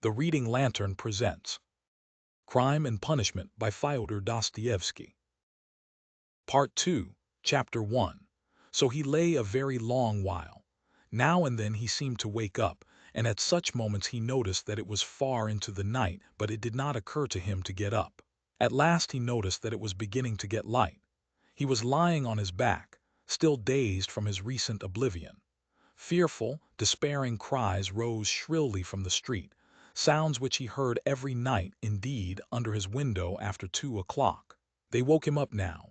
The Reading Lantern presents Crime and Punishment by Fyodor Dostoyevsky. Part 2, Chapter 1. So he lay a very long while. Now and then he seemed to wake up, and at such moments he noticed that it was far into the night, but it did not occur to him to get up. At last he noticed that it was beginning to get light. He was lying on his back, still dazed from his recent oblivion. Fearful, despairing cries rose shrilly from the street, sounds which he heard every night, indeed, under his window after 2 o'clock. They woke him up now.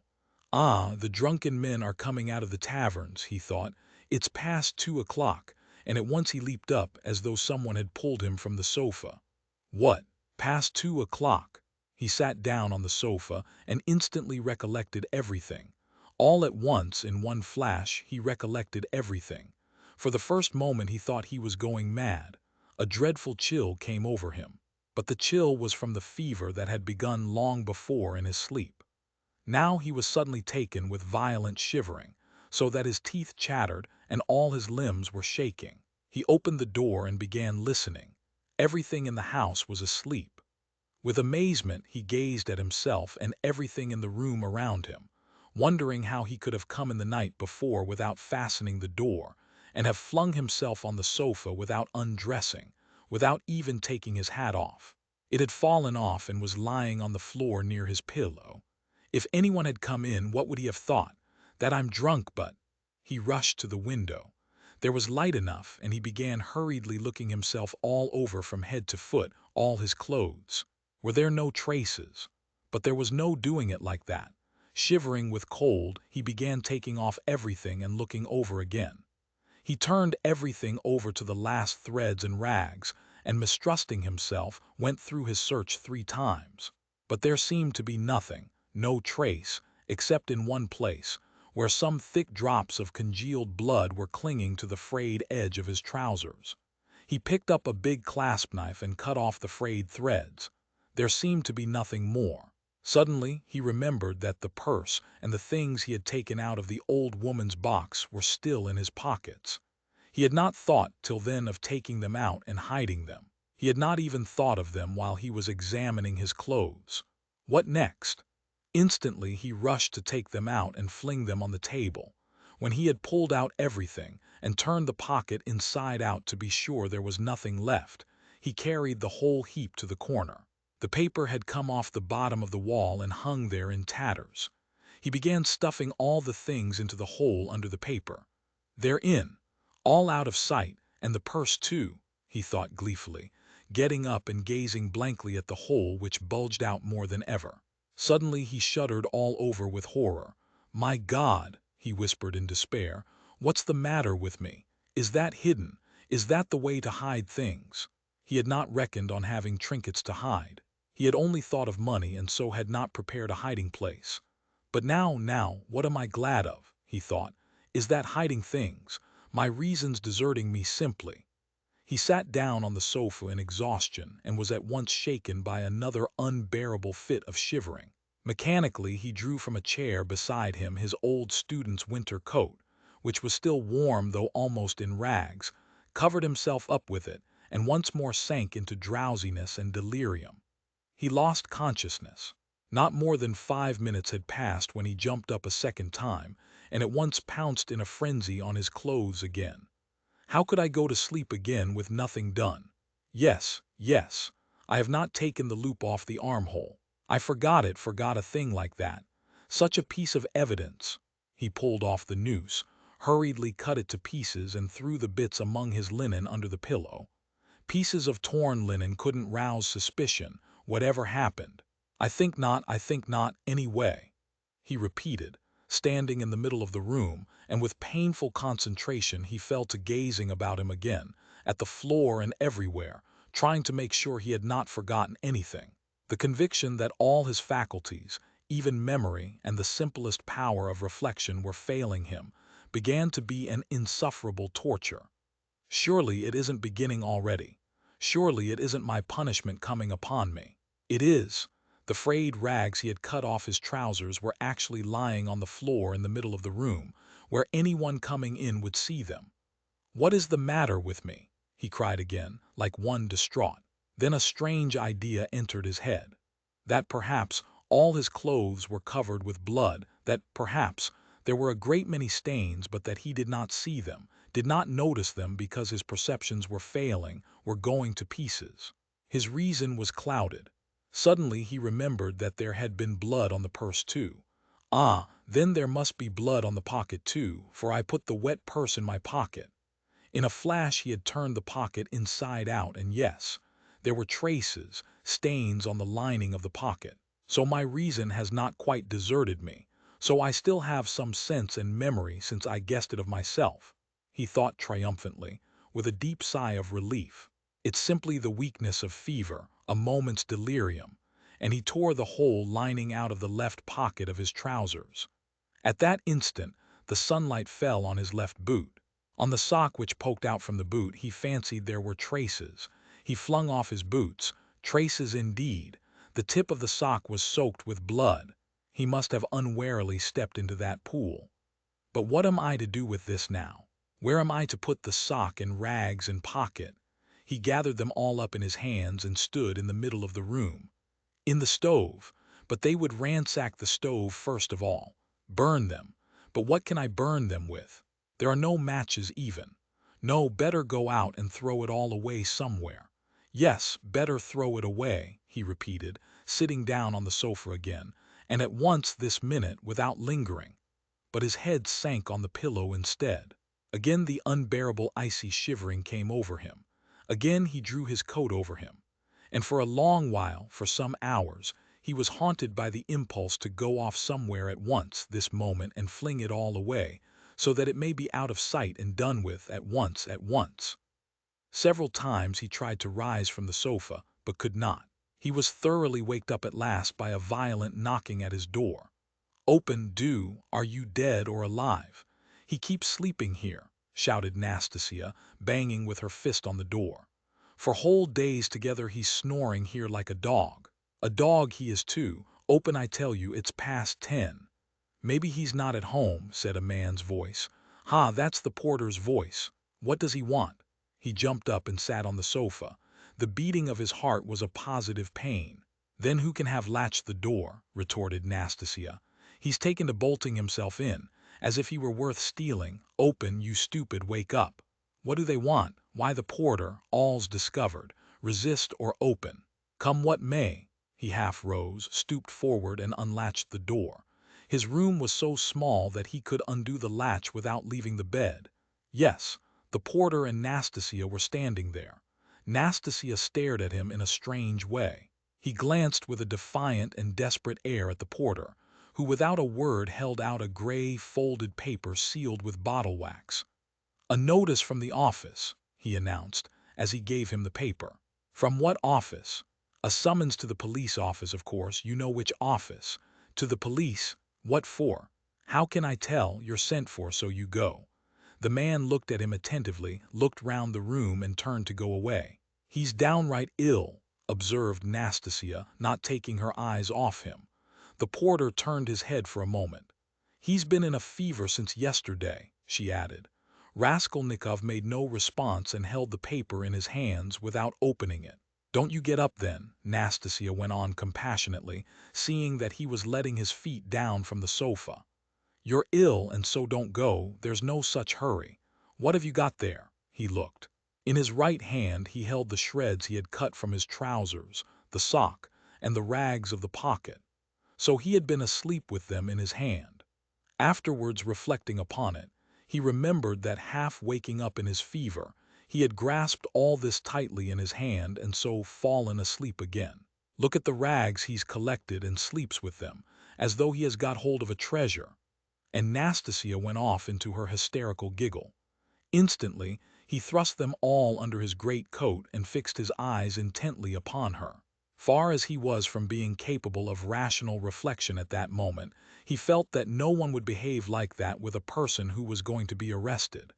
Ah, the drunken men are coming out of the taverns, he thought. It's past 2 o'clock, and at once he leaped up as though someone had pulled him from the sofa. What? Past 2 o'clock? He sat down on the sofa and instantly recollected everything. All at once, in one flash, he recollected everything. For the first moment he thought he was going mad. A dreadful chill came over him. But the chill was from the fever that had begun long before in his sleep. Now he was suddenly taken with violent shivering, so that his teeth chattered and all his limbs were shaking. He opened the door and began listening. Everything in the house was asleep. With amazement he gazed at himself and everything in the room around him, wondering how he could have come in the night before without fastening the door, and have flung himself on the sofa without undressing, without even taking his hat off. It had fallen off and was lying on the floor near his pillow. If anyone had come in, what would he have thought? That I'm drunk, but... He rushed to the window. There was light enough, and he began hurriedly looking himself all over from head to foot, all his clothes. Were there no traces? But there was no doing it like that. Shivering with cold, he began taking off everything and looking over again. He turned everything over to the last threads and rags, and mistrusting himself, went through his search 3 times. But there seemed to be nothing, no trace, except in one place, where some thick drops of congealed blood were clinging to the frayed edge of his trousers. He picked up a big clasp knife and cut off the frayed threads. There seemed to be nothing more. Suddenly he remembered that the purse and the things he had taken out of the old woman's box were still in his pockets. He had not thought till then of taking them out and hiding them. He had not even thought of them while he was examining his clothes. What next? Instantly he rushed to take them out and fling them on the table. When he had pulled out everything and turned the pocket inside out to be sure there was nothing left, he carried the whole heap to the corner. The paper had come off the bottom of the wall and hung there in tatters. He began stuffing all the things into the hole under the paper. They're in, all out of sight, and the purse too, he thought gleefully, getting up and gazing blankly at the hole which bulged out more than ever. Suddenly he shuddered all over with horror. My God, he whispered in despair, what's the matter with me? Is that hidden? Is that the way to hide things? He had not reckoned on having trinkets to hide. He had only thought of money and so had not prepared a hiding place. But now, what am I glad of, he thought, is that hiding things, my reasons deserting me simply. He sat down on the sofa in exhaustion and was at once shaken by another unbearable fit of shivering. Mechanically he drew from a chair beside him his old student's winter coat, which was still warm though almost in rags, covered himself up with it, and once more sank into drowsiness and delirium. He lost consciousness. Not more than 5 minutes had passed when he jumped up a second time, and at once pounced in a frenzy on his clothes again. How could I go to sleep again with nothing done? Yes, I have not taken the loop off the armhole. I forgot a thing like that. Such a piece of evidence. He pulled off the noose, hurriedly cut it to pieces and threw the bits among his linen under the pillow. Pieces of torn linen couldn't rouse suspicion, whatever happened. I think not, anyway, he repeated, standing in the middle of the room, and with painful concentration he fell to gazing about him again, at the floor and everywhere, trying to make sure he had not forgotten anything. The conviction that all his faculties, even memory and the simplest power of reflection were failing him, began to be an insufferable torture. Surely it isn't beginning already. Surely it isn't my punishment coming upon me. It is. The frayed rags he had cut off his trousers were actually lying on the floor in the middle of the room, where anyone coming in would see them. What is the matter with me? He cried again, like one distraught. Then a strange idea entered his head. That perhaps all his clothes were covered with blood, that perhaps there were a great many stains but that he did not see them, did not notice them because his perceptions were failing, were going to pieces. His reason was clouded. Suddenly he remembered that there had been blood on the purse too. Ah, then there must be blood on the pocket too, for I put the wet purse in my pocket. In a flash he had turned the pocket inside out, and yes, there were traces, stains on the lining of the pocket. So my reason has not quite deserted me. So I still have some sense and memory since I guessed it of myself, he thought triumphantly, with a deep sigh of relief. It's simply the weakness of fever, a moment's delirium, and he tore the whole lining out of the left pocket of his trousers. At that instant, the sunlight fell on his left boot. On the sock which poked out from the boot he fancied there were traces. He flung off his boots. Traces indeed. The tip of the sock was soaked with blood. He must have unwarily stepped into that pool. But what am I to do with this now? Where am I to put the sock and rags and pocket? He gathered them all up in his hands and stood in the middle of the room. In the stove. But they would ransack the stove first of all. Burn them. But what can I burn them with? There are no matches even. No, better go out and throw it all away somewhere. Yes, better throw it away, he repeated, sitting down on the sofa again, and at once this minute without lingering. But his head sank on the pillow instead. Again the unbearable icy shivering came over him. Again he drew his coat over him. And for a long while, for some hours, he was haunted by the impulse to go off somewhere at once, this moment, and fling it all away, so that it may be out of sight and done with at once. Several times he tried to rise from the sofa, but could not. He was thoroughly waked up at last by a violent knocking at his door. "Open, do! Are you dead or alive? He keeps sleeping here," shouted Nastasia, banging with her fist on the door. "For whole days together he's snoring here like a dog. A dog he is too. Open, I tell you, it's past 10. "Maybe he's not at home," said a man's voice. "Ha, that's the porter's voice. What does he want?" He jumped up and sat on the sofa. The beating of his heart was a positive pain. "Then who can have latched the door?" retorted Nastasia. "He's taken to bolting himself in, as if he were worth stealing. Open, you stupid, wake up. What do they want? Why, the porter, all's discovered. Resist or open. Come what may." He half rose, stooped forward and unlatched the door. His room was so small that he could undo the latch without leaving the bed. Yes, the porter and Nastasia were standing there. Nastasia stared at him in a strange way. He glanced with a defiant and desperate air at the porter, who without a word held out a gray, folded paper sealed with bottle wax. "A notice from the office," he announced, as he gave him the paper. "From what office?" "A summons to the police office, of course. You know which office." "To the police? What for?" "How can I tell? You're sent for, so you go." The man looked at him attentively, looked round the room and turned to go away. "He's downright ill," observed Nastasia, not taking her eyes off him. The porter turned his head for a moment. "He's been in a fever since yesterday," she added. Raskolnikov made no response and held the paper in his hands without opening it. "Don't you get up then," Nastasia went on compassionately, seeing that he was letting his feet down from the sofa. "You're ill and so don't go, there's no such hurry. What have you got there?" He looked. In his right hand he held the shreds he had cut from his trousers, the sock, and the rags of the pocket. So he had been asleep with them in his hand. Afterwards, reflecting upon it, he remembered that half waking up in his fever, he had grasped all this tightly in his hand and so fallen asleep again. Look at the rags he's collected and sleeps with them, as though he has got hold of a treasure. And Nastasia went off into her hysterical giggle. Instantly, he thrust them all under his great coat and fixed his eyes intently upon her. Far as he was from being capable of rational reflection at that moment, he felt that no one would behave like that with a person who was going to be arrested.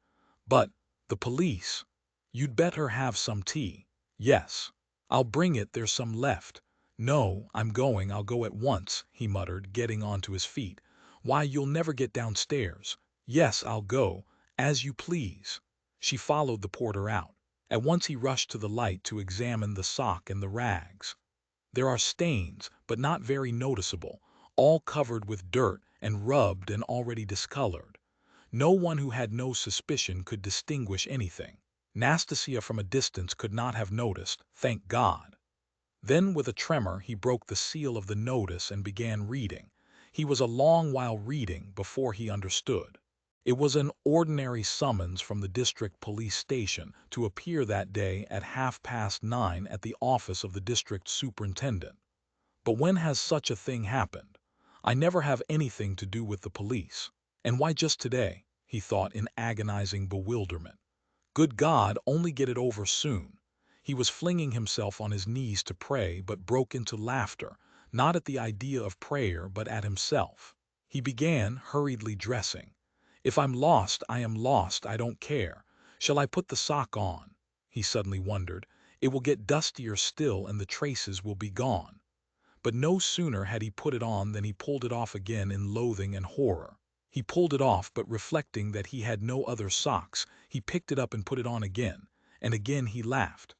But the police. "You'd better have some tea." "Yes." "I'll bring it, there's some left." "No, I'll go at once," he muttered, getting onto his feet. "Why, you'll never get downstairs." "Yes, I'll go, as you please." She followed the porter out. At once he rushed to the light to examine the sock and the rags. There are stains, but not very noticeable, all covered with dirt and rubbed and already discolored. No one who had no suspicion could distinguish anything. Nastasia from a distance could not have noticed, thank God. Then with a tremor he broke the seal of the notice and began reading. He was a long while reading before he understood. It was an ordinary summons from the district police station to appear that day at 9:30 at the office of the district superintendent. But when has such a thing happened? I never have anything to do with the police. And why just today? He thought in agonizing bewilderment. Good God, only get it over soon. He was flinging himself on his knees to pray, but broke into laughter, not at the idea of prayer, but at himself. He began hurriedly dressing. If I'm lost, I am lost, I don't care. Shall I put the sock on? He suddenly wondered. It will get dustier still and the traces will be gone. But no sooner had he put it on than he pulled it off again in loathing and horror. He pulled it off, but reflecting that he had no other socks, he picked it up and put it on again, and again he laughed.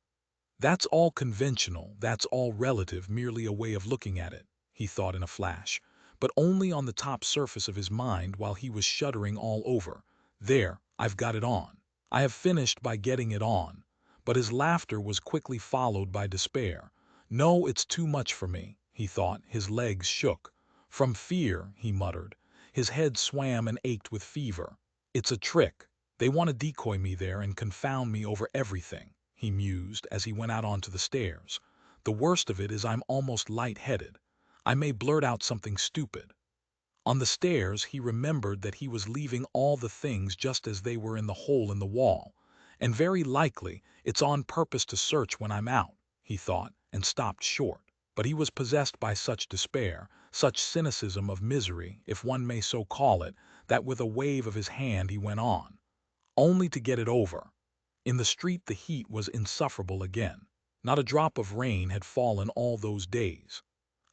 That's all conventional, that's all relative, merely a way of looking at it, he thought in a flash, but only on the top surface of his mind while he was shuddering all over. There, I've got it on. I have finished by getting it on. But his laughter was quickly followed by despair. No, it's too much for me, he thought, his legs shook. From fear, he muttered. His head swam and ached with fever. It's a trick. They want to decoy me there and confound me over everything, he mused as he went out onto the stairs. The worst of it is I'm almost light-headed. I may blurt out something stupid. On the stairs, he remembered that he was leaving all the things just as they were in the hole in the wall. And very likely it's on purpose to search when I'm out, he thought, and stopped short. But he was possessed by such despair, such cynicism of misery, if one may so call it, that with a wave of his hand he went on. Only to get it over. In the street the heat was insufferable again. Not a drop of rain had fallen all those days.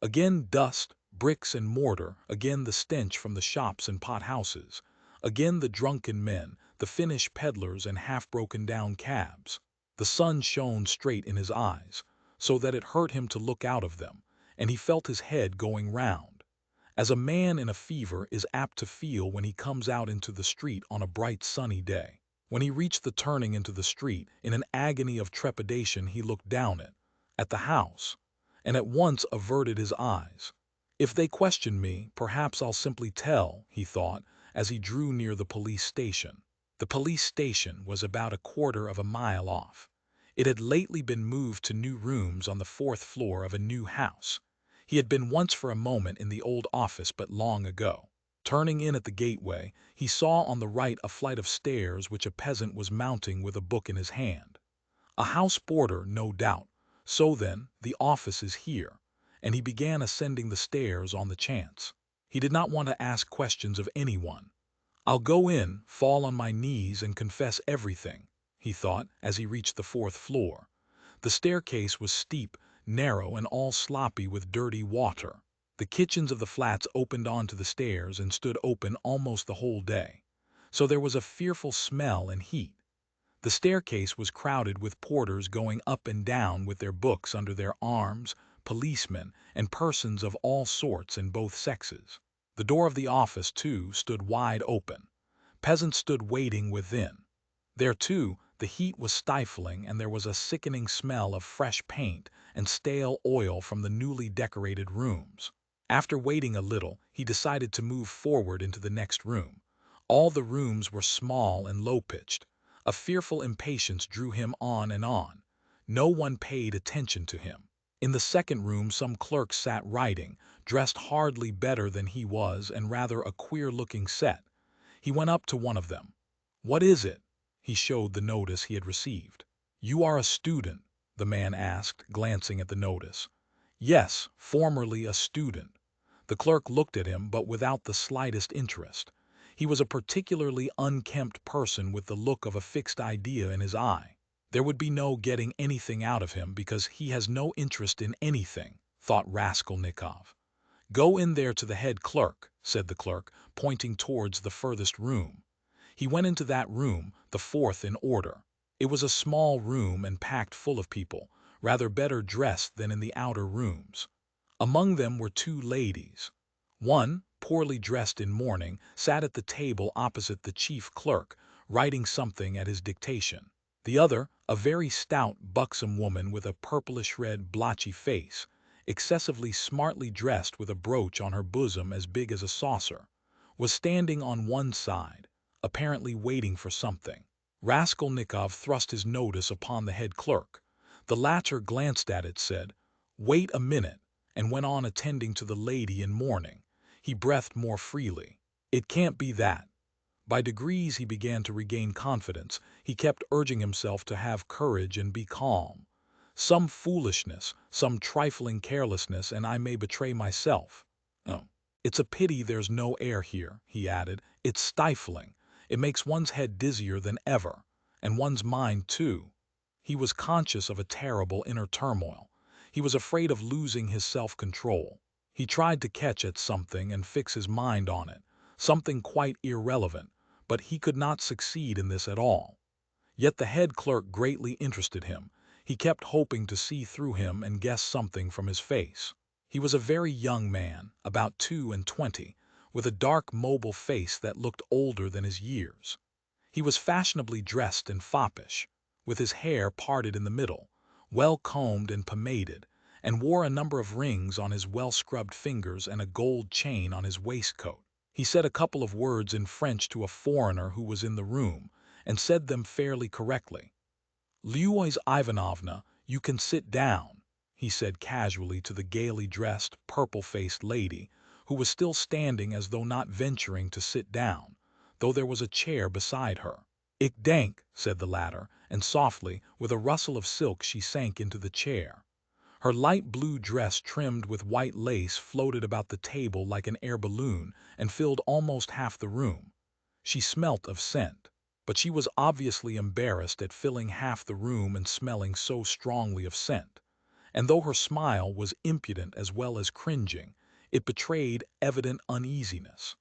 Again dust, bricks and mortar, again the stench from the shops and pot-houses, again the drunken men, the Finnish peddlers and half-broken-down cabs. The sun shone straight in his eyes, so that it hurt him to look out of them, and he felt his head going round, as a man in a fever is apt to feel when he comes out into the street on a bright sunny day. When he reached the turning into the street, in an agony of trepidation he looked down it, at the house, and at once averted his eyes. If they question me, perhaps I'll simply tell, he thought, as he drew near the police station. The police station was about a quarter of a mile off. It had lately been moved to new rooms on the 4th floor of a new house. He had been once for a moment in the old office, but long ago. Turning in at the gateway, he saw on the right a flight of stairs which a peasant was mounting with a book in his hand. A house boarder, no doubt. So then, the office is here. And he began ascending the stairs on the chance. He did not want to ask questions of anyone. I'll go in, fall on my knees and confess everything, he thought as he reached the 4th floor. The staircase was steep, narrow, and all sloppy with dirty water. The kitchens of the flats opened onto the stairs and stood open almost the whole day. So there was a fearful smell and heat. The staircase was crowded with porters going up and down with their books under their arms, policemen, and persons of all sorts and both sexes. The door of the office, too, stood wide open. Peasants stood waiting within. There, too, the heat was stifling and there was a sickening smell of fresh paint and stale oil from the newly decorated rooms. After waiting a little, he decided to move forward into the next room. All the rooms were small and low-pitched. A fearful impatience drew him on and on. No one paid attention to him. In the second room some clerk sat writing, dressed hardly better than he was and rather a queer-looking set. He went up to one of them. "What is it?" He showed the notice he had received. "You are a student?" the man asked, glancing at the notice. "Yes, formerly a student." The clerk looked at him, but without the slightest interest. He was a particularly unkempt person with the look of a fixed idea in his eye. There would be no getting anything out of him because he has no interest in anything, thought Raskolnikov. "Go in there to the head clerk," said the clerk, pointing towards the furthest room. He went into that room, the 4th in order. It was a small room and packed full of people, rather better dressed than in the outer rooms. Among them were two ladies. One, poorly dressed in mourning, sat at the table opposite the chief clerk, writing something at his dictation. The other, a very stout, buxom woman with a purplish-red, blotchy face, excessively smartly dressed with a brooch on her bosom as big as a saucer, was standing on one side, apparently waiting for something. Raskolnikov thrust his notice upon the head clerk. The latter glanced at it, said, "Wait a minute," and went on attending to the lady in mourning. He breathed more freely. "It can't be that." By degrees he began to regain confidence. He kept urging himself to have courage and be calm. "Some foolishness, some trifling carelessness, and I may betray myself. Oh, it's a pity there's no air here," he added. "It's stifling. It makes one's head dizzier than ever. And one's mind, too." He was conscious of a terrible inner turmoil. He was afraid of losing his self-control. He tried to catch at something and fix his mind on it, something quite irrelevant, but he could not succeed in this at all. Yet the head clerk greatly interested him. He kept hoping to see through him and guess something from his face. He was a very young man, about 22, with a dark, mobile face that looked older than his years. He was fashionably dressed and foppish, with his hair parted in the middle, well combed and pomaded, and wore a number of rings on his well-scrubbed fingers and a gold chain on his waistcoat. He said a couple of words in French to a foreigner who was in the room, and said them fairly correctly. "Luise Ivanovna, you can sit down," he said casually to the gaily dressed, purple-faced lady, who was still standing as though not venturing to sit down, though there was a chair beside her. "Ik dank," said the latter, and softly, with a rustle of silk, she sank into the chair. Her light blue dress trimmed with white lace floated about the table like an air balloon and filled almost half the room. She smelt of scent, but she was obviously embarrassed at filling half the room and smelling so strongly of scent. And though her smile was impudent as well as cringing, it betrayed evident uneasiness.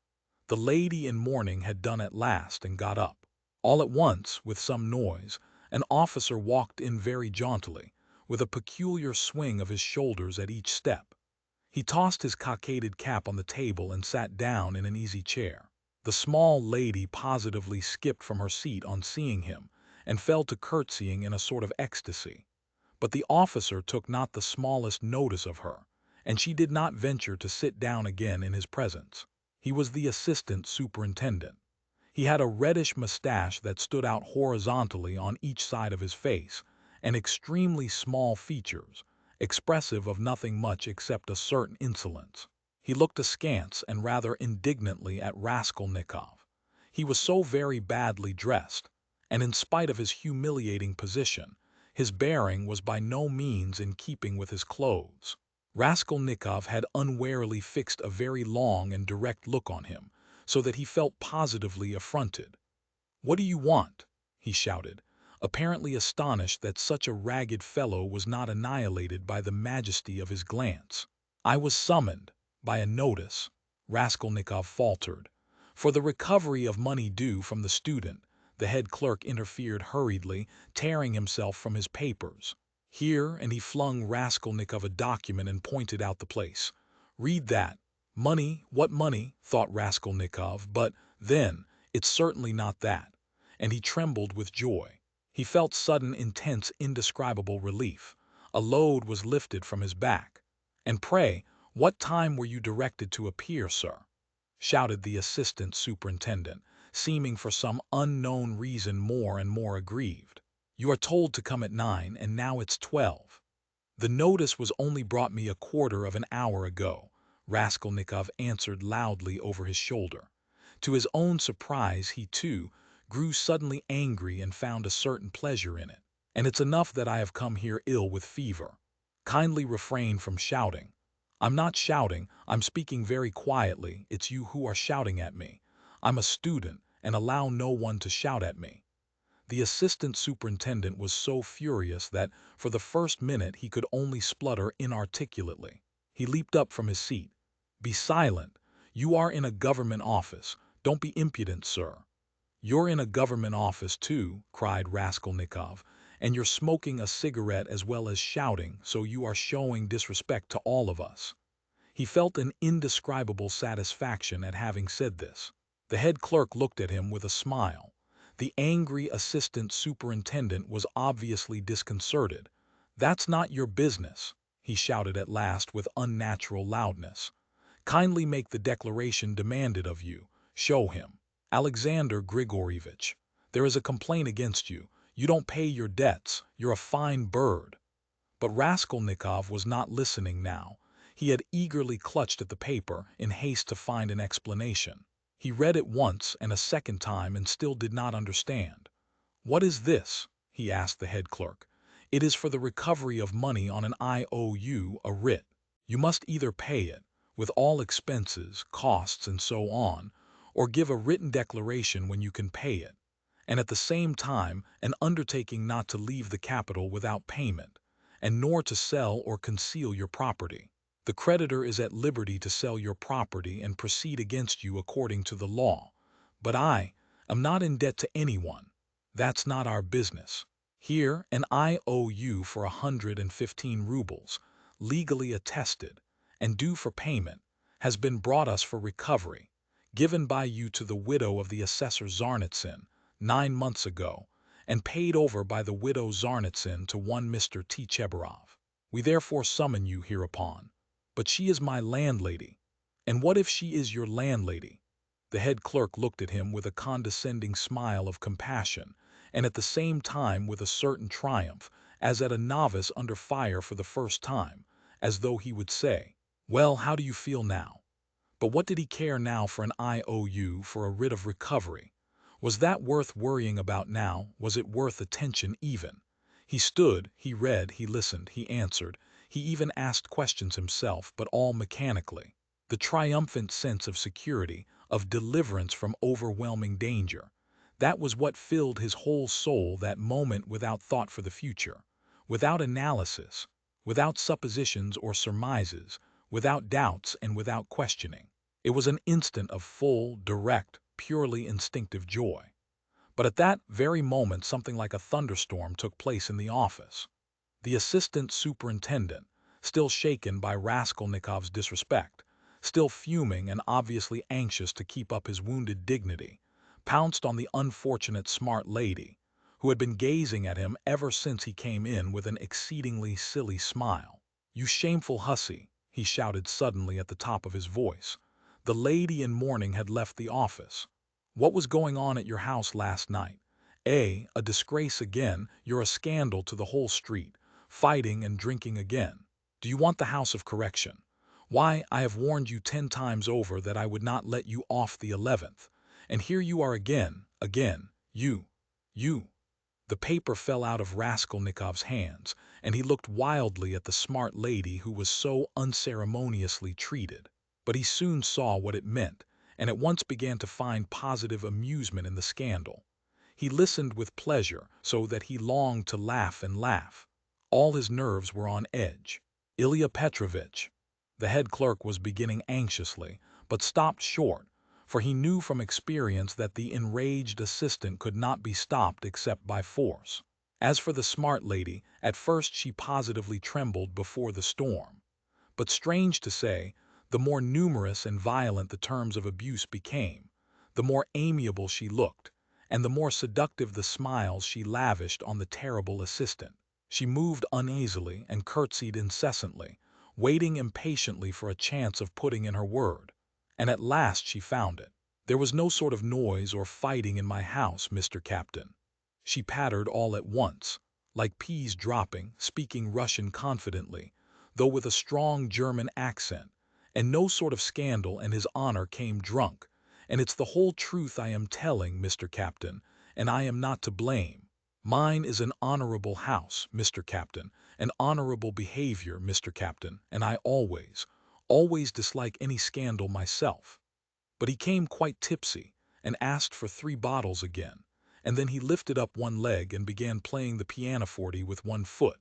The lady in mourning had done at last and got up. All at once, with some noise, an officer walked in very jauntily, with a peculiar swing of his shoulders at each step. He tossed his cockaded cap on the table and sat down in an easy chair. The small lady positively skipped from her seat on seeing him, and fell to curtsying in a sort of ecstasy. But the officer took not the smallest notice of her, and she did not venture to sit down again in his presence. He was the assistant superintendent. He had a reddish mustache that stood out horizontally on each side of his face, and extremely small features, expressive of nothing much except a certain insolence. He looked askance and rather indignantly at Raskolnikov. He was so very badly dressed, and in spite of his humiliating position, his bearing was by no means in keeping with his clothes. Raskolnikov had unwarily fixed a very long and direct look on him, so that he felt positively affronted. "What do you want?" he shouted, apparently astonished that such a ragged fellow was not annihilated by the majesty of his glance. "I was summoned by a notice," Raskolnikov faltered. "For the recovery of money due from the student," the head clerk interfered hurriedly, tearing himself from his papers. "Here," and he flung Raskolnikov a document and pointed out the place. "Read that." "Money? What money?" thought Raskolnikov, but, then, it's certainly not that. And he trembled with joy. He felt sudden, intense, indescribable relief. A load was lifted from his back. "And pray, what time were you directed to appear, sir?" shouted the assistant superintendent, seeming for some unknown reason more and more aggrieved. "You are told to come at 9, and now it's 12. "The notice was only brought me a quarter of an hour ago," Raskolnikov answered loudly over his shoulder. To his own surprise, he, too, grew suddenly angry and found a certain pleasure in it. "And it's enough that I have come here ill with fever. Kindly refrain from shouting." "I'm not shouting, I'm speaking very quietly. It's you who are shouting at me. I'm a student, and allow no one to shout at me." The assistant superintendent was so furious that, for the first minute, he could only splutter inarticulately. He leaped up from his seat. "Be silent! You are in a government office. Don't be impudent, sir." "You're in a government office too," cried Raskolnikov, "and you're smoking a cigarette as well as shouting, so you are showing disrespect to all of us." He felt an indescribable satisfaction at having said this. The head clerk looked at him with a smile. The angry assistant superintendent was obviously disconcerted. "That's not your business," he shouted at last with unnatural loudness. "Kindly make the declaration demanded of you. Show him. Alexander Grigoryevich, there is a complaint against you. You don't pay your debts. You're a fine bird." But Raskolnikov was not listening now. He had eagerly clutched at the paper in haste to find an explanation. He read it once and a second time and still did not understand. "What is this?" he asked the head clerk. "It is for the recovery of money on an IOU, a writ. You must either pay it, with all expenses, costs, and so on, or give a written declaration when you can pay it, and at the same time an undertaking not to leave the capital without payment, and nor to sell or conceal your property. The creditor is at liberty to sell your property and proceed against you according to the law. But I am not in debt to anyone. That's not our business. Here, an IOU for 115 rubles, legally attested, and due for payment, has been brought us for recovery, given by you to the widow of the assessor Zarnitsyn 9 months ago, and paid over by the widow Zarnitsyn to one Mr. Tchebarov. We therefore summon you hereupon. But she is my landlady. And what if she is your landlady?" The head clerk looked at him with a condescending smile of compassion, and at the same time with a certain triumph, as at a novice under fire for the first time, as though he would say, "Well, how do you feel now?" But what did he care now for an IOU, for a writ of recovery? Was that worth worrying about now? Was it worth attention even? He stood, he read, he listened, he answered, he even asked questions himself, but all mechanically. The triumphant sense of security, of deliverance from overwhelming danger, that was what filled his whole soul that moment, without thought for the future, without analysis, without suppositions or surmises, without doubts and without questioning. It was an instant of full, direct, purely instinctive joy. But at that very moment something like a thunderstorm took place in the office. The assistant superintendent, still shaken by Raskolnikov's disrespect, still fuming and obviously anxious to keep up his wounded dignity, pounced on the unfortunate smart lady, who had been gazing at him ever since he came in with an exceedingly silly smile. "You shameful hussy!" he shouted suddenly at the top of his voice. The lady in mourning had left the office. "What was going on at your house last night? A disgrace again, you're a scandal to the whole street, fighting and drinking again. Do you want the house of correction? Why, I have warned you 10 times over that I would not let you off the 11th, and here you are again, you. The paper fell out of Raskolnikov's hands, and he looked wildly at the smart lady who was so unceremoniously treated. But he soon saw what it meant, and at once began to find positive amusement in the scandal. He listened with pleasure, so that he longed to laugh and laugh. All his nerves were on edge. "Ilya Petrovitch," the head clerk was beginning anxiously, but stopped short, for he knew from experience that the enraged assistant could not be stopped except by force. As for the smart lady, at first she positively trembled before the storm. But strange to say, the more numerous and violent the terms of abuse became, the more amiable she looked, and the more seductive the smiles she lavished on the terrible assistant. She moved uneasily and curtsied incessantly, waiting impatiently for a chance of putting in her word. And at last she found it. "There was no sort of noise or fighting in my house, Mr. Captain." She pattered all at once, like peas dropping, speaking Russian confidently, though with a strong German accent, "and no sort of scandal, and his honor came drunk, and it's the whole truth I am telling, Mr. Captain, and I am not to blame. Mine is an honorable house, Mr. Captain, and honorable behavior, Mr. Captain, and I always dislike any scandal myself." But he came quite tipsy, and asked for 3 bottles again, and then he lifted up one leg and began playing the pianoforte with one foot,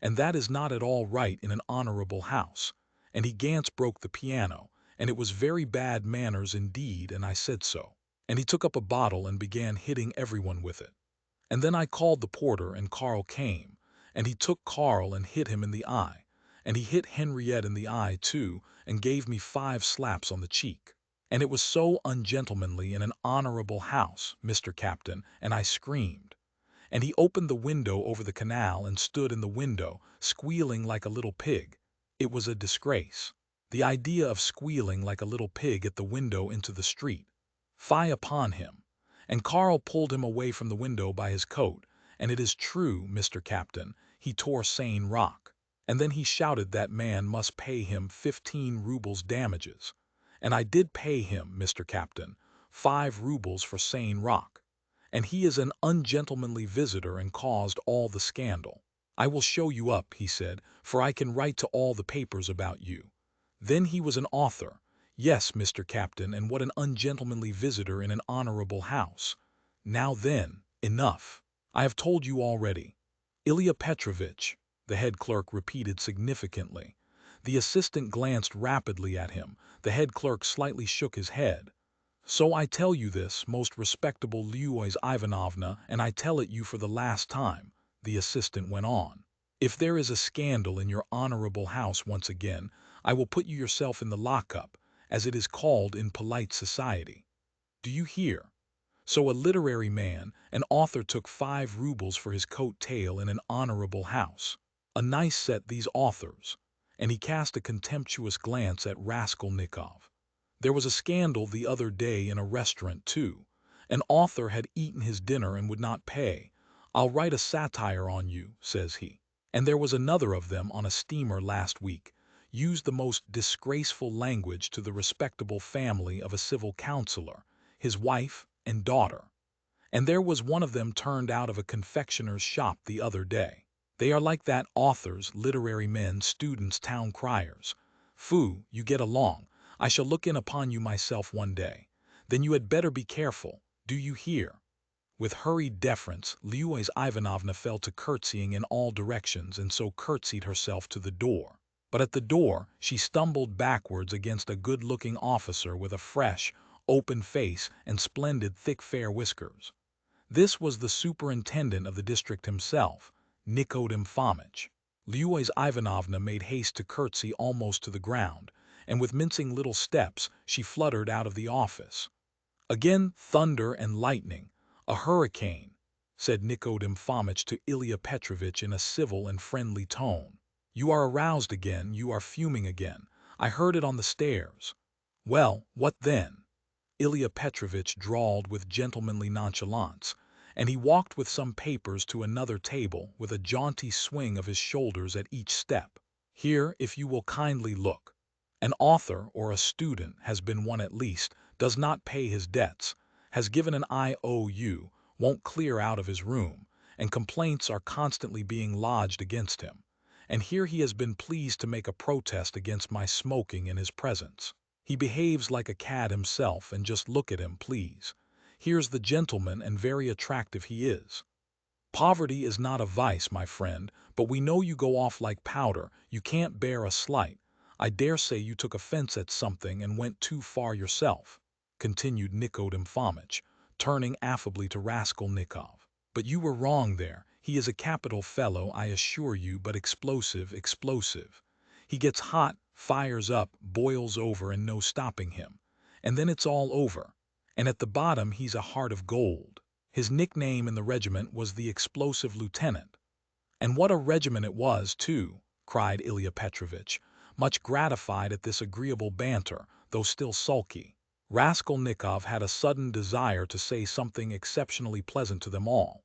and that is not at all right in an honorable house, and he gance broke the piano, and it was very bad manners indeed, and I said so. and he took up a bottle and began hitting everyone with it. And then I called the porter, and Carl came, and he took Carl and hit him in the eye, and he hit Henriette in the eye too, and gave me 5 slaps on the cheek. And it was so ungentlemanly in an honorable house, Mr. Captain, and I screamed. And he opened the window over the canal and stood in the window, squealing like a little pig. It was a disgrace. The idea of squealing like a little pig at the window into the street. Fie upon him. And Carl pulled him away from the window by his coat, and it is true, Mr. Captain, he tore sane rock. And then he shouted that man must pay him 15 rubles damages. And I did pay him, Mr. Captain, 5 rubles for sane rock. And he is an ungentlemanly visitor and caused all the scandal. I will show you up, he said, for I can write to all the papers about you. Then he was an author. Yes, Mr. Captain, and what an ungentlemanly visitor in an honorable house. Now then, enough. I have told you already. Ilya Petrovitch, the head clerk repeated significantly. The assistant glanced rapidly at him. The head clerk slightly shook his head. So I tell you this, most respectable Luise Ivanovna, and I tell it you for the last time, the assistant went on. If there is a scandal in your honorable house once again, I will put you yourself in the lockup, as it is called in polite society. Do you hear? So a literary man, an author, took 5 rubles for his coat tail in an honorable house. A nice set, these authors. And he cast a contemptuous glance at Raskolnikov. There was a scandal the other day in a restaurant, too. An author had eaten his dinner and would not pay. I'll write a satire on you, says he. And there was another of them on a steamer last week. Used the most disgraceful language to the respectable family of a civil councillor, his wife and daughter. And there was one of them turned out of a confectioner's shop the other day. They are like that, authors, literary men, students, town criers. Foo, you get along. I shall look in upon you myself one day. Then you had better be careful. Do you hear? With hurried deference, Luise Ivanovna fell to curtsying in all directions, and so curtsied herself to the door. But at the door she stumbled backwards against a good-looking officer with a fresh, open face and splendid thick fair whiskers. This was the superintendent of the district himself, Nikodem Fomitch. Luise Ivanovna made haste to curtsy almost to the ground, and with mincing little steps she fluttered out of the office. Again thunder and lightning, a hurricane, said Nikodem Fomitch to Ilya Petrovitch in a civil and friendly tone. You are aroused again, you are fuming again. I heard it on the stairs. Well, what then? Ilya Petrovitch drawled with gentlemanly nonchalance, and he walked with some papers to another table with a jaunty swing of his shoulders at each step. Here, if you will kindly look. An author or a student has been one at least, does not pay his debts, has given an IOU, won't clear out of his room, and complaints are constantly being lodged against him. And here he has been pleased to make a protest against my smoking in his presence. He behaves like a cad himself, and just look at him, please. Here's the gentleman, and very attractive he is. Poverty is not a vice, my friend, but we know you go off like powder, you can't bear a slight. I dare say you took offense at something and went too far yourself, continued Nikodem Fomitch, turning affably to Raskolnikov. But you were wrong there. He is a capital fellow, I assure you, but explosive, explosive. He gets hot, fires up, boils over, and no stopping him. And then it's all over. And at the bottom he's a heart of gold. His nickname in the regiment was the Explosive Lieutenant. And what a regiment it was, too, cried Ilya Petrovitch, much gratified at this agreeable banter, though still sulky. Raskolnikov had a sudden desire to say something exceptionally pleasant to them all.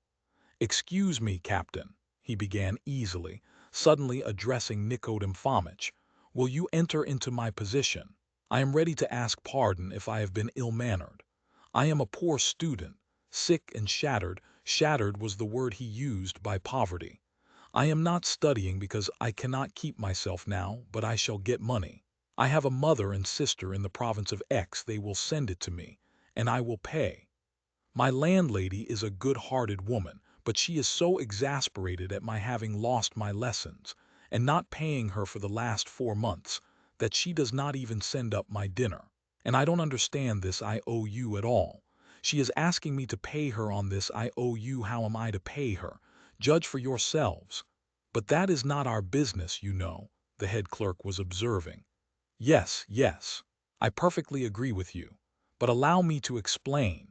Excuse me, Captain, he began easily, suddenly addressing Nikodem Fomitch. Will you enter into my position? I am ready to ask pardon if I have been ill-mannered. I am a poor student, sick and shattered. Shattered was the word he used by poverty. I am not studying because I cannot keep myself now, but I shall get money. I have a mother and sister in the province of X. They will send it to me, and I will pay. My landlady is a good-hearted woman, but she is so exasperated at my having lost my lessons, and not paying her for the last 4 months, that she does not even send up my dinner. And I don't understand this IOU at all. She is asking me to pay her on this IOU. How am I to pay her? Judge for yourselves. But that is not our business, you know, the head clerk was observing. Yes, yes, I perfectly agree with you. But allow me to explain.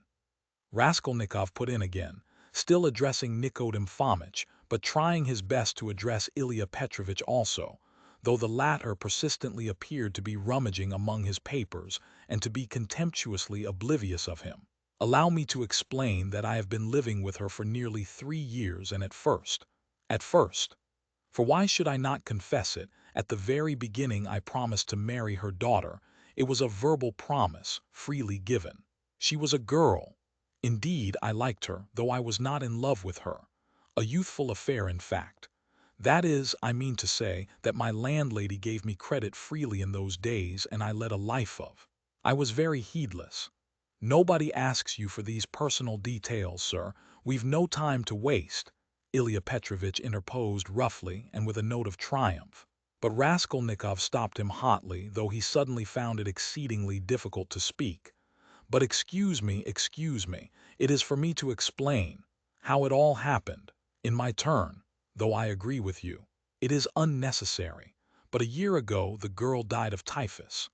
Raskolnikov put in again, still addressing Nikodem Fomitch, but trying his best to address Ilya Petrovitch also, though the latter persistently appeared to be rummaging among his papers and to be contemptuously oblivious of him. Allow me to explain that I have been living with her for nearly 3 years, and at first, for why should I not confess it, at the very beginning I promised to marry her daughter. It was a verbal promise, freely given. She was a girl. Indeed, I liked her, though I was not in love with her. A youthful affair, in fact. That is, I mean to say, that my landlady gave me credit freely in those days, and I led a life of. I was very heedless. Nobody asks you for these personal details, sir. We've no time to waste, Ilya Petrovitch interposed roughly and with a note of triumph. But Raskolnikov stopped him hotly, though he suddenly found it exceedingly difficult to speak. But excuse me, it is for me to explain how it all happened, in my turn, though I agree with you. It is unnecessary. But a year ago the girl died of typhus.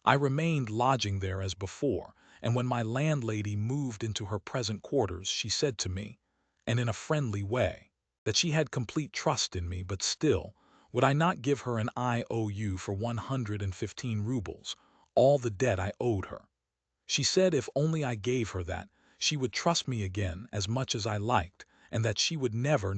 I remained lodging there as before, and when my landlady moved into her present quarters she said to me, and in a friendly way, that she had complete trust in me, but still, would I not give her an IOU for 115 rubles, all the debt I owed her. She said if only I gave her that, she would trust me again as much as I liked, and that she would never,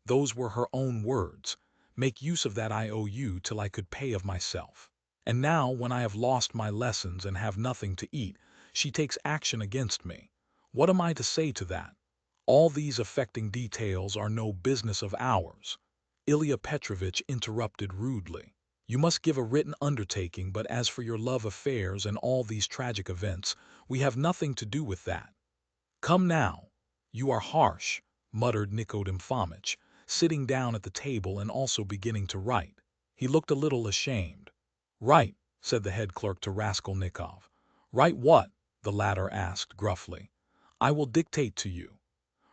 those were her own words, make use of that IOU till I could pay of myself. And now, when I have lost my lessons and have nothing to eat, she takes action against me. What am I to say to that? All these affecting details are no business of ours, Ilya Petrovitch interrupted rudely. You must give a written undertaking, but as for your love affairs and all these tragic events, we have nothing to do with that. Come now. You are harsh, muttered Nikodem Fomitch, sitting down at the table and also beginning to write. He looked a little ashamed. Write, said the head clerk to Raskolnikov. Write what? The latter asked gruffly. I will dictate to you.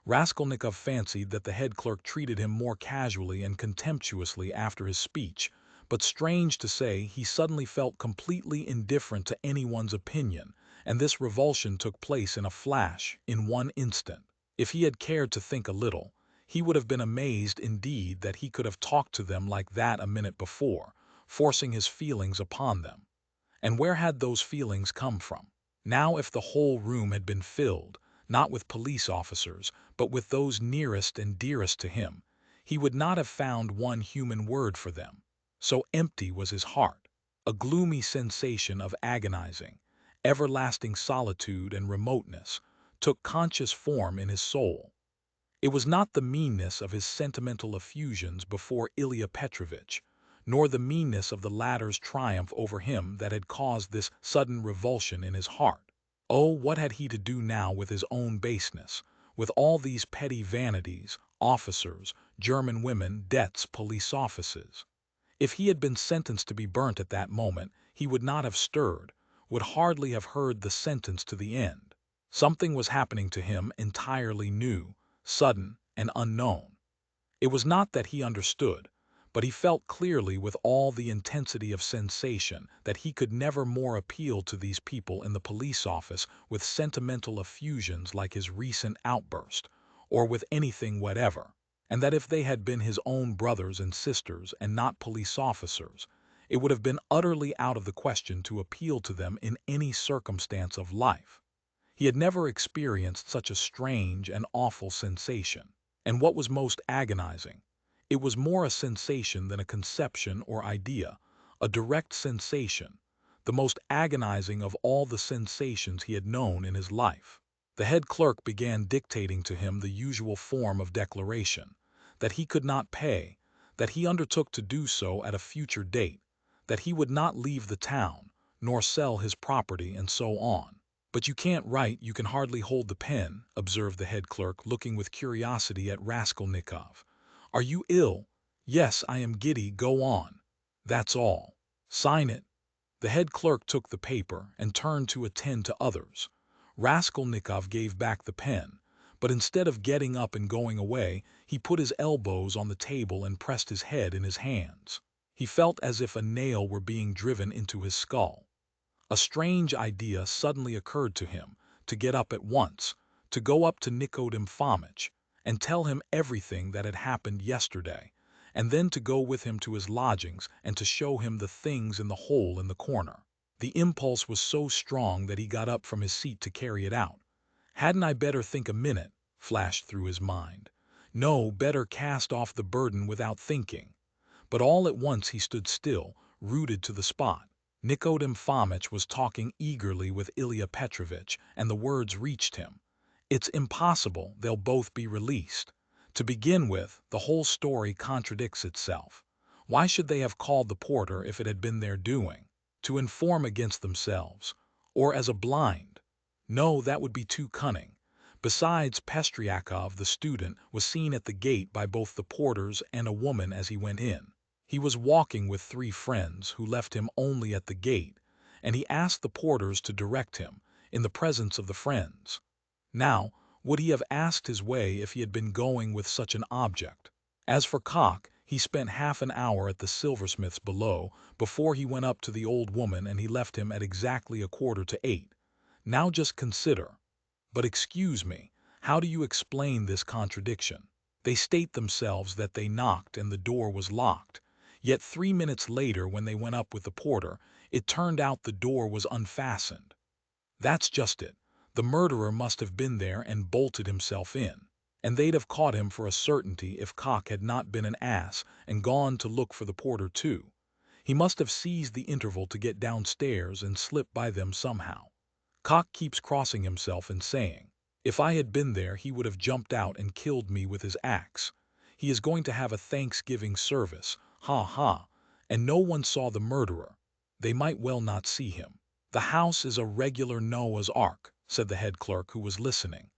Raskolnikov fancied that the head clerk treated him more casually and contemptuously after his speech, but strange to say, he suddenly felt completely indifferent to anyone's opinion, and this revulsion took place in a flash, in one instant. If he had cared to think a little, he would have been amazed indeed that he could have talked to them like that a minute before, forcing his feelings upon them. And where had those feelings come from? Now, if the whole room had been filled, not with police officers, but with those nearest and dearest to him, he would not have found one human word for them. So empty was his heart. A gloomy sensation of agonizing, everlasting solitude and remoteness took conscious form in his soul. It was not the meanness of his sentimental effusions before Ilya Petrovitch, nor the meanness of the latter's triumph over him that had caused this sudden revulsion in his heart. Oh, what had he to do now with his own baseness, with all these petty vanities, officers, German women, debts, police offices? If he had been sentenced to be burnt at that moment, he would not have stirred, would hardly have heard the sentence to the end. Something was happening to him entirely new, sudden, and unknown. It was not that he understood, but he felt clearly with all the intensity of sensation that he could never more appeal to these people in the police office with sentimental effusions like his recent outburst, or with anything whatever, and that if they had been his own brothers and sisters and not police officers, it would have been utterly out of the question to appeal to them in any circumstance of life. He had never experienced such a strange and awful sensation. And what was most agonizing, it was more a sensation than a conception or idea, a direct sensation, the most agonizing of all the sensations he had known in his life. The head clerk began dictating to him the usual form of declaration, that he could not pay, that he undertook to do so at a future date, that he would not leave the town, nor sell his property, and so on. But you can't write, you can hardly hold the pen, observed the head clerk, looking with curiosity at Raskolnikov. Are you ill? Yes, I am giddy, go on. That's all. Sign it. The head clerk took the paper and turned to attend to others. Raskolnikov gave back the pen, but instead of getting up and going away, he put his elbows on the table and pressed his head in his hands. He felt as if a nail were being driven into his skull. A strange idea suddenly occurred to him, to get up at once, to go up to Nikodem Fomitch, and tell him everything that had happened yesterday, and then to go with him to his lodgings and to show him the things in the hole in the corner. The impulse was so strong that he got up from his seat to carry it out. "Hadn't I better think a minute?" flashed through his mind. "No, better cast off the burden without thinking." But all at once he stood still, rooted to the spot. Nikodem Fomitch was talking eagerly with Ilya Petrovitch, and the words reached him. "It's impossible, they'll both be released. To begin with, the whole story contradicts itself. Why should they have called the porter if it had been their doing? To inform against themselves, or as a blind? No, that would be too cunning. Besides, Pestryakov, the student, was seen at the gate by both the porters and a woman as he went in. He was walking with 3 friends who left him only at the gate, and he asked the porters to direct him, in the presence of the friends. Now, would he have asked his way if he had been going with such an object? As for Koch, he spent half an hour at the silversmith's below before he went up to the old woman, and he left him at exactly 7:15. Now just consider. But excuse me, how do you explain this contradiction? They state themselves that they knocked and the door was locked, yet 3 minutes later when they went up with the porter, it turned out the door was unfastened. That's just it. The murderer must have been there and bolted himself in. And they'd have caught him for a certainty if Koch had not been an ass and gone to look for the porter too. He must have seized the interval to get downstairs and slip by them somehow. Koch keeps crossing himself and saying, "If I had been there, he would have jumped out and killed me with his axe. He is going to have a Thanksgiving service, ha ha, and no one saw the murderer. They might well not see him." "The house is a regular Noah's Ark," said the head clerk who was listening.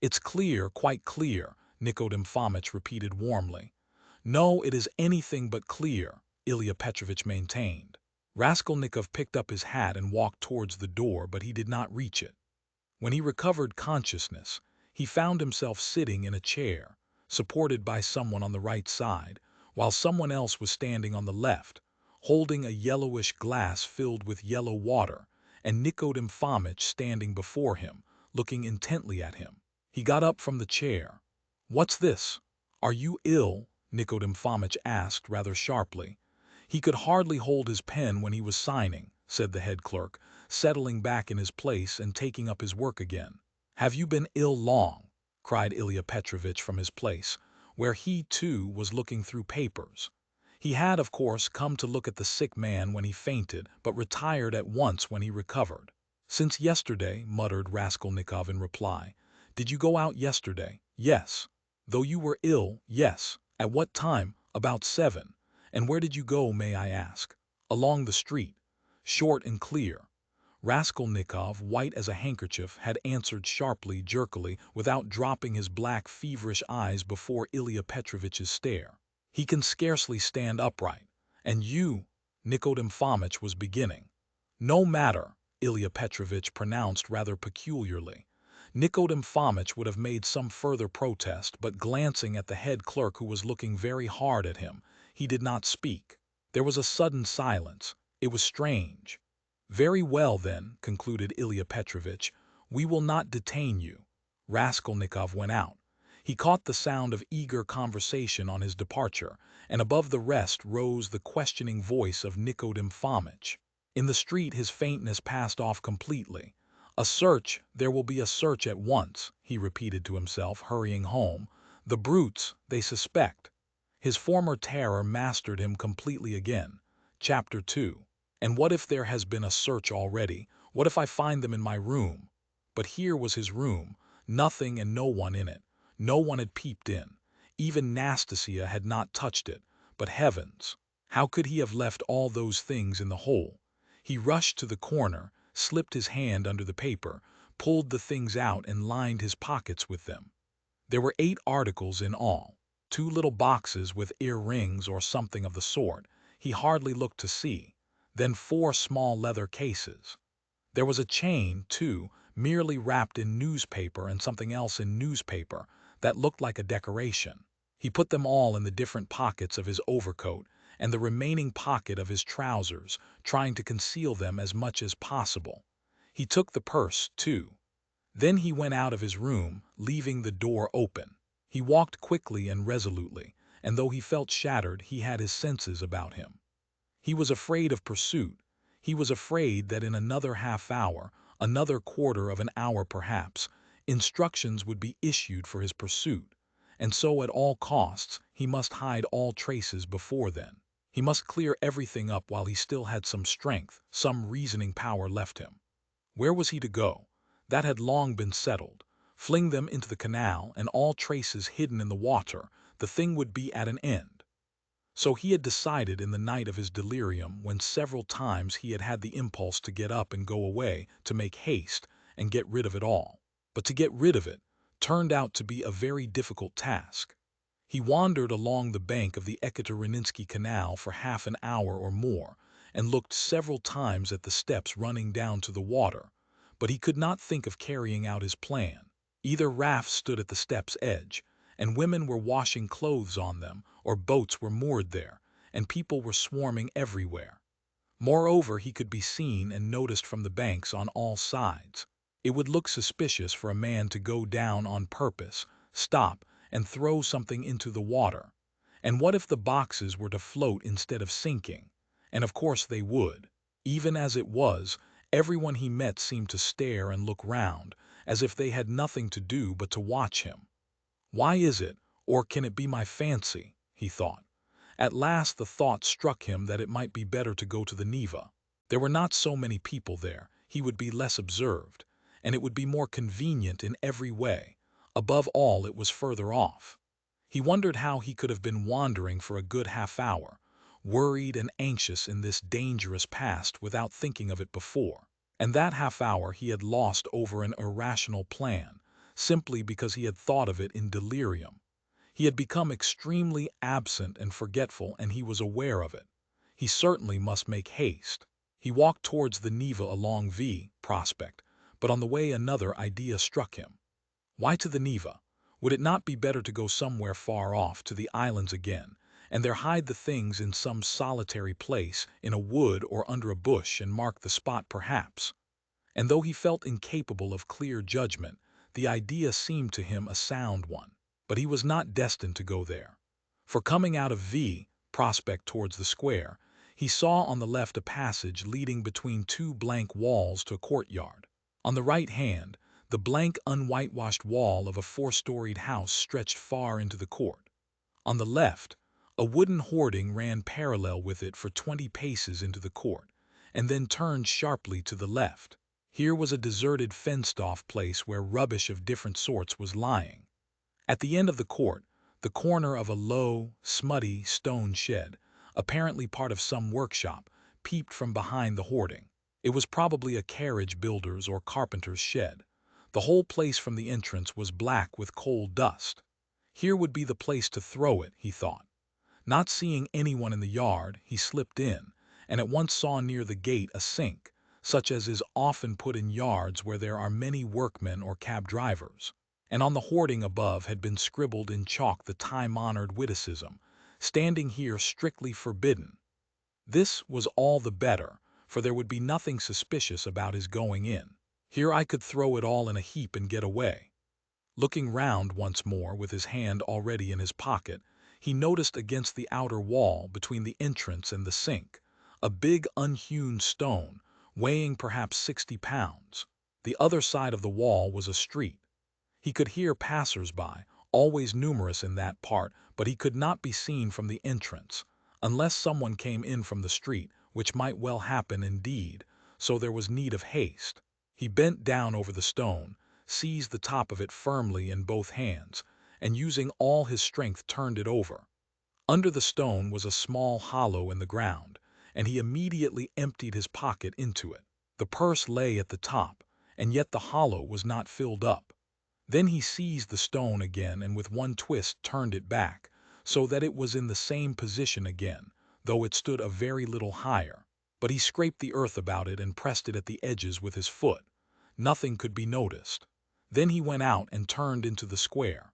"It's clear, quite clear," Nikodem Fomitch repeated warmly. "No, it is anything but clear," Ilya Petrovitch maintained. Raskolnikov picked up his hat and walked towards the door, but he did not reach it. When he recovered consciousness, he found himself sitting in a chair, supported by someone on the right side, while someone else was standing on the left, holding a yellowish glass filled with yellow water, and Nikodem Fomitch standing before him, looking intently at him. He got up from the chair. "What's this? Are you ill?" Nikodem Fomitch asked rather sharply. "He could hardly hold his pen when he was signing," said the head clerk, settling back in his place and taking up his work again. "Have you been ill long?" cried Ilya Petrovitch from his place, where he, too, was looking through papers. He had, of course, come to look at the sick man when he fainted, but retired at once when he recovered. "Since yesterday," muttered Raskolnikov in reply. "Did you go out yesterday?" "Yes." "Though you were ill?" "Yes." "At what time?" "About 7. "And where did you go, may I ask?" "Along the street." Short and clear. Raskolnikov, white as a handkerchief, had answered sharply, jerkily, without dropping his black, feverish eyes before Ilya Petrovitch's stare. "He can scarcely stand upright. And you—" Nikodem Fomitch was beginning. "No matter," Ilya Petrovitch pronounced rather peculiarly. Nikodem Fomitch would have made some further protest, but glancing at the head clerk who was looking very hard at him, he did not speak. There was a sudden silence. It was strange. "Very well, then," concluded Ilya Petrovitch, "we will not detain you." Raskolnikov went out. He caught the sound of eager conversation on his departure, and above the rest rose the questioning voice of Nikodem Fomitch. In the street his faintness passed off completely. "A search, there will be a search at once," he repeated to himself, hurrying home. "The brutes, they suspect." His former terror mastered him completely again. Chapter 2. "And what if there has been a search already? What if I find them in my room?" But here was his room, nothing and no one in it. No one had peeped in. Even Nastasia had not touched it. But heavens! How could he have left all those things in the hole? He rushed to the corner, slipped his hand under the paper, pulled the things out and lined his pockets with them. There were 8 articles in all. 2 little boxes with ear-rings or something of the sort, he hardly looked to see. Then 4 small leather cases. There was a chain, too, merely wrapped in newspaper and something else in newspaper that looked like a decoration. He put them all in the different pockets of his overcoat and the remaining pocket of his trousers, trying to conceal them as much as possible. He took the purse, too. Then he went out of his room, leaving the door open. He walked quickly and resolutely, and though he felt shattered, he had his senses about him. He was afraid of pursuit. He was afraid that in another half-hour, another quarter of an hour perhaps, instructions would be issued for his pursuit, and so at all costs he must hide all traces before then. He must clear everything up while he still had some strength, some reasoning power left him. Where was he to go? That had long been settled. Fling them into the canal, and all traces hidden in the water, the thing would be at an end. So he had decided in the night of his delirium, when several times he had had the impulse to get up and go away, to make haste and get rid of it all. But to get rid of it turned out to be a very difficult task. He wandered along the bank of the Ekaterininsky Canal for half an hour or more, and looked several times at the steps running down to the water, but he could not think of carrying out his plan. Either rafts stood at the step's edge, and women were washing clothes on them, or boats were moored there, and people were swarming everywhere. Moreover, he could be seen and noticed from the banks on all sides. It would look suspicious for a man to go down on purpose, stop, and throw something into the water. And what if the boxes were to float instead of sinking? And of course they would. Even as it was, everyone he met seemed to stare and look round, as if they had nothing to do but to watch him. Why is it, or can it be my fancy? He thought. At last the thought struck him that it might be better to go to the Neva. There were not so many people there, he would be less observed, and it would be more convenient in every way. Above all, it was further off. He wondered how he could have been wandering for a good half-hour, worried and anxious in this dangerous past without thinking of it before. And that half-hour he had lost over an irrational plan, simply because he had thought of it in delirium. He had become extremely absent and forgetful, and he was aware of it. He certainly must make haste. He walked towards the Neva along V Prospect, but on the way another idea struck him. Why to the Neva? Would it not be better to go somewhere far off, to the islands again, and there hide the things in some solitary place, in a wood or under a bush, and mark the spot perhaps? And though he felt incapable of clear judgment, the idea seemed to him a sound one. But he was not destined to go there. For coming out of V Prospect towards the square, he saw on the left a passage leading between two blank walls to a courtyard. On the right hand, the blank unwhitewashed wall of a four-storied house stretched far into the court. On the left, a wooden hoarding ran parallel with it for 20 paces into the court, and then turned sharply to the left. Here was a deserted fenced-off place where rubbish of different sorts was lying. At the end of the court, the corner of a low, smutty stone shed, apparently part of some workshop, peeped from behind the hoarding. It was probably a carriage builder's or carpenter's shed. The whole place from the entrance was black with coal dust. Here would be the place to throw it, he thought. Not seeing anyone in the yard, he slipped in, and at once saw near the gate a sink, such as is often put in yards where there are many workmen or cab drivers. And on the hoarding above had been scribbled in chalk the time-honored witticism, "Standing here strictly forbidden." This was all the better, for there would be nothing suspicious about his going in. Here I could throw it all in a heap and get away. Looking round once more, with his hand already in his pocket, he noticed against the outer wall, between the entrance and the sink, a big unhewn stone, weighing perhaps 60 pounds. The other side of the wall was a street. He could hear passers-by, always numerous in that part, but he could not be seen from the entrance, unless someone came in from the street, which might well happen indeed, so there was need of haste. He bent down over the stone, seized the top of it firmly in both hands, and using all his strength turned it over. Under the stone was a small hollow in the ground, and he immediately emptied his pocket into it. The purse lay at the top, and yet the hollow was not filled up. Then he seized the stone again and with one twist turned it back, so that it was in the same position again, though it stood a very little higher. But he scraped the earth about it and pressed it at the edges with his foot. nothing could be noticed. Then he went out and turned into the square.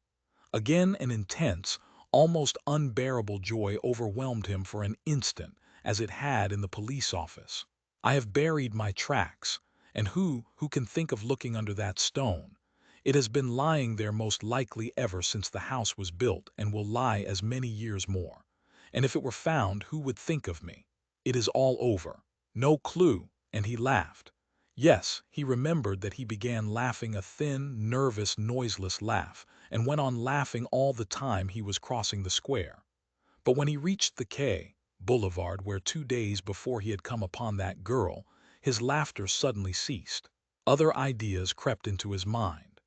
Again an intense, almost unbearable joy overwhelmed him for an instant, as it had in the police office. I have buried my tracks, and who can think of looking under that stone? It has been lying there most likely ever since the house was built, and will lie as many years more. And if it were found, who would think of me? It is all over. No clue, and he laughed. Yes, he remembered that he began laughing a thin, nervous, noiseless laugh, and went on laughing all the time he was crossing the square. But when he reached the quay, boulevard, where 2 days before he had come upon that girl, his laughter suddenly ceased. Other ideas crept into his mind.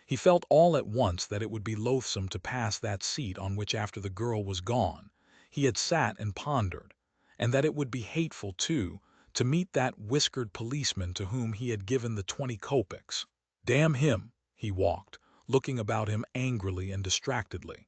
He felt all at once that it would be loathsome to pass that seat on which, after the girl was gone, he had sat and pondered, and that it would be hateful, too, to meet that whiskered policeman to whom he had given the 20 kopecks. Damn him, he walked, looking about him angrily and distractedly.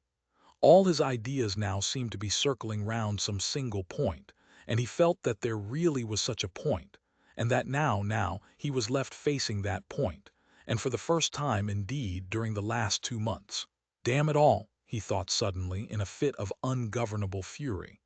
All his ideas now seemed to be circling round some single point, and he felt that there really was such a point, and that now he was left facing that point, and for the first time indeed during the last 2 months. Damn it all, he thought suddenly in a fit of ungovernable fury.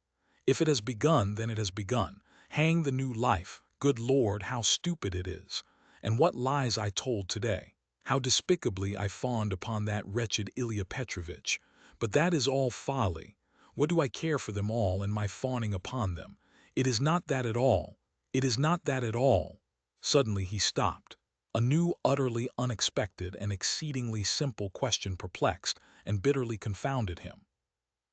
If it has begun, then it has begun. Hang the new life. Good Lord, how stupid it is. And what lies I told today. How despicably I fawned upon that wretched Ilya Petrovitch. But that is all folly. What do I care for them all and my fawning upon them? It is not that at all. It is not that at all. Suddenly he stopped. A new, utterly unexpected and exceedingly simple question perplexed and bitterly confounded him.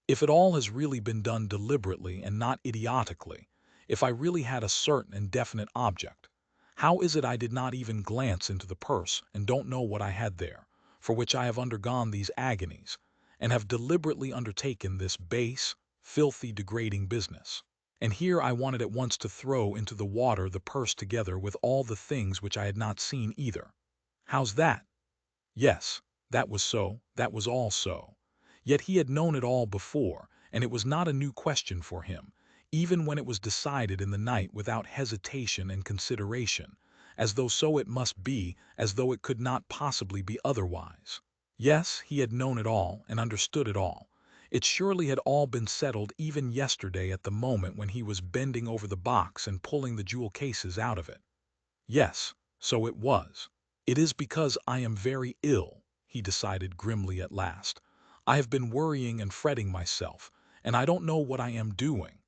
If it all has really been done deliberately and not idiotically, if I really had a certain and definite object, how is it I did not even glance into the purse and don't know what I had there, for which I have undergone these agonies, and have deliberately undertaken this base, filthy, degrading business? And here I wanted at once to throw into the water the purse together with all the things which I had not seen either. How's that? Yes, that was so, that was all so. Yet he had known it all before, and it was not a new question for him, even when it was decided in the night without hesitation and consideration, as though so it must be, as though it could not possibly be otherwise. Yes, he had known it all and understood it all. It surely had all been settled even yesterday at the moment when he was bending over the box and pulling the jewel cases out of it. Yes, so it was. It is because I am very ill, he decided grimly at last. I have been worrying and fretting myself, and I don't know what I am doing.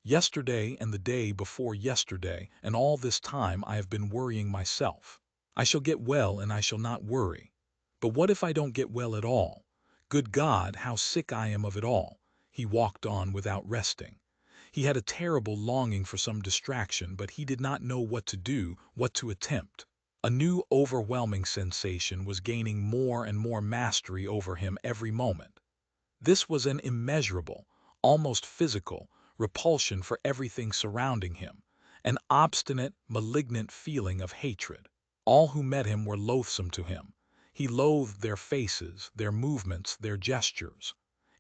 Yesterday and the day before yesterday, and all this time I have been worrying myself. I shall get well and I shall not worry. But what if I don't get well at all? Good God, how sick I am of it all. He walked on without resting. He had a terrible longing for some distraction, but he did not know what to do, what to attempt. A new overwhelming sensation was gaining more and more mastery over him every moment. This was an immeasurable, almost physical, repulsion for everything surrounding him, an obstinate, malignant feeling of hatred. All who met him were loathsome to him. He loathed their faces, their movements, their gestures.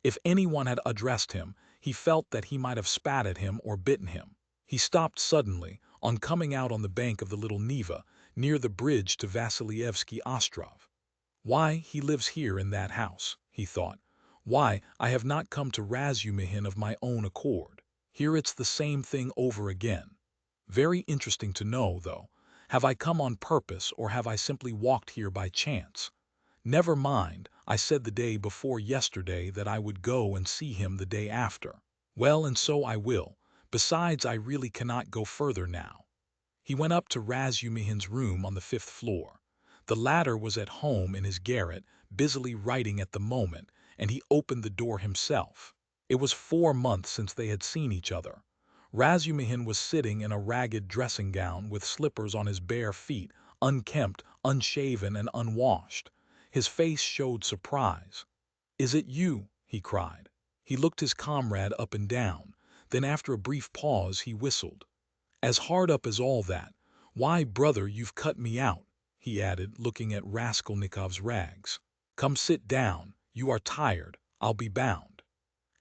If anyone had addressed him, he felt that he might have spat at him or bitten him. He stopped suddenly, on coming out on the bank of the little Neva, near the bridge to Vassilyevsky Ostrov. Why, he lives here in that house, he thought. Why, I have not come to Razumihin of my own accord. Here it's the same thing over again. Very interesting to know, though. Have I come on purpose, or have I simply walked here by chance? Never mind, I said the day before yesterday that I would go and see him the day after. Well, and so I will. Besides, I really cannot go further now. He went up to Razumihin's room on the 5th floor. The latter was at home in his garret, busily writing at the moment, and he opened the door himself. It was 4 months since they had seen each other. Razumihin was sitting in a ragged dressing gown, with slippers on his bare feet, unkempt, unshaven, and unwashed. His face showed surprise. "Is it you?" he cried. He looked his comrade up and down. Then, after a brief pause, he whistled. "As hard up as all that? Why, brother, you've cut me out," he added, looking at Raskolnikov's rags. "Come, sit down. You are tired, I'll be bound."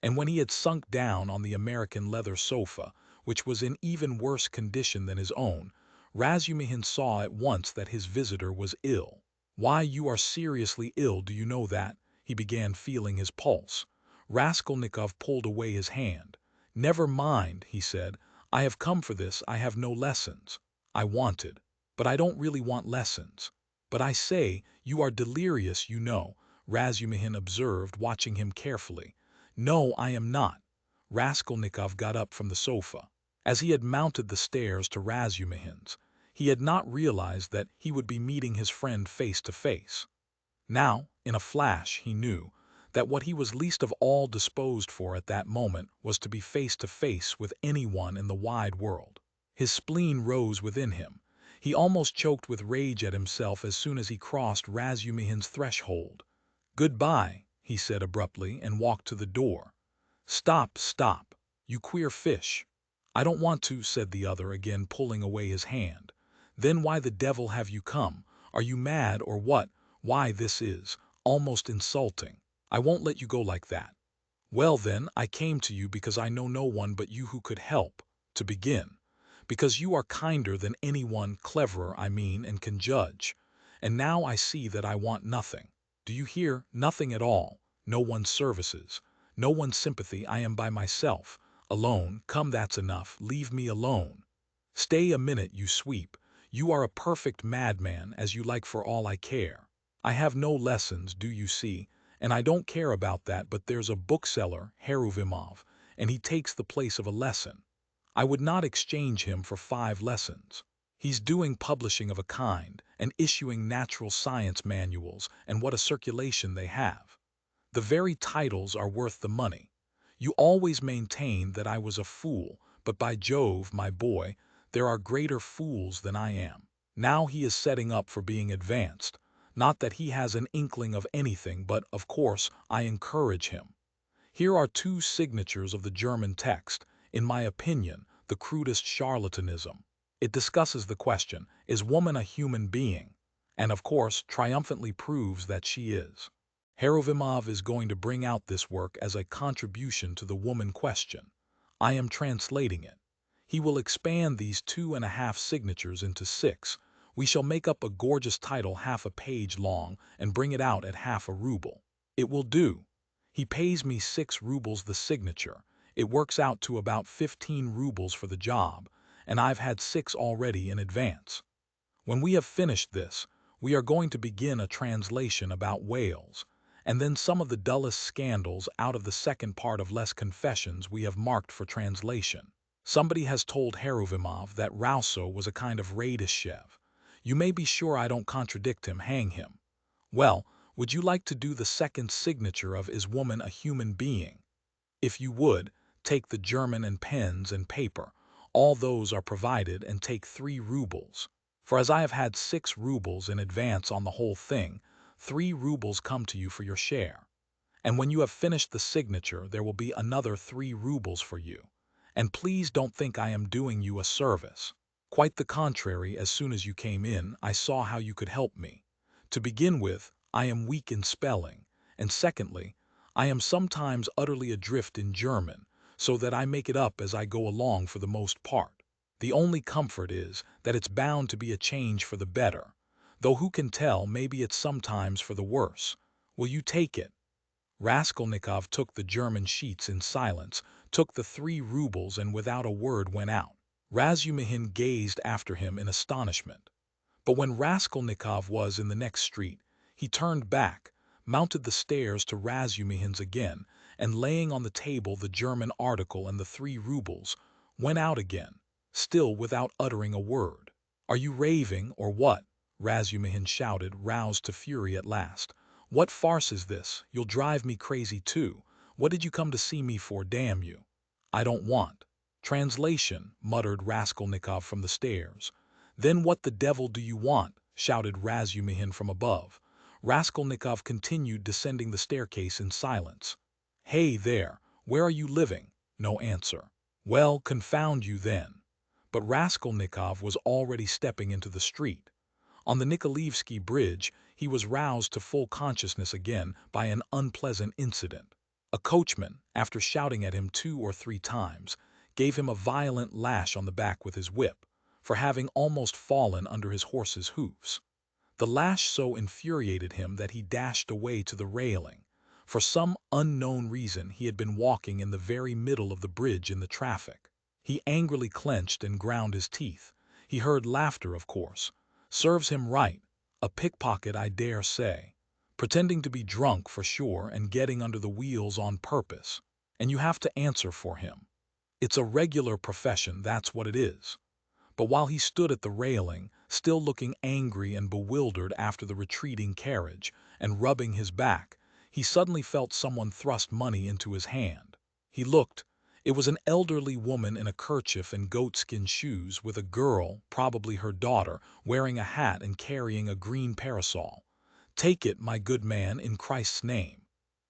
And when he had sunk down on the American leather sofa, which was in even worse condition than his own, Razumihin saw at once that his visitor was ill. "Why, you are seriously ill, do you know that?" He began feeling his pulse. Raskolnikov pulled away his hand. "Never mind," he said. "I have come for this, I have no lessons. I wanted. But I don't really want lessons." "But I say, you are delirious, you know," Razumihin observed, watching him carefully. "No, I am not." Raskolnikov got up from the sofa. As he had mounted the stairs to Razumihin's, he had not realized that he would be meeting his friend face to face. Now, in a flash, he knew that what he was least of all disposed for at that moment was to be face to face with anyone in the wide world. His spleen rose within him. He almost choked with rage at himself as soon as he crossed Razumihin's threshold. "Goodbye," he said abruptly, and walked to the door. "Stop, stop, you queer fish." "I don't want to," said the other, again pulling away his hand. "Then why the devil have you come? Are you mad or what? Why, this is almost insulting. I won't let you go like that." "Well then, I came to you because I know no one but you who could help, to begin. Because you are kinder than anyone, cleverer, I mean, and can judge. And now I see that I want nothing. Do you hear? Nothing at all. No one's services. No one's sympathy. I am by myself. Alone. Come, that's enough. Leave me alone." "Stay a minute, you sweep. You are a perfect madman, as you like, for all I care. I have no lessons, do you see? And I don't care about that, but there's a bookseller, Harrowing, and he takes the place of a lesson. I would not exchange him for 5 lessons. He's doing publishing of a kind, and issuing natural science manuals, and what a circulation they have. The very titles are worth the money. You always maintained that I was a fool, but by Jove, my boy, there are greater fools than I am. Now he is setting up for being advanced. Not that he has an inkling of anything, but, of course, I encourage him. Here are 2 signatures of the German text, in my opinion, the crudest charlatanism. It discusses the question, is woman a human being? And, of course, triumphantly proves that she is. Harrowing is going to bring out this work as a contribution to the woman question. I am translating it. He will expand these 2½ signatures into 6. We shall make up a gorgeous title half a page long and bring it out at half a ruble. It will do. He pays me 6 rubles the signature. It works out to about 15 rubles for the job, and I've had 6 already in advance. When we have finished this, we are going to begin a translation about whales, and then some of the dullest scandals out of the second part of Les Confessions we have marked for translation. Somebody has told Harrowing that Rousseau was a kind of Radishchev. You may be sure I don't contradict him, hang him. Well, would you like to do the second signature of Is Woman a Human Being? If you would, take the German and pens and paper. All those are provided, and take 3 rubles. For as I have had 6 rubles in advance on the whole thing, 3 rubles come to you for your share. And when you have finished the signature, there will be another 3 rubles for you. And please don't think I am doing you a service. Quite the contrary, as soon as you came in, I saw how you could help me. To begin with, I am weak in spelling, and secondly, I am sometimes utterly adrift in German, so that I make it up as I go along for the most part. The only comfort is that it's bound to be a change for the better, though who can tell, maybe it's sometimes for the worse. Will you take it? Raskolnikov took the German sheets in silence, took the 3 rubles, and without a word went out. Razumihin gazed after him in astonishment. But when Raskolnikov was in the next street, he turned back, mounted the stairs to Razumihin's again, and laying on the table the German article and the 3 rubles, went out again, still without uttering a word. "Are you raving, or what?" Razumihin shouted, roused to fury at last. "What farce is this? You'll drive me crazy too. What did you come to see me for, damn you?" "I don't want." "Translation," muttered Raskolnikov from the stairs. "Then what the devil do you want?" shouted Razumihin from above. Raskolnikov continued descending the staircase in silence. "Hey, there, where are you living?" No answer. "Well, confound you then." But Raskolnikov was already stepping into the street. On the Nikolaevsky bridge, he was roused to full consciousness again by an unpleasant incident. A coachman, after shouting at him 2 or 3 times, gave him a violent lash on the back with his whip. for having almost fallen under his horse's hoofs. The lash so infuriated him that he dashed away to the railing. For some unknown reason he had been walking in the very middle of the bridge in the traffic. He angrily clenched and ground his teeth. He heard laughter, of course. Serves him right. A pickpocket, I dare say. Pretending to be drunk for sure and getting under the wheels on purpose. And you have to answer for him. It's a regular profession, that's what it is. But while he stood at the railing, still looking angry and bewildered after the retreating carriage, and rubbing his back, he suddenly felt someone thrust money into his hand. He looked. It was an elderly woman in a kerchief and goatskin shoes, with a girl, probably her daughter, wearing a hat and carrying a green parasol. "Take it, my good man, in Christ's name."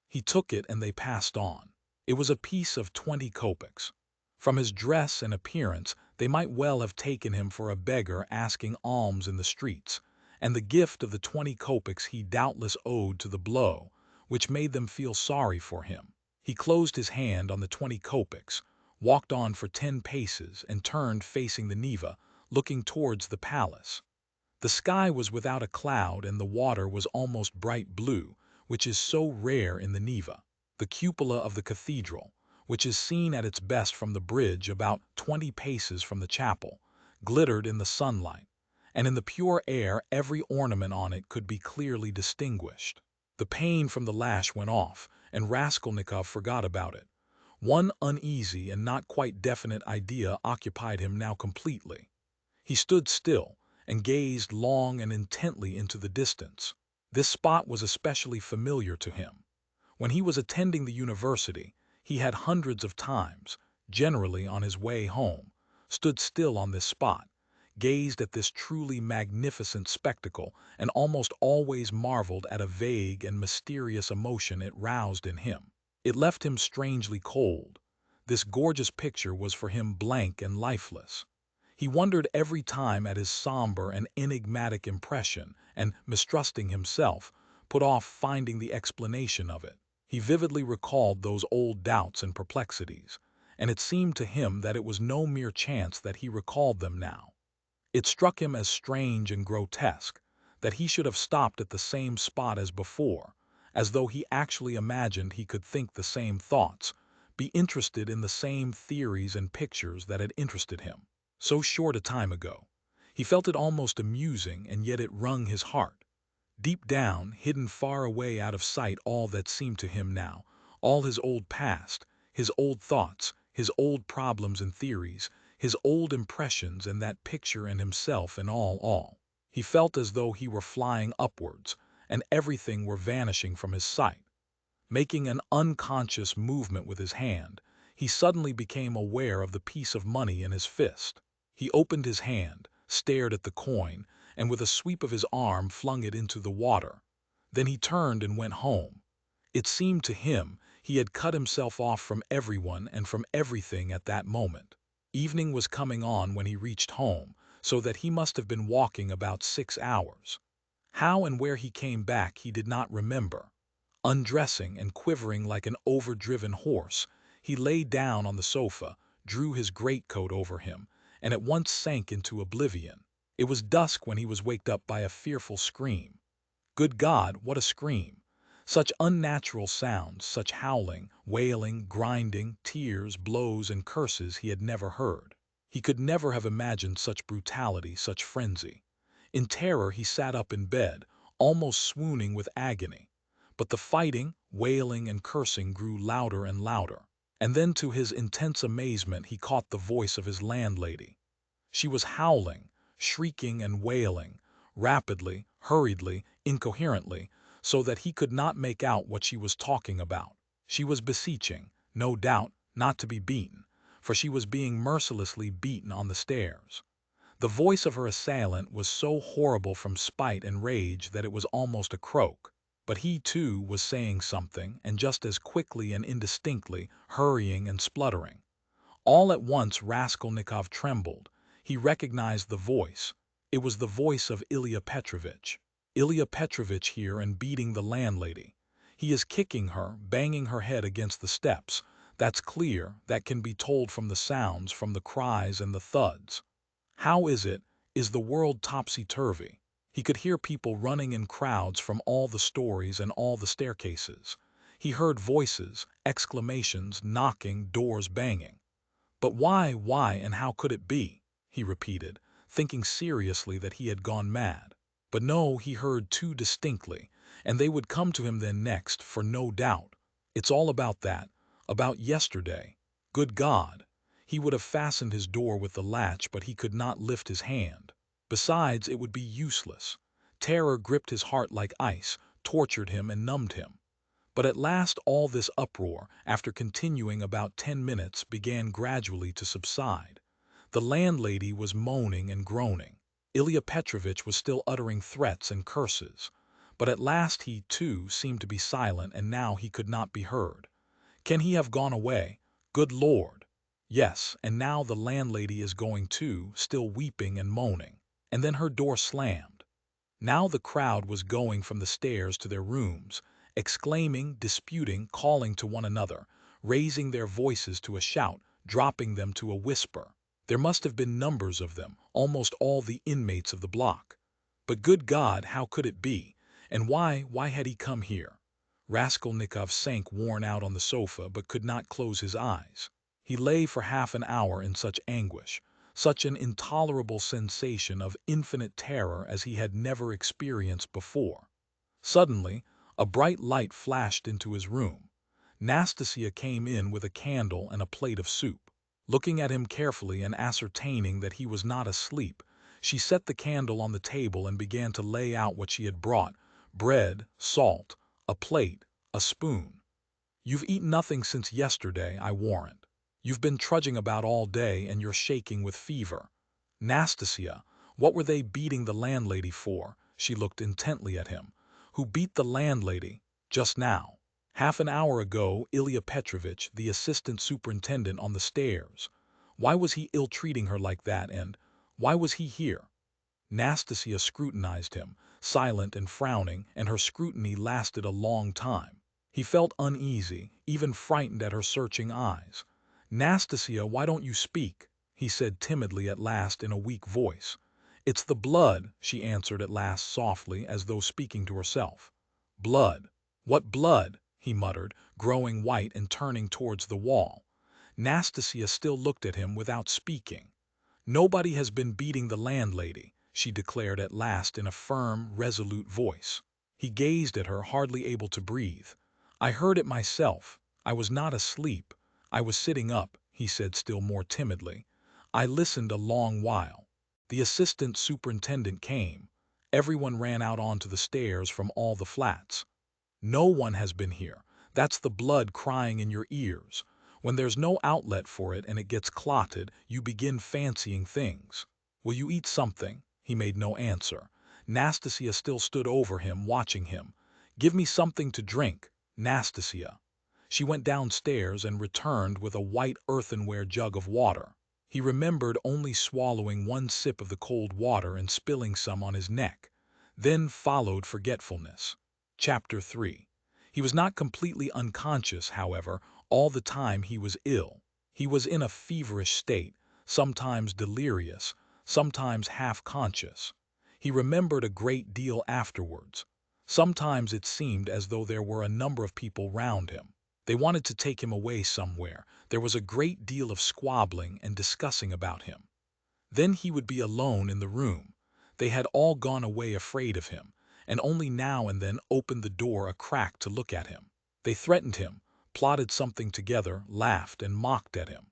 He took it and they passed on. It was a piece of 20 kopecks. From his dress and appearance, they might well have taken him for a beggar asking alms in the streets, and the gift of the 20 kopecks he doubtless owed to the blow, which made them feel sorry for him. He closed his hand on the 20 kopecks, walked on for 10 paces, and turned facing the Neva, looking towards the palace. The sky was without a cloud and the water was almost bright blue, which is so rare in the Neva. The cupola of the cathedral, which is seen at its best from the bridge about 20 paces from the chapel, glittered in the sunlight, and in the pure air every ornament on it could be clearly distinguished. The pain from the lash went off, and Raskolnikov forgot about it. One uneasy and not quite definite idea occupied him now completely. He stood still and gazed long and intently into the distance. This spot was especially familiar to him. When he was attending the university, he had hundreds of times, generally on his way home, stood still on this spot, gazed at this truly magnificent spectacle, and almost always marveled at a vague and mysterious emotion it roused in him. It left him strangely cold. This gorgeous picture was for him blank and lifeless. He wondered every time at his somber and enigmatic impression, and, mistrusting himself, put off finding the explanation of it. He vividly recalled those old doubts and perplexities, and it seemed to him that it was no mere chance that he recalled them now. It struck him as strange and grotesque that he should have stopped at the same spot as before, as though he actually imagined he could think the same thoughts, be interested in the same theories and pictures that had interested him so short a time ago. He felt it almost amusing, and yet it wrung his heart. Deep down, hidden far away out of sight, all that seemed to him now, all his old past, his old thoughts, his old problems and theories, his old impressions and that picture and himself and all. He felt as though he were flying upwards, and everything were vanishing from his sight. Making an unconscious movement with his hand, he suddenly became aware of the piece of money in his fist. He opened his hand, stared at the coin, and with a sweep of his arm flung it into the water. Then he turned and went home. It seemed to him he had cut himself off from everyone and from everything at that moment. Evening was coming on when he reached home, so that he must have been walking about 6 hours. How and where he came back he did not remember. Undressing and quivering like an overdriven horse, he lay down on the sofa, drew his greatcoat over him, and at once sank into oblivion. It was dusk when he was waked up by a fearful scream. Good God, what a scream! Such unnatural sounds, such howling, wailing, grinding, tears, blows, and curses he had never heard. He could never have imagined such brutality, such frenzy. In terror he sat up in bed, almost swooning with agony. But the fighting, wailing, and cursing grew louder and louder. And then to his intense amazement he caught the voice of his landlady. She was howling, shrieking and wailing, rapidly, hurriedly, incoherently, so that he could not make out what she was talking about. She was beseeching, no doubt, not to be beaten, for she was being mercilessly beaten on the stairs. The voice of her assailant was so horrible from spite and rage that it was almost a croak. But he, too, was saying something, and just as quickly and indistinctly, hurrying and spluttering. All at once Raskolnikov trembled. He recognized the voice. It was the voice of Ilya Petrovitch. Ilya Petrovitch here and beating the landlady. He is kicking her, banging her head against the steps. That's clear, that can be told from the sounds, from the cries and the thuds. How is the world topsy-turvy? He could hear people running in crowds from all the stories and all the staircases. He heard voices, exclamations, knocking, doors banging. But why, and how could it be? He repeated, thinking seriously that he had gone mad. But no, he heard too distinctly, and they would come to him then next, for no doubt. It's all about that, about yesterday. Good God! He would have fastened his door with the latch, but he could not lift his hand. Besides, it would be useless. Terror gripped his heart like ice, tortured him and numbed him. But at last all this uproar, after continuing about 10 minutes, began gradually to subside. The landlady was moaning and groaning. Ilya Petrovitch was still uttering threats and curses. But at last he, too, seemed to be silent, and now he could not be heard. Can he have gone away? Good Lord! Yes, and now the landlady is going too, still weeping and moaning. And then her door slammed. Now the crowd was going from the stairs to their rooms, exclaiming, disputing, calling to one another, raising their voices to a shout, dropping them to a whisper. There must have been numbers of them, almost all the inmates of the block. But good God, how could it be? And why had he come here? Raskolnikov sank worn out on the sofa, but could not close his eyes. He lay for half an hour in such anguish, such an intolerable sensation of infinite terror as he had never experienced before. Suddenly, a bright light flashed into his room. Nastasia came in with a candle and a plate of soup. Looking at him carefully and ascertaining that he was not asleep, she set the candle on the table and began to lay out what she had brought: bread, salt, a plate, a spoon. "You've eaten nothing since yesterday, I warrant. You've been trudging about all day, and you're shaking with fever. Nastasia, what were they beating the landlady for?" She looked intently at him. "Who beat the landlady? Just now. Half an hour ago, Ilya Petrovitch, the assistant superintendent, on the stairs. Why was he ill-treating her like that, and why was he here?" Nastasia scrutinized him, silent and frowning, and her scrutiny lasted a long time. He felt uneasy, even frightened at her searching eyes. "Nastasia, why don't you speak?" he said timidly at last in a weak voice. "It's the blood," she answered at last softly, as though speaking to herself. "Blood? What blood?" he muttered, growing white and turning towards the wall. Nastasia still looked at him without speaking. "Nobody has been beating the landlady," she declared at last in a firm, resolute voice. He gazed at her, hardly able to breathe. "I heard it myself. I was not asleep. I was sitting up," he said still more timidly. "I listened a long while. The assistant superintendent came. Everyone ran out onto the stairs from all the flats. No one has been here. That's the blood crying in your ears. When there's no outlet for it and it gets clotted, you begin fancying things. Will you eat something?" He made no answer. Nastasia still stood over him, watching him. "Give me something to drink, Nastasia." She went downstairs and returned with a white earthenware jug of water. He remembered only swallowing one sip of the cold water and spilling some on his neck. Then followed forgetfulness. Chapter 3. He was not completely unconscious, however. All the time he was ill. He was in a feverish state, sometimes delirious, sometimes half-conscious. He remembered a great deal afterwards. Sometimes it seemed as though there were a number of people round him. They wanted to take him away somewhere. There was a great deal of squabbling and discussing about him. Then he would be alone in the room. They had all gone away afraid of him, and only now and then opened the door a crack to look at him. They threatened him, plotted something together, laughed and mocked at him.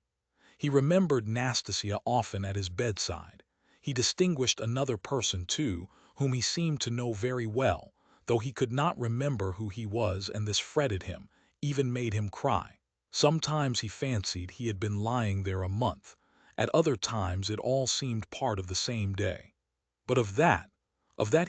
He remembered Nastasia often at his bedside. He distinguished another person, too, whom he seemed to know very well, though he could not remember who he was, and this fretted him, even made him cry. Sometimes he fancied he had been lying there a month. At other times it all seemed part of the same day. But of that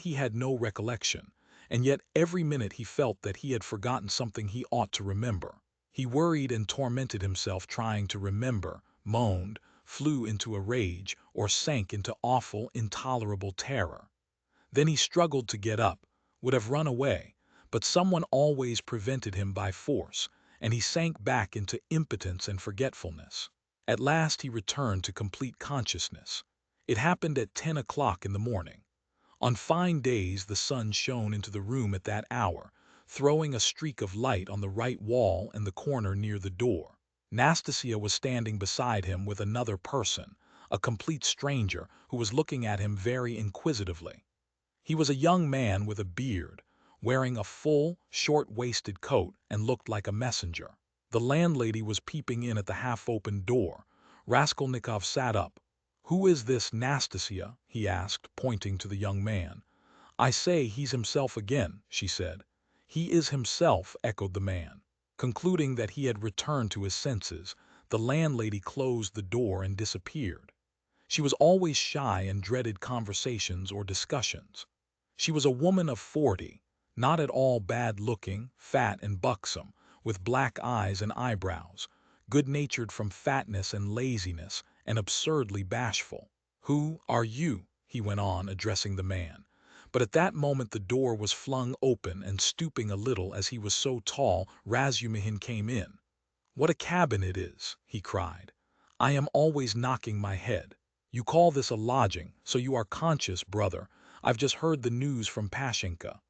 he had no recollection, and yet every minute he felt that he had forgotten something he ought to remember. He worried and tormented himself trying to remember, moaned, flew into a rage, or sank into awful, intolerable terror. Then he struggled to get up, would have run away, but someone always prevented him by force, and he sank back into impotence and forgetfulness. At last he returned to complete consciousness. It happened at 10 o'clock in the morning. On fine days the sun shone into the room at that hour, throwing a streak of light on the right wall and the corner near the door. Nastasia was standing beside him with another person, a complete stranger who was looking at him very inquisitively. He was a young man with a beard, wearing a full, short-waisted coat and looked like a messenger. The landlady was peeping in at the half-open door. Raskolnikov sat up. "Who is this Nastasia?" he asked, pointing to the young man. "I say, he's himself again," she said. "He is himself," echoed the man. Concluding that he had returned to his senses, the landlady closed the door and disappeared. She was always shy and dreaded conversations or discussions. She was a woman of 40, not at all bad-looking, fat and buxom, with black eyes and eyebrows, good-natured from fatness and laziness, and absurdly bashful. "Who are you?" he went on, addressing the man. But at that moment the door was flung open, and stooping a little as he was so tall, Razumihin came in. "What a cabin it is!" he cried. "I am always knocking my head. You call this a lodging, so you are conscious, brother. I've just heard the news from Pashenka."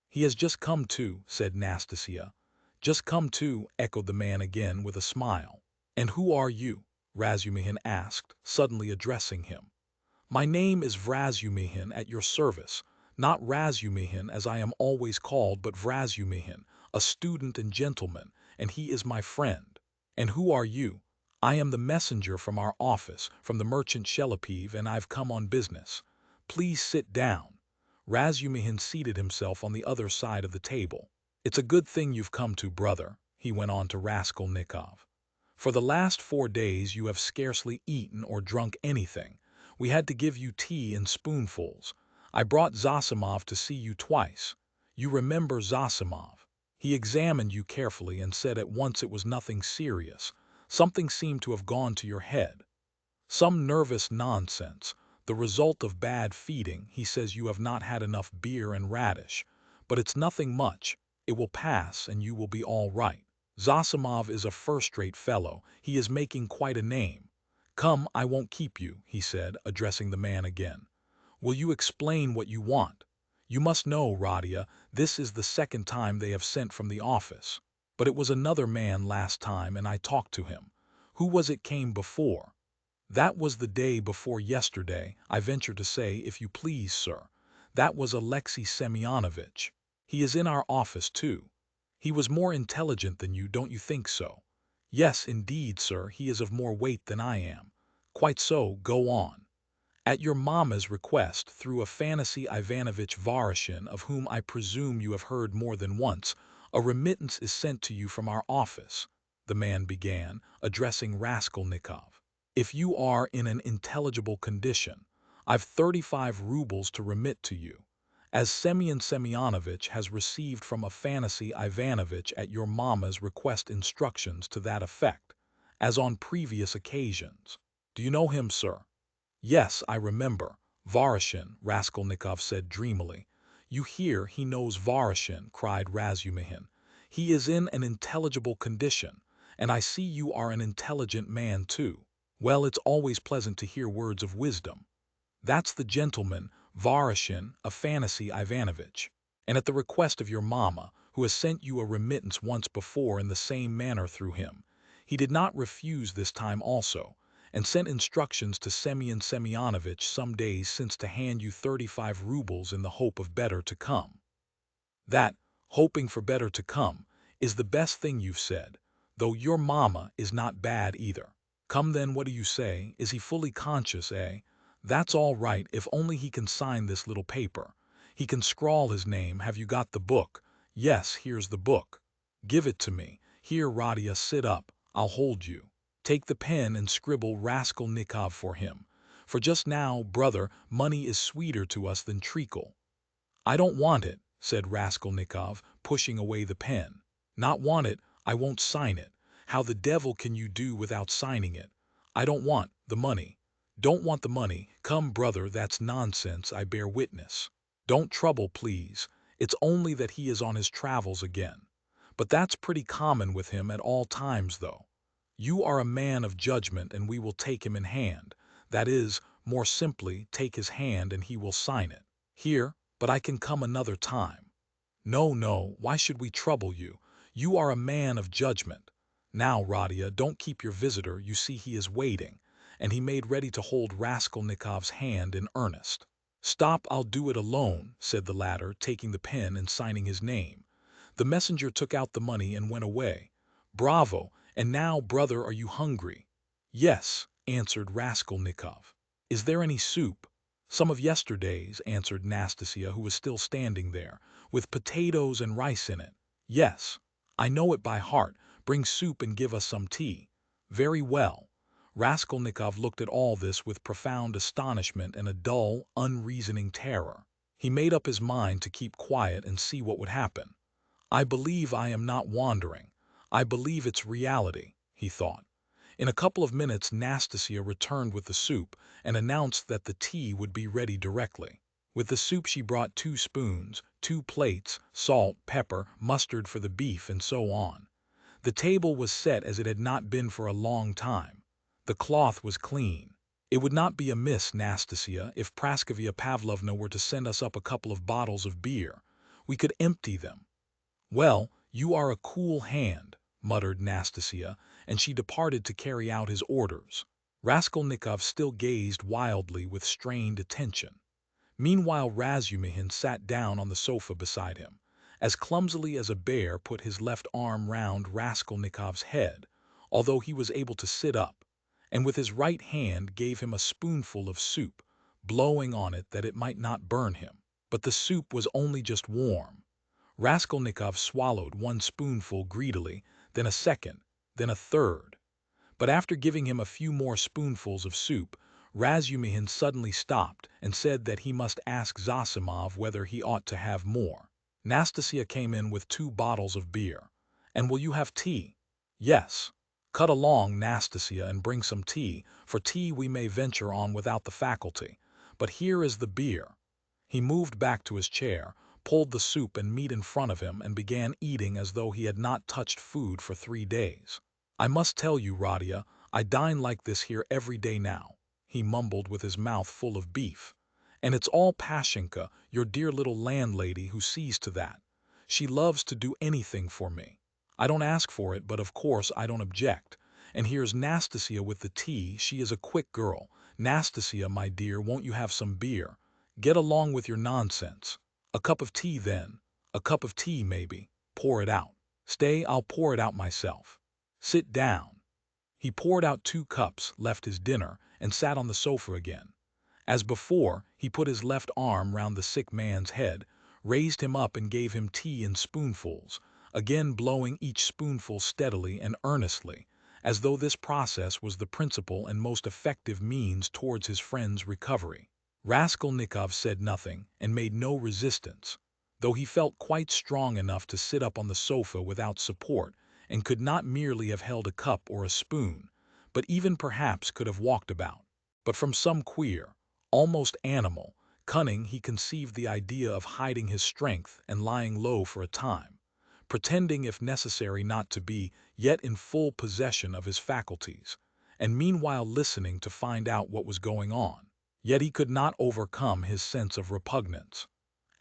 "He has just come to," said Nastasia. "Just come to," echoed the man again with a smile. "And who are you?" Razumihin asked, suddenly addressing him. "My name is Vrazumihin, at your service. Not Razumihin, as I am always called, but Vrazumihin, a student and gentleman, and he is my friend." "And who are you?" "I am the messenger from our office, from the merchant Shelepiv, and I've come on business." "Please sit down." Razumihin seated himself on the other side of the table. "It's a good thing you've come to, brother," he went on to Raskolnikov. "For the last 4 days you have scarcely eaten or drunk anything. We had to give you tea in spoonfuls. I brought Zosimov to see you twice. You remember Zosimov. He examined you carefully and said at once it was nothing serious. Something seemed to have gone to your head. Some nervous nonsense, the result of bad feeding. He says you have not had enough beer and radish. But it's nothing much. It will pass and you will be all right. Zosimov is a first-rate fellow. He is making quite a name. Come, I won't keep you," he said, addressing the man again. "Will you explain what you want? You must know, Radia, this is the second time they have sent from the office. But it was another man last time, and I talked to him. Who was it came before?" "That was the day before yesterday, I venture to say, if you please, sir. That was Alexei Semyonovitch. He is in our office, too. He was more intelligent than you, don't you think so?" "Yes, indeed, sir, he is of more weight than I am." "Quite so, go on." "At your mamma's request, through Afanasy Ivanovitch Voroshin, of whom I presume you have heard more than once, a remittance is sent to you from our office," the man began, addressing Raskolnikov. "If you are in an intelligible condition, I've 35 rubles to remit to you, as Semyon Semyonovitch has received from Afanasy Ivanovitch at your mamma's request instructions to that effect, as on previous occasions. Do you know him, sir?" "Yes, I remember. Voroshin," Raskolnikov said dreamily. "You hear, he knows Voroshin," cried Razumihin. "He is in an intelligible condition, and I see you are an intelligent man too. Well, it's always pleasant to hear words of wisdom. That's the gentleman, Voroshin, Afanasy Ivanovitch. And at the request of your mamma, who has sent you a remittance once before in the same manner through him, he did not refuse this time also, and sent instructions to Semyon Semyonovitch some days since to hand you 35 rubles in the hope of better to come." "That, hoping for better to come, is the best thing you've said, though your mamma is not bad either. Come then, what do you say? Is he fully conscious, eh? That's all right, if only he can sign this little paper. He can scrawl his name. Have you got the book? Yes, here's the book. Give it to me. Here, Radia, sit up. I'll hold you. Take the pen and scribble Raskolnikov for him. For just now, brother, money is sweeter to us than treacle." "I don't want it," said Raskolnikov, pushing away the pen. "Not want it? I won't sign it. How the devil can you do without signing it? I don't want the money. Don't want the money. Come, brother, that's nonsense, I bear witness. Don't trouble, please. It's only that he is on his travels again. But that's pretty common with him at all times, though. You are a man of judgment, and we will take him in hand. That is, more simply, take his hand and he will sign it. Here, but I can come another time. No, no, why should we trouble you? You are a man of judgment. Now, Radia, don't keep your visitor, you see he is waiting, and he made ready to hold Raskolnikov's hand in earnest. Stop, I'll do it alone, said the latter, taking the pen and signing his name. The messenger took out the money and went away. Bravo, and now, brother, are you hungry? Yes, answered Raskolnikov. Is there any soup? Some of yesterday's, answered Nastasia, who was still standing there, with potatoes and rice in it. Yes, I know it by heart. Bring soup and give us some tea. Very well. Raskolnikov looked at all this with profound astonishment and a dull, unreasoning terror. He made up his mind to keep quiet and see what would happen. I believe I am not wandering. I believe it's reality, he thought. In a couple of minutes Nastasia returned with the soup and announced that the tea would be ready directly. With the soup she brought 2 spoons, 2 plates, salt, pepper, mustard for the beef, and so on. The table was set as it had not been for a long time. The cloth was clean. It would not be amiss, Nastasia, if Praskovia Pavlovna were to send us up a couple of bottles of beer. We could empty them. Well, you are a cool hand, muttered Nastasia, and she departed to carry out his orders. Raskolnikov still gazed wildly with strained attention. Meanwhile Razumihin sat down on the sofa beside him, as clumsily as a bear put his left arm round Raskolnikov's head, although he was able to sit up, and with his right hand gave him a spoonful of soup, blowing on it that it might not burn him. But the soup was only just warm. Raskolnikov swallowed 1 spoonful greedily, then a second, then a third. But after giving him a few more spoonfuls of soup, Razumihin suddenly stopped and said that he must ask Zosimov whether he ought to have more. Nastasia came in with 2 bottles of beer. And will you have tea? Yes. Cut along, Nastasia, and bring some tea, for tea we may venture on without the faculty. But here is the beer. He moved back to his chair, pulled the soup and meat in front of him, and began eating as though he had not touched food for 3 days. I must tell you, Radia, I dine like this here every day now, he mumbled with his mouth full of beef. And it's all Pashenka, your dear little landlady, who sees to that. She loves to do anything for me. I don't ask for it, but of course I don't object. And here's Nastasia with the tea. She is a quick girl. Nastasia, my dear, won't you have some beer? Get along with your nonsense. A cup of tea, then. A cup of tea, maybe. Pour it out. Stay, I'll pour it out myself. Sit down. He poured out 2 cups, left his dinner, and sat on the sofa again. As before, he put his left arm round the sick man's head, raised him up and gave him tea in spoonfuls, again blowing each spoonful steadily and earnestly, as though this process was the principal and most effective means towards his friend's recovery. Raskolnikov said nothing and made no resistance, though he felt quite strong enough to sit up on the sofa without support, and could not merely have held a cup or a spoon, but even perhaps could have walked about. But from some queer, almost animal, cunning he conceived the idea of hiding his strength and lying low for a time, pretending if necessary not to be yet in full possession of his faculties, and meanwhile listening to find out what was going on. Yet he could not overcome his sense of repugnance.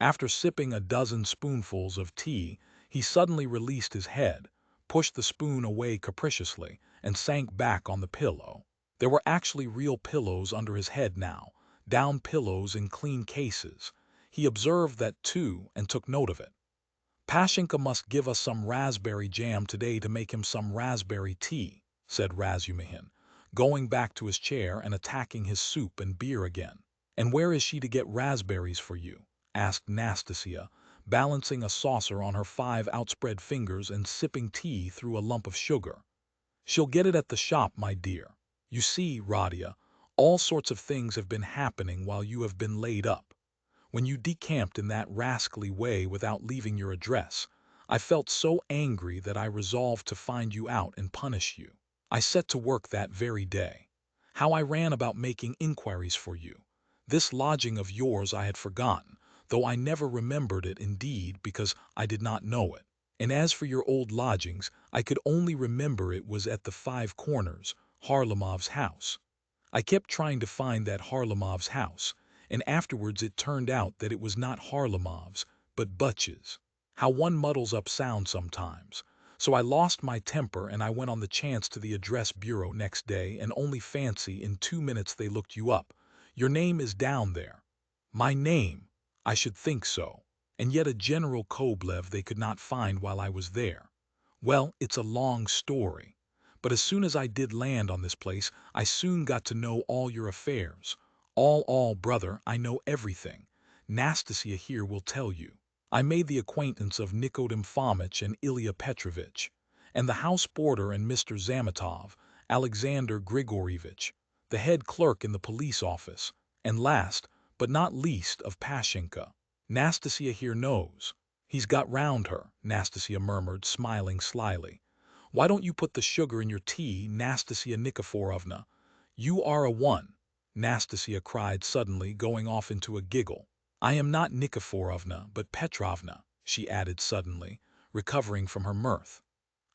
After sipping a dozen spoonfuls of tea, he suddenly released his head, pushed the spoon away capriciously, and sank back on the pillow. There were actually real pillows under his head now, down pillows in clean cases. He observed that too and took note of it. Pashenka must give us some raspberry jam today to make him some raspberry tea, said Razumihin, going back to his chair and attacking his soup and beer again. And where is she to get raspberries for you? Asked Nastasia, balancing a saucer on her 5 outspread fingers and sipping tea through a lump of sugar. She'll get it at the shop, my dear. You see, Radia, all sorts of things have been happening while you have been laid up. When you decamped in that rascally way without leaving your address, I felt so angry that I resolved to find you out and punish you. I set to work that very day. How I ran about making inquiries for you. This lodging of yours I had forgotten, though I never remembered it indeed because I did not know it. And as for your old lodgings, I could only remember it was at the 5 Corners, Harlamov's house. I kept trying to find that Harlamov's house, and afterwards it turned out that it was not Harlamov's, but Butch's. How one muddles up sound sometimes. So I lost my temper and I went on the chance to the address bureau next day, and only fancy, in 2 minutes they looked you up. Your name is down there. My name? I should think so. And yet a General Koblev they could not find while I was there. Well, it's a long story. But as soon as I did land on this place, I soon got to know all your affairs. All, brother, I know everything. Nastasia here will tell you. I made the acquaintance of Nikodem Fomitch and Ilya Petrovitch, and the house boarder and Mr. Zametov, Alexander Grigoryevich, the head clerk in the police office, and last, but not least, of Pashenka. Nastasia here knows. He's got round her, Nastasia murmured, smiling slyly. Why don't you put the sugar in your tea, Nastasia Nikiforovna? You are a one, Nastasia cried suddenly, going off into a giggle. I am not Nikiforovna, but Petrovna, she added suddenly, recovering from her mirth.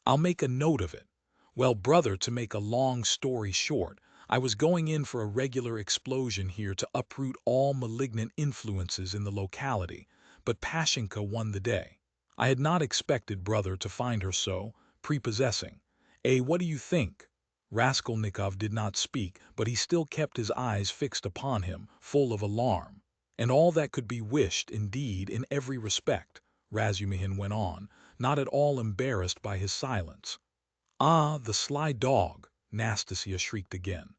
I'll make a note of it. Well, brother, to make a long story short, I was going in for a regular explosion here to uproot all malignant influences in the locality, but Pashenka won the day. I had not expected, brother, to find her so prepossessing. What do you think? Raskolnikov did not speak, but he still kept his eyes fixed upon him, full of alarm. And all that could be wished, indeed, in every respect, Razumihin went on, not at all embarrassed by his silence. Ah, the sly dog! Nastasia shrieked again.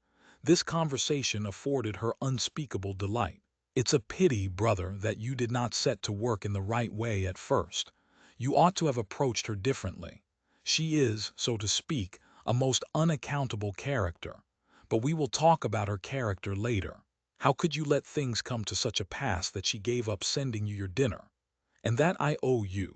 This conversation afforded her unspeakable delight. It's a pity, brother, that you did not set to work in the right way at first. You ought to have approached her differently. She is, so to speak, a most unaccountable character. But we will talk about her character later. How could you let things come to such a pass that she gave up sending you your dinner? And that IOU.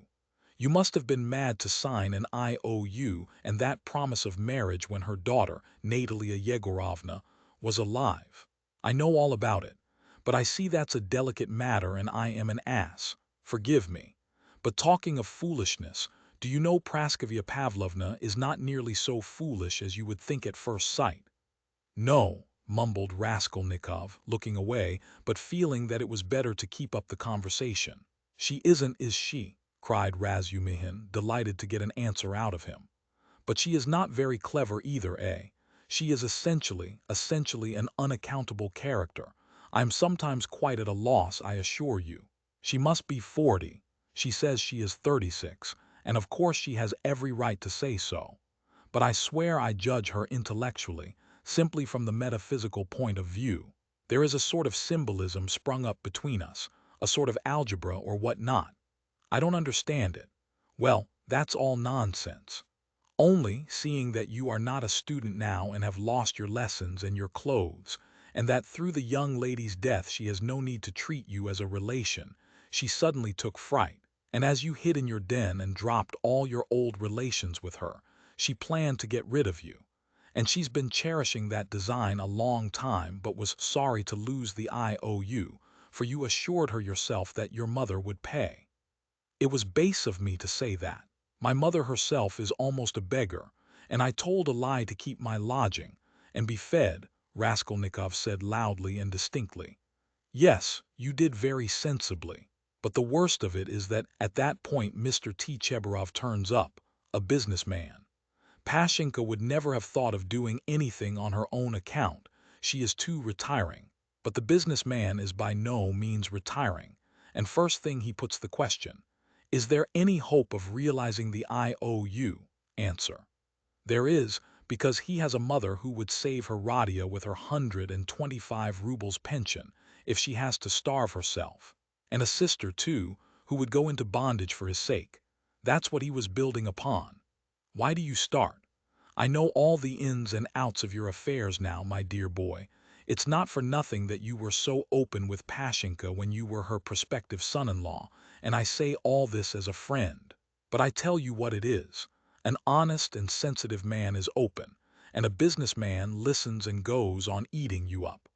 You must have been mad to sign an IOU and that promise of marriage when her daughter, Natalia Yegorovna, was alive. I know all about it. But I see that's a delicate matter and I am an ass. Forgive me. But talking of foolishness, do you know Praskovya Pavlovna is not nearly so foolish as you would think at first sight? No, mumbled Raskolnikov, looking away, but feeling that it was better to keep up the conversation. She isn't, is she? Cried Razumihin, delighted to get an answer out of him. But she is not very clever either, eh? She is essentially an unaccountable character. I am sometimes quite at a loss, I assure you. She must be 40. She says she is 36, and of course she has every right to say so. But I swear I judge her intellectually, simply from the metaphysical point of view. There is a sort of symbolism sprung up between us, a sort of algebra or what not. I don't understand it. Well, that's all nonsense. Only, seeing that you are not a student now and have lost your lessons and your clothes, and that through the young lady's death she has no need to treat you as a relation, she suddenly took fright, and as you hid in your den and dropped all your old relations with her, she planned to get rid of you. And she's been cherishing that design a long time, but was sorry to lose the IOU, for you assured her yourself that your mother would pay. It was base of me to say that. My mother herself is almost a beggar, and I told a lie to keep my lodging and be fed, Raskolnikov said loudly and distinctly. Yes, you did very sensibly. But the worst of it is that at that point Mr. Tchebarov turns up, a businessman. Pashenka would never have thought of doing anything on her own account. She is too retiring. But the businessman is by no means retiring, and first thing he puts the question, is there any hope of realizing the IOU? Answer. There is, because he has a mother who would save her Radia with her 125 rubles pension if she has to starve herself, and a sister, too, who would go into bondage for his sake. That's what he was building upon. Why do you start? I know all the ins and outs of your affairs now, my dear boy. It's not for nothing that you were so open with Pashenka when you were her prospective son-in-law, and I say all this as a friend. But I tell you what it is. An honest and sensitive man is open, and a businessman listens and goes on eating you up.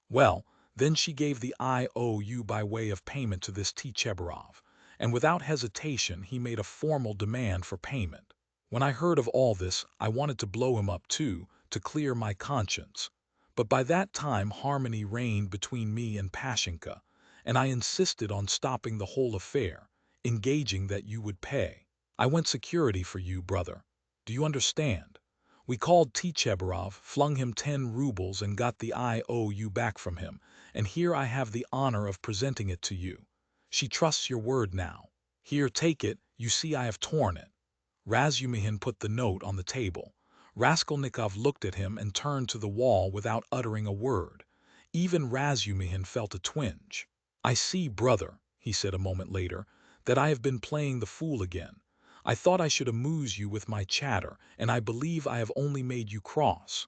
Well, then she gave the IOU by way of payment to this Tchebarov, and without hesitation he made a formal demand for payment. When I heard of all this, I wanted to blow him up too, to clear my conscience. But by that time harmony reigned between me and Pashenka, and I insisted on stopping the whole affair, engaging that you would pay. I went security for you, brother. Do you understand? We called Tchebarov, flung him 10 rubles and got the IOU back from him, and here I have the honor of presenting it to you. She trusts your word now. Here, take it, you see I have torn it. Razumihin put the note on the table. Raskolnikov looked at him and turned to the wall without uttering a word. Even Razumihin felt a twinge. "I see, brother," he said a moment later, "that I have been playing the fool again. I thought I should amuse you with my chatter, and I believe I have only made you cross.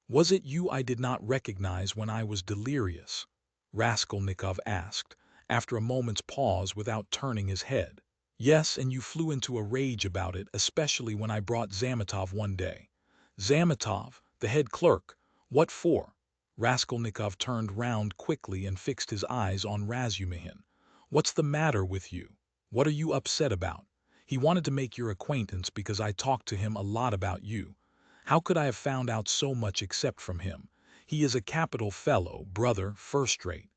Was it you I did not recognize when I was delirious?" Raskolnikov asked, after a moment's pause without turning his head. "Yes, and you flew into a rage about it, especially when I brought Zametov one day." "Zametov, the head clerk? What for?" Raskolnikov turned round quickly and fixed his eyes on Razumihin. "What's the matter with you? What are you upset about? He wanted to make your acquaintance because I talked to him a lot about you. How could I have found out so much except from him? He is a capital fellow, brother, first-rate.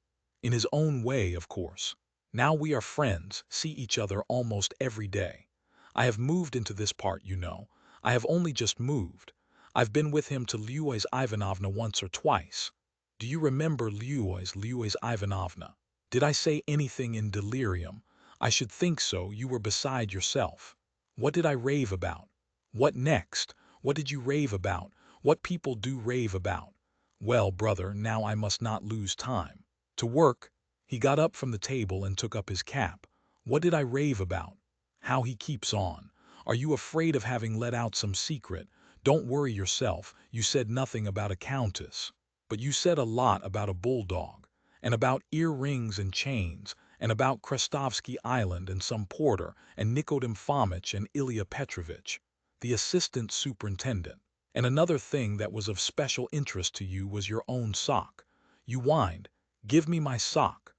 In his own way, of course. Now we are friends, see each other almost every day. I have moved into this part, you know. I have only just moved. I've been with him to Luise Ivanovna once or twice. Do you remember Luise Ivanovna? Did I say anything in delirium? I should think so, you were beside yourself. What did I rave about? What next? What did you rave about? What people do rave about? Well, brother, now I must not lose time. To work." He got up from the table and took up his cap. "What did I rave about? How he keeps on. Are you afraid of having let out some secret? Don't worry yourself, you said nothing about a countess. But you said a lot about a bulldog, and about earrings and chains, and about Krestovsky Island and some porter, and Nikodem Fomitch and Ilya Petrovitch, the assistant superintendent. And another thing that was of special interest to you was your own sock. You whined, 'Give me my sock.'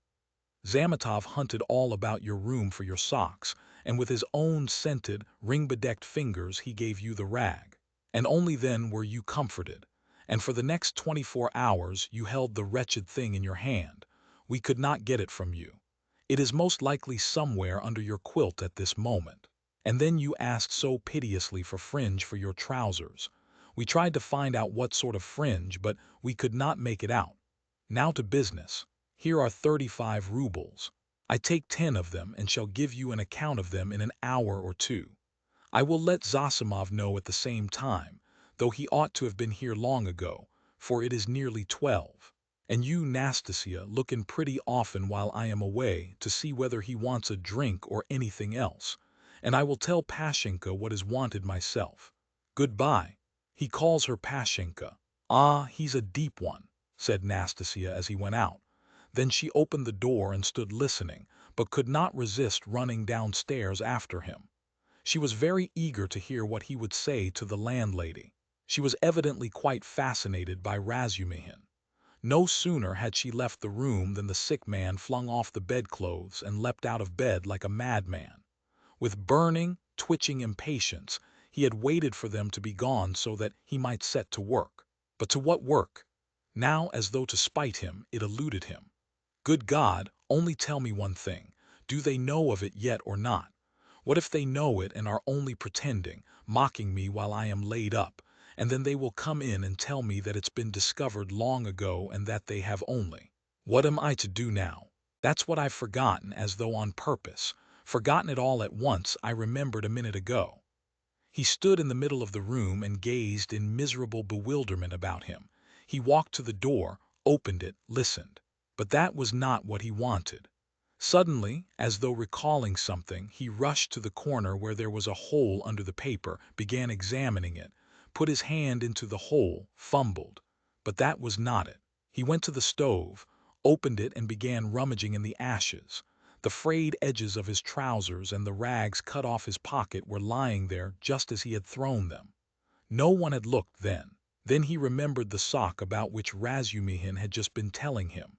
Zametov hunted all about your room for your socks, and with his own scented, ring-bedecked fingers he gave you the rag. And only then were you comforted. And for the next 24 hours you held the wretched thing in your hand. We could not get it from you. It is most likely somewhere under your quilt at this moment. And then you asked so piteously for fringe for your trousers. We tried to find out what sort of fringe, but we could not make it out. Now to business. Here are 35 rubles. I take 10 of them and shall give you an account of them in an hour or two. I will let Zosimov know at the same time, though he ought to have been here long ago, for it is nearly 12. And you, Nastasia, look in pretty often while I am away to see whether he wants a drink or anything else, and I will tell Pashenka what is wanted myself. Goodbye." He calls her Pashenka. "Ah, he's a deep one," said Nastasia as he went out. Then she opened the door and stood listening, but could not resist running downstairs after him. She was very eager to hear what he would say to the landlady. She was evidently quite fascinated by Razumihin. No sooner had she left the room than the sick man flung off the bedclothes and leapt out of bed like a madman. With burning, twitching impatience, he had waited for them to be gone so that he might set to work. But to what work? Now, as though to spite him, it eluded him. "Good God, only tell me one thing. Do they know of it yet or not? What if they know it and are only pretending, mocking me while I am laid up, and then they will come in and tell me that it's been discovered long ago and that they have only. What am I to do now? That's what I've forgotten, as though on purpose. Forgotten it all at once, I remembered a minute ago." He stood in the middle of the room and gazed in miserable bewilderment about him. He walked to the door, opened it, listened. But that was not what he wanted. Suddenly, as though recalling something, he rushed to the corner where there was a hole under the paper, began examining it, put his hand into the hole, fumbled. But that was not it. He went to the stove, opened it and began rummaging in the ashes. The frayed edges of his trousers and the rags cut off his pocket were lying there just as he had thrown them. No one had looked then. Then he remembered the sock about which Razumihin had just been telling him.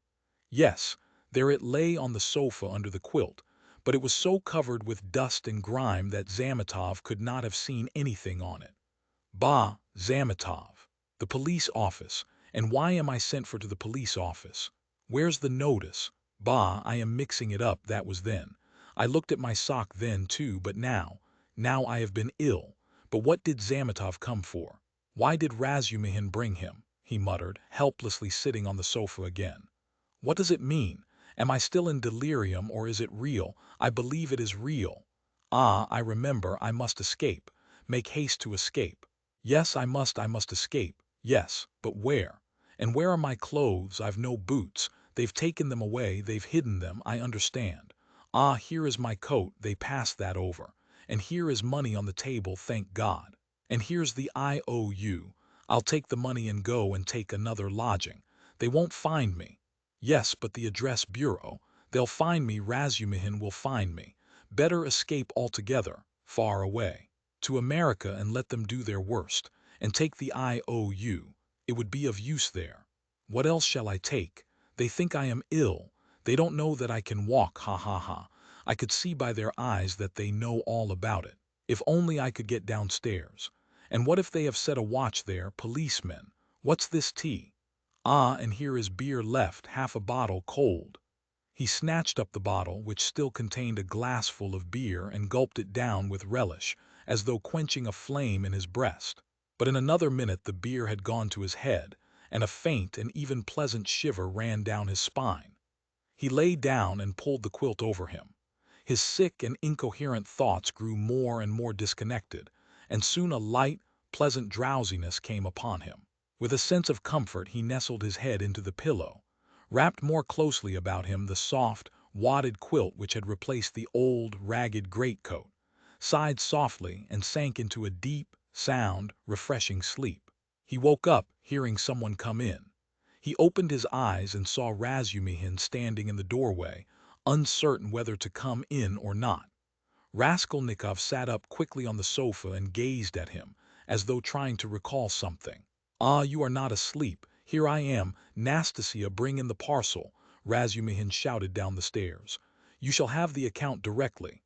Yes, there it lay on the sofa under the quilt, but it was so covered with dust and grime that Zametov could not have seen anything on it. Bah, Zametov! The police office, And why am I sent for to the police office? Where's the notice? Bah, I am mixing it up, that was then. I looked at my sock then too, but now I have been ill. But what did Zametov come for? Why did Razumihin bring him? He muttered, helplessly sitting on the sofa again. What does it mean? Am I still in delirium, or is it real? I believe it is real. Ah, I remember, I must escape. Make haste to escape. Yes, I must escape. Yes, but where? And where are my clothes? I've no boots. They've taken them away, they've hidden them, I understand. Ah, here is my coat, they passed that over. And here is money on the table, thank God. And here's the IOU. I'll take the money and go and take another lodging. They won't find me. Yes, but the address bureau. They'll find me, Razumihin will find me. Better escape altogether, far away. To America and let them do their worst. And take the IOU. It would be of use there. What else shall I take? They think I am ill. They don't know that I can walk, ha ha ha. I could see by their eyes that they know all about it. If only I could get downstairs. And what if they have set a watch there, policemen? What's this tea? Ah, and here is beer left, half a bottle cold. He snatched up the bottle, which still contained a glassful of beer, and gulped it down with relish, as though quenching a flame in his breast. But in another minute the beer had gone to his head, and a faint and even pleasant shiver ran down his spine. He lay down and pulled the quilt over him. His sick and incoherent thoughts grew more and more disconnected, and soon a light, pleasant drowsiness came upon him. With a sense of comfort he nestled his head into the pillow, wrapped more closely about him the soft, wadded quilt which had replaced the old, ragged greatcoat, sighed softly, and sank into a deep, sound, refreshing sleep. He woke up, hearing someone come in. He opened his eyes and saw Razumihin standing in the doorway, uncertain whether to come in or not. Raskolnikov sat up quickly on the sofa and gazed at him, as though trying to recall something. Ah, you are not asleep. Here I am. Nastasia, bring in the parcel, Razumihin shouted down the stairs. You shall have the account directly.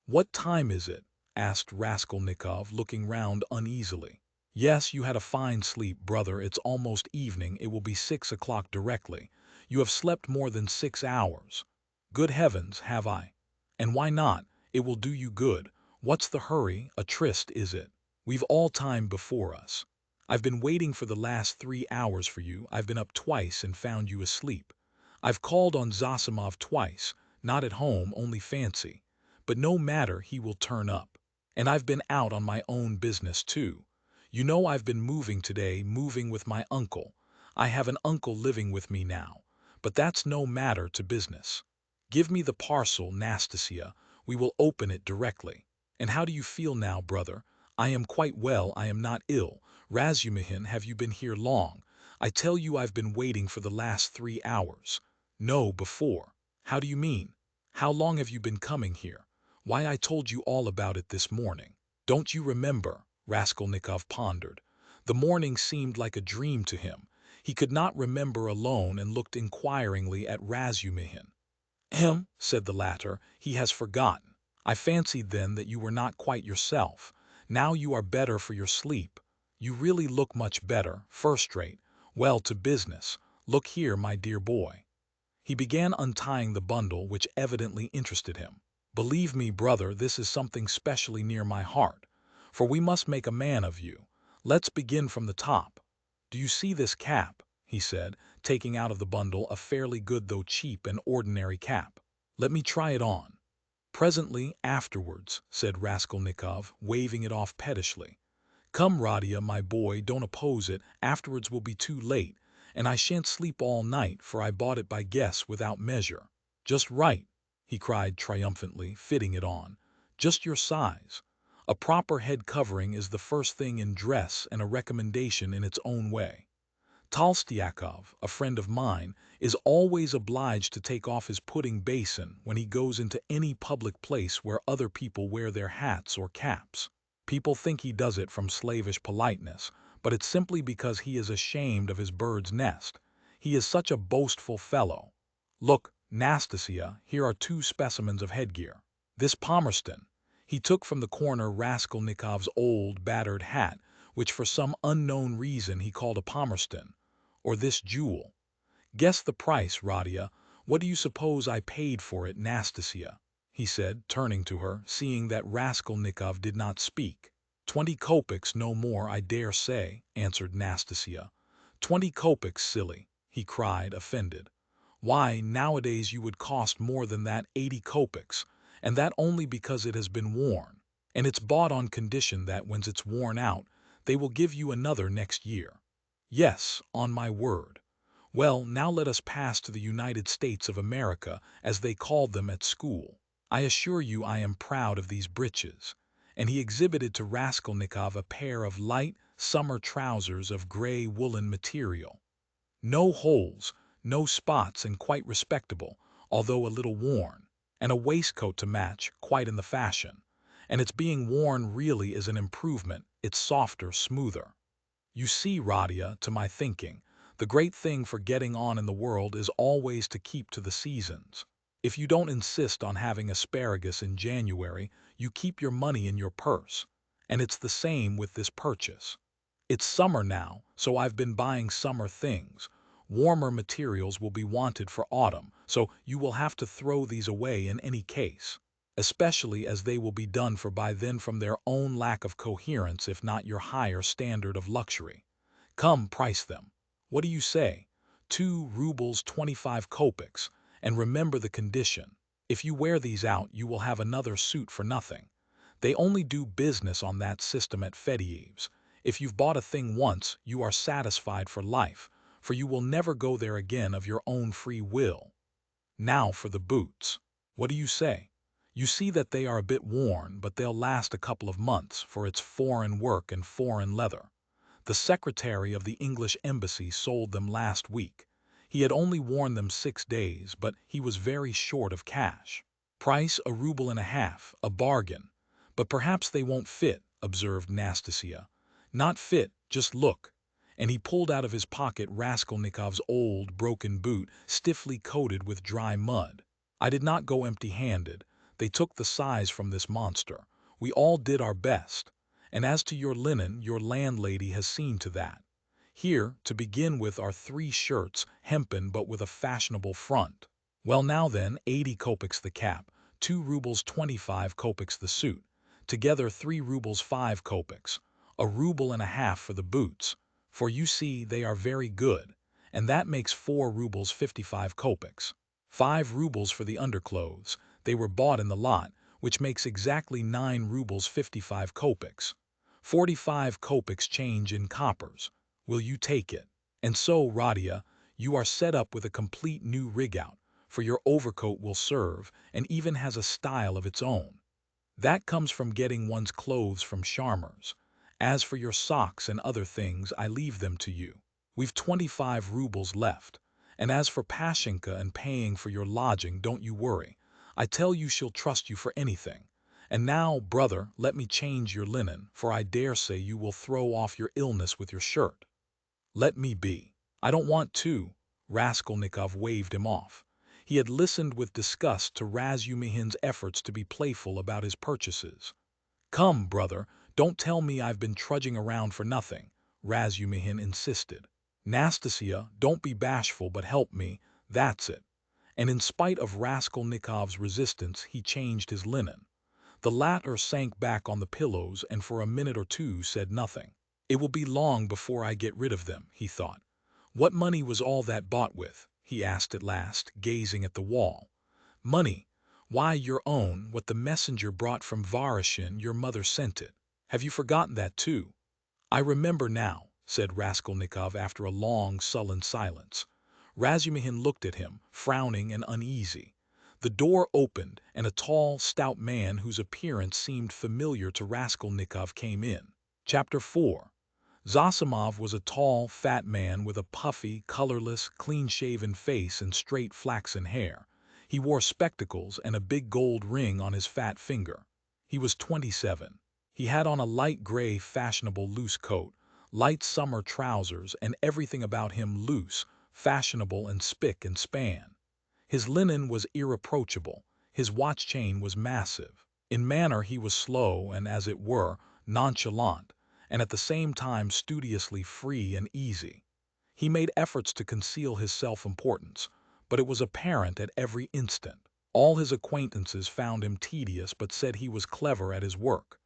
What time is it? Asked Raskolnikov, looking round uneasily. Yes, you had a fine sleep, brother. It's almost evening. It will be 6 o'clock directly. You have slept more than 6 hours. Good heavens, have I? And why not? It will do you good. What's the hurry? A tryst, is it? We've all time before us. I've been waiting for the last 3 hours for you. I've been up twice and found you asleep. I've called on Zosimov twice, not at home, only fancy. But no matter, he will turn up. And I've been out on my own business too. You know I've been moving today, moving with my uncle. I have an uncle living with me now. But that's no matter to business. Give me the parcel, Nastasia. We will open it directly. And how do you feel now, brother? I am quite well, I am not ill. Razumihin, have you been here long? I tell you I've been waiting for the last 3 hours. No, before. How do you mean? How long have you been coming here? Why, I told you all about it this morning. Don't you remember? Raskolnikov pondered. The morning seemed like a dream to him. He could not remember alone and looked inquiringly at Razumihin. Said the latter, he has forgotten. I fancied then that you were not quite yourself. Now you are better for your sleep. You really look much better, first-rate. Well, to business. Look here, my dear boy. He began untying the bundle, which evidently interested him. Believe me, brother, this is something specially near my heart, for we must make a man of you. Let's begin from the top. Do you see this cap? He said, taking out of the bundle a fairly good though cheap and ordinary cap. Let me try it on. Presently, afterwards, said Raskolnikov, waving it off pettishly. Come, Radia, my boy, don't oppose it, afterwards will be too late, and I shan't sleep all night, for I bought it by guess without measure. Just right, he cried triumphantly, fitting it on. Just your size. A proper head covering is the first thing in dress and a recommendation in its own way. Tolstyakov, a friend of mine, is always obliged to take off his pudding basin when he goes into any public place where other people wear their hats or caps. People think he does it from slavish politeness, but it's simply because he is ashamed of his bird's nest. He is such a boastful fellow. Look, Nastasia, here are 2 specimens of headgear. This Palmerston. He took from the corner Raskolnikov's old, battered hat, which for some unknown reason he called a Palmerston. or this jewel? Guess the price, Radia. What do you suppose I paid for it, Nastasia?" he said, turning to her, seeing that Raskolnikov did not speak. 20 kopecks, no more, I dare say," answered Nastasia. 20 kopecks, silly," he cried, offended. "Why, nowadays you would cost more than that, 80 kopecks, and that only because it has been worn. And it's bought on condition that when it's worn out, they will give you another next year. Yes, on my word. Well, now let us pass to the United States of America, as they called them at school. I assure you I am proud of these breeches." And he exhibited to Raskolnikov a pair of light summer trousers of gray woolen material. No holes, no spots, and quite respectable, although a little worn, and a waistcoat to match, quite in the fashion. And its being worn really is an improvement, it's softer, smoother. You see, Radia, to my thinking, the great thing for getting on in the world is always to keep to the seasons. If you don't insist on having asparagus in January, you keep your money in your purse. And it's the same with this purchase. It's summer now, so I've been buying summer things. Warmer materials will be wanted for autumn, so you will have to throw these away in any case, especially as they will be done for by then from their own lack of coherence if not your higher standard of luxury. Come, price them. What do you say? 2 rubles 25 kopecks, and remember the condition. If you wear these out, you will have another suit for nothing. They only do business on that system at Fediev's. If you've bought a thing once, you are satisfied for life, for you will never go there again of your own free will. Now for the boots. What do you say? You see that they are a bit worn, but they'll last a couple of months, for it's foreign work and foreign leather. The secretary of the English embassy sold them last week. He had only worn them 6 days, but he was very short of cash. Price 1.5 rubles, a bargain. But perhaps they won't fit, observed Nastasia. Not fit, just look. And he pulled out of his pocket Raskolnikov's old, broken boot, stiffly coated with dry mud. I did not go empty-handed. They took the size from this monster. We all did our best. And as to your linen, your landlady has seen to that. Here, to begin with, are 3 shirts, hempen but with a fashionable front. Well now then, 80 kopecks the cap, 2 rubles 25 kopecks the suit. Together 3 rubles 5 kopecks. 1.5 rubles for the boots, for you see they are very good, and that makes 4 rubles 55 kopecks. 5 rubles for the underclothes, they were bought in the lot, which makes exactly 9 rubles 55 kopecks. 45 kopecks change in coppers. Will you take it? And so, Radia, you are set up with a complete new rig-out, for your overcoat will serve, and even has a style of its own. That comes from getting one's clothes from Sharmer's. As for your socks and other things, I leave them to you. We've 25 rubles left. And as for Pashenka and paying for your lodging, don't you worry. I tell you she'll trust you for anything. And now, brother, let me change your linen, for I dare say you will throw off your illness with your shirt. Let me be. I don't want to. Raskolnikov waved him off. He had listened with disgust to Razumihin's efforts to be playful about his purchases. Come, brother, don't tell me I've been trudging around for nothing, Razumihin insisted. Nastasia, don't be bashful but help me, that's it. And in spite of Raskolnikov's resistance, he changed his linen. The latter sank back on the pillows and for a minute or two said nothing. It will be long before I get rid of them, he thought. What money was all that bought with? He asked at last, gazing at the wall. Money? Why, your own, what the messenger brought from Vareshin, your mother sent it. Have you forgotten that too? I remember now, said Raskolnikov after a long, sullen silence. Razumihin looked at him, frowning and uneasy. The door opened, and a tall, stout man whose appearance seemed familiar to Raskolnikov came in. Chapter 4. Zosimov was a tall, fat man with a puffy, colorless, clean-shaven face and straight flaxen hair. He wore spectacles and a big gold ring on his fat finger. He was 27. He had on a light gray fashionable loose coat, light summer trousers, and everything about him loose, fashionable, and spick and span. His linen was irreproachable, his watch chain was massive. In manner he was slow and, as it were, nonchalant, and at the same time studiously free and easy. He made efforts to conceal his self-importance, but it was apparent at every instant. All his acquaintances found him tedious but said he was clever at his work.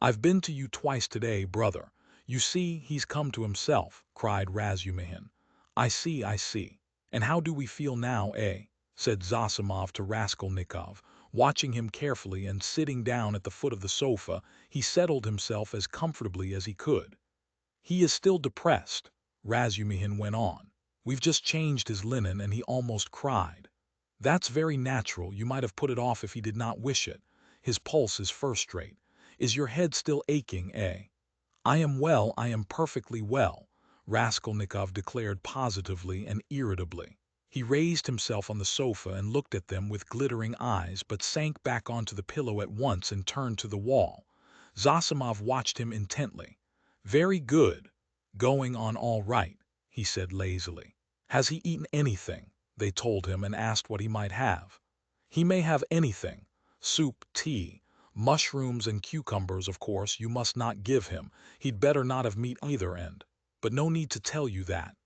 "I've been to you twice today, brother. You see, he's come to himself," cried Razumihin. "I see, I see. And how do we feel now, eh?" said Zosimov to Raskolnikov. Watching him carefully and sitting down at the foot of the sofa, he settled himself as comfortably as he could. "He is still depressed," Razumihin went on. "We've just changed his linen and he almost cried. That's very natural, you might have put it off if he did not wish it. His pulse is first-rate. Is your head still aching, eh?" "I am well, I am perfectly well," Raskolnikov declared positively and irritably. He raised himself on the sofa and looked at them with glittering eyes, but sank back onto the pillow at once and turned to the wall. Zosimov watched him intently. "Very good. Going on all right," he said lazily. "Has he eaten anything?" they told him and asked what he might have. "He may have anything. Soup, tea, mushrooms and cucumbers, of course you must not give him. He'd better not have meat either but no need to tell you that."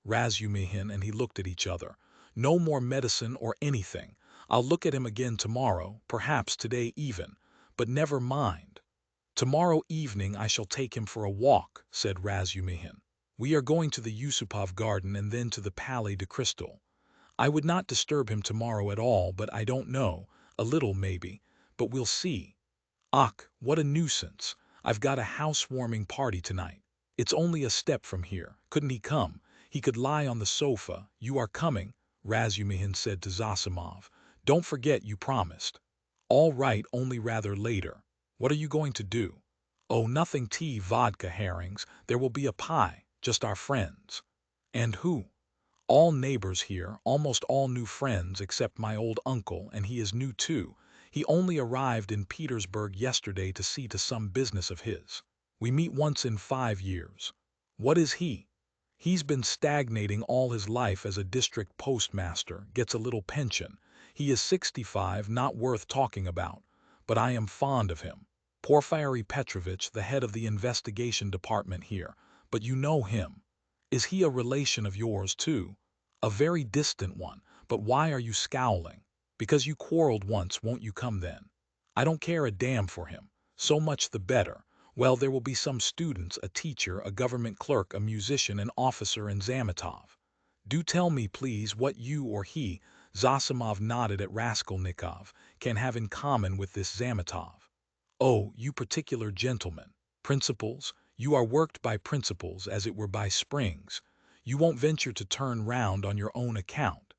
Razumihin and he looked at each other. "No more medicine or anything. I'll look at him again tomorrow, perhaps today even. But never mind. Tomorrow evening I shall take him for a walk," said Razumihin. "We are going to the Yusupov garden and then to the Palais de Cristal. I would not disturb him tomorrow at all, but I don't know, a little maybe, but we'll see. Ach, what a nuisance. I've got a housewarming party tonight. It's only a step from here. Couldn't he come? He could lie on the sofa. You are coming?" Razumihin said to Zosimov. "Don't forget you promised." "All right, only rather later. What are you going to do?" "Oh, nothing, tea, vodka, herrings. There will be a pie, just our friends." "And who?" "All neighbors here, almost all new friends except my old uncle, and he is new too. He only arrived in Petersburg yesterday to see to some business of his. We meet once in 5 years. What is he? He's been stagnating all his life as a district postmaster, gets a little pension. He is 65, not worth talking about. But I am fond of him. Porfiry Petrovitch, the head of the investigation department here. But you know him. Is he a relation of yours too?" "A very distant one. But why are you scowling?" "Because you quarreled once, won't you come then?" "I don't care a damn for him. So much the better. Well, there will be some students, a teacher, a government clerk, a musician, an officer, and Zametov. Do tell me, please, what you or he," Zosimov nodded at Raskolnikov, "can have in common with this Zametov." "Oh, you particular gentlemen. Principles? You are worked by principles, as it were by springs. You won't venture to turn round on your own account.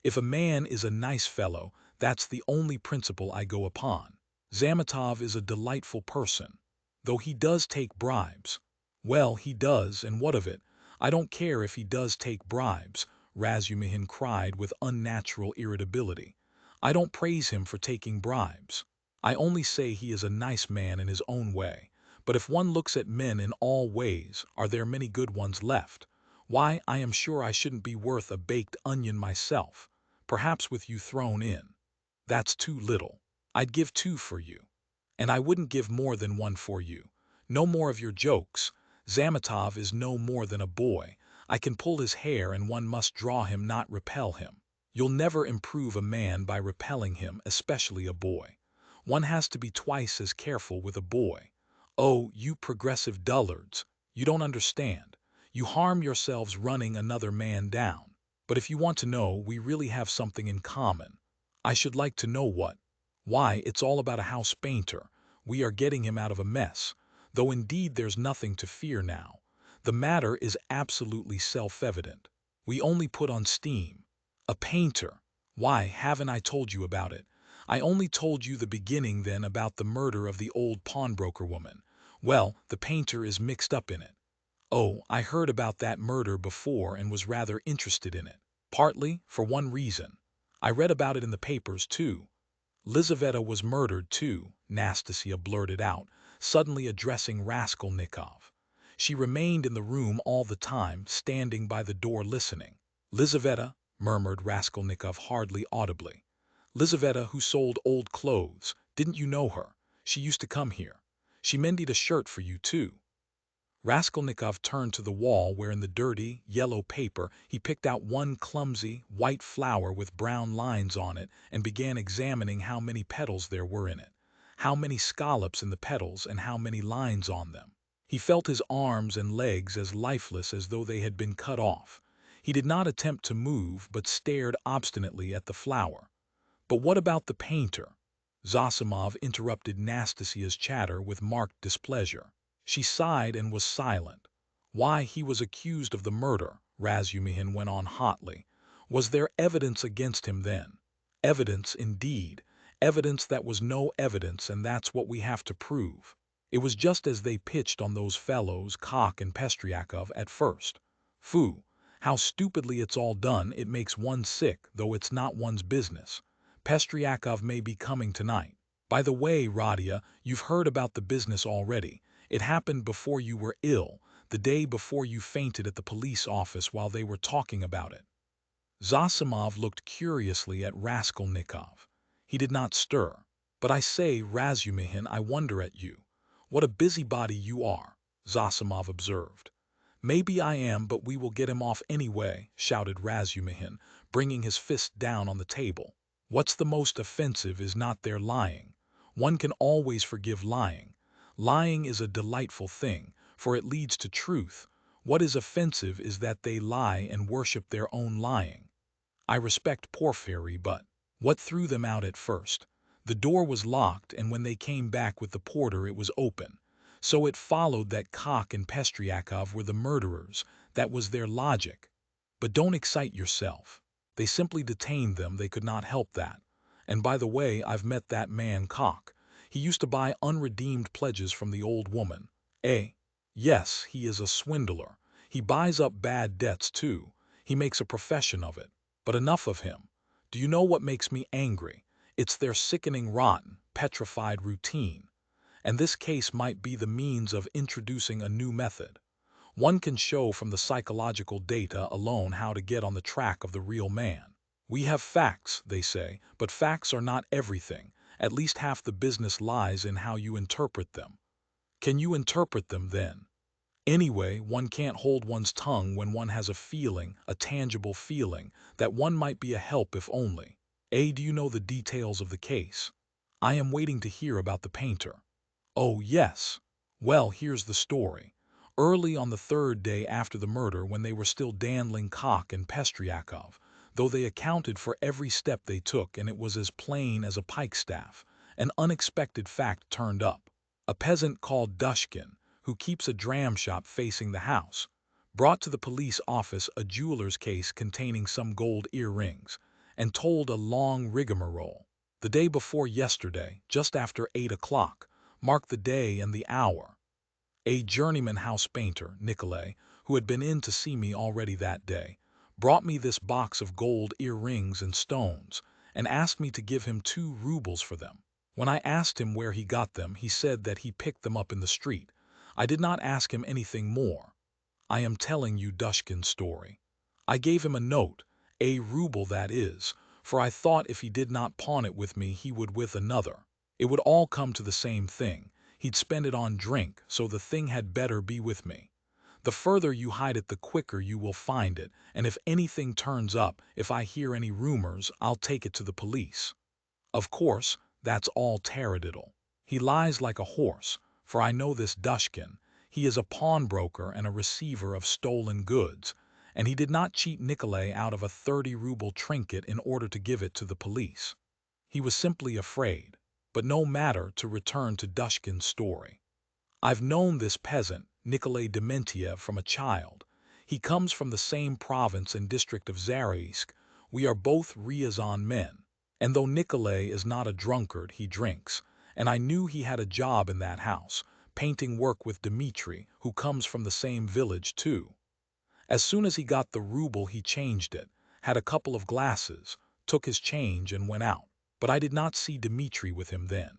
If a man is a nice fellow, that's the only principle I go upon. Zametov is a delightful person, though he does take bribes." "Well, he does, and what of it? I don't care if he does take bribes," Razumihin cried with unnatural irritability. "I don't praise him for taking bribes. I only say he is a nice man in his own way. But if one looks at men in all ways, are there many good ones left? Why, I am sure I shouldn't be worth a baked onion myself. Perhaps with you thrown in. That's too little. I'd give 2 for you. And I wouldn't give more than 1 for you. No more of your jokes. Zametov is no more than a boy. I can pull his hair and one must draw him, not repel him. You'll never improve a man by repelling him, especially a boy. One has to be twice as careful with a boy. Oh, you progressive dullards, you don't understand. You harm yourselves running another man down. But if you want to know, we really have something in common. I should like to know what. Why, it's all about a house painter. We are getting him out of a mess, though indeed there's nothing to fear now. The matter is absolutely self-evident. We only put on steam. A painter. Why, haven't I told you about it? I only told you the beginning then about the murder of the old pawnbroker woman. Well, the painter is mixed up in it. Oh, I heard about that murder before and was rather interested in it. Partly, for one reason. I read about it in the papers, too. Lizaveta was murdered, too," Nastasia blurted out, suddenly addressing Raskolnikov. "She remained in the room all the time, standing by the door listening." "Lizaveta," murmured Raskolnikov hardly audibly. "Lizaveta, who sold old clothes. Didn't you know her? She used to come here. She mended a shirt for you, too." Raskolnikov turned to the wall where in the dirty, yellow paper he picked out one clumsy, white flower with brown lines on it and began examining how many petals there were in it, how many scallops in the petals and how many lines on them. He felt his arms and legs as lifeless as though they had been cut off. He did not attempt to move but stared obstinately at the flower. But what about the painter? Zosimov interrupted Nastasia's chatter with marked displeasure. She sighed and was silent. Why, he was accused of the murder, Razumihin went on hotly. Was there evidence against him then? Evidence, indeed. Evidence that was no evidence, and that's what we have to prove. It was just as they pitched on those fellows, Kok and Pestryakov, at first. Phoo, how stupidly it's all done, it makes one sick, though it's not one's business. Pestryakov may be coming tonight. By the way, Radia, you've heard about the business already. It happened before you were ill, the day before you fainted at the police office while they were talking about it. Zosimov looked curiously at Raskolnikov. He did not stir. But I say, Razumihin, I wonder at you. What a busybody you are, Zosimov observed. Maybe I am, but we will get him off anyway, shouted Razumihin, bringing his fist down on the table. What's the most offensive is not their lying. One can always forgive lying. Lying is a delightful thing, for it leads to truth. What is offensive is that they lie and worship their own lying. I respect Porfiry, but what threw them out at first? The door was locked, and when they came back with the porter it was open. So it followed that Kok and Pestryakov were the murderers. That was their logic. But don't excite yourself. They simply detained them, they could not help that. And by the way, I've met that man Kok. He used to buy unredeemed pledges from the old woman. Eh? Yes, he is a swindler. He buys up bad debts too. He makes a profession of it. But enough of him. Do you know what makes me angry? It's their sickening, rotten, petrified routine. And this case might be the means of introducing a new method. One can show from the psychological data alone how to get on the track of the real man. We have facts, they say, but facts are not everything. At least half the business lies in how you interpret them. Can you interpret them, then? Anyway, one can't hold one's tongue when one has a feeling, a tangible feeling, that one might be a help if only. Do you know the details of the case? I am waiting to hear about the painter. Oh, yes. Well, here's the story. Early on the third day after the murder, when they were still dandling Kok and Pestryakov, though they accounted for every step they took and it was as plain as a pikestaff, an unexpected fact turned up. A peasant called Dushkin, who keeps a dram shop facing the house, brought to the police office a jeweler's case containing some gold earrings, and told a long rigmarole. The day before yesterday, just after 8 o'clock, marked the day and the hour. A journeyman house painter, Nikolay, who had been in to see me already that day, brought me this box of gold earrings and stones, and asked me to give him 2 rubles for them. When I asked him where he got them, he said that he picked them up in the street. I did not ask him anything more. I am telling you Dushkin's story. I gave him a note, a ruble that is, for I thought if he did not pawn it with me he would with another. It would all come to the same thing. He'd spend it on drink, so the thing had better be with me. The further you hide it, the quicker you will find it, and if anything turns up, if I hear any rumors, I'll take it to the police. Of course, that's all taradiddle. He lies like a horse, for I know this Dushkin. He is a pawnbroker and a receiver of stolen goods, and he did not cheat Nikolay out of a 30-ruble trinket in order to give it to the police. He was simply afraid. But no matter, to return to Dushkin's story. I've known this peasant, Nikolay Dementiev, from a child. He comes from the same province and district of Zaraisk. We are both Ryazan men. And though Nikolay is not a drunkard, he drinks. And I knew he had a job in that house, painting work with Dmitri, who comes from the same village too. As soon as he got the ruble he changed it, had a couple of glasses, took his change and went out. But I did not see Dmitri with him then.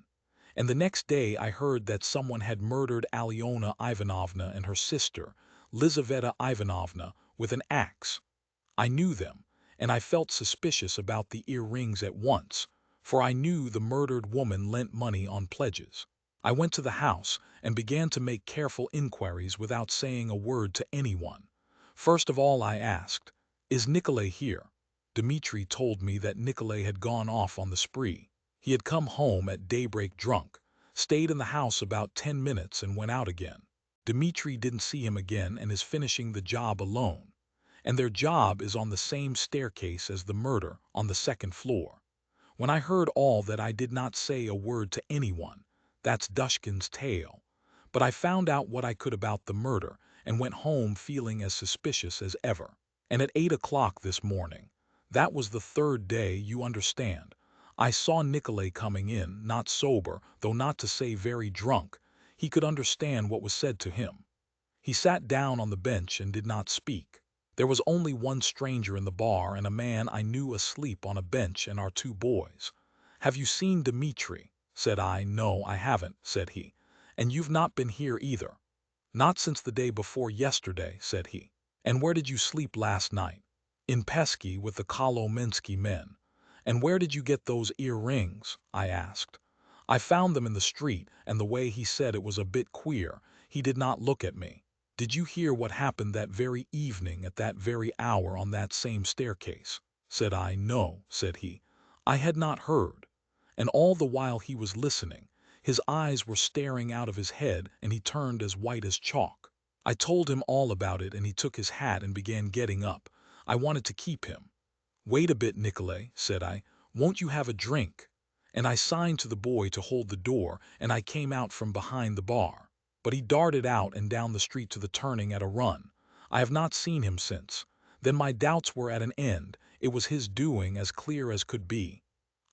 And the next day I heard that someone had murdered Alyona Ivanovna and her sister, Lizaveta Ivanovna, with an axe. I knew them, and I felt suspicious about the earrings at once, for I knew the murdered woman lent money on pledges. I went to the house and began to make careful inquiries without saying a word to anyone. First of all I asked, "Is Nikolay here?" Dmitri told me that Nikolay had gone off on the spree. He had come home at daybreak drunk, stayed in the house about 10 minutes and went out again. Dmitri didn't see him again and is finishing the job alone. And their job is on the same staircase as the murder, on the second floor. When I heard all that, I did not say a word to anyone. That's Dushkin's tale. But I found out what I could about the murder and went home feeling as suspicious as ever. And at 8 o'clock this morning, that was the third day, you understand, I saw Nikolay coming in, not sober, though not to say very drunk. He could understand what was said to him. He sat down on the bench and did not speak. There was only one stranger in the bar and a man I knew asleep on a bench and our two boys. "Have you seen Dmitri?" said I. "No, I haven't," said he. "And you've not been here either?" "Not since the day before yesterday," said he. "And where did you sleep last night?" "In Pesky with the Kolomensky men." "And where did you get those earrings?" I asked. "I found them in the street, and the way he said it was a bit queer. He did not look at me." "Did you hear what happened that very evening at that very hour on that same staircase?" said I. "No," said he. I had not heard. And all the while he was listening, his eyes were staring out of his head and he turned as white as chalk. I told him all about it and he took his hat and began getting up. I wanted to keep him. "Wait a bit, Nikolay," said I. "Won't you have a drink?" And I signed to the boy to hold the door and I came out from behind the bar. But he darted out and down the street to the turning at a run. I have not seen him since. Then my doubts were at an end. It was his doing, as clear as could be.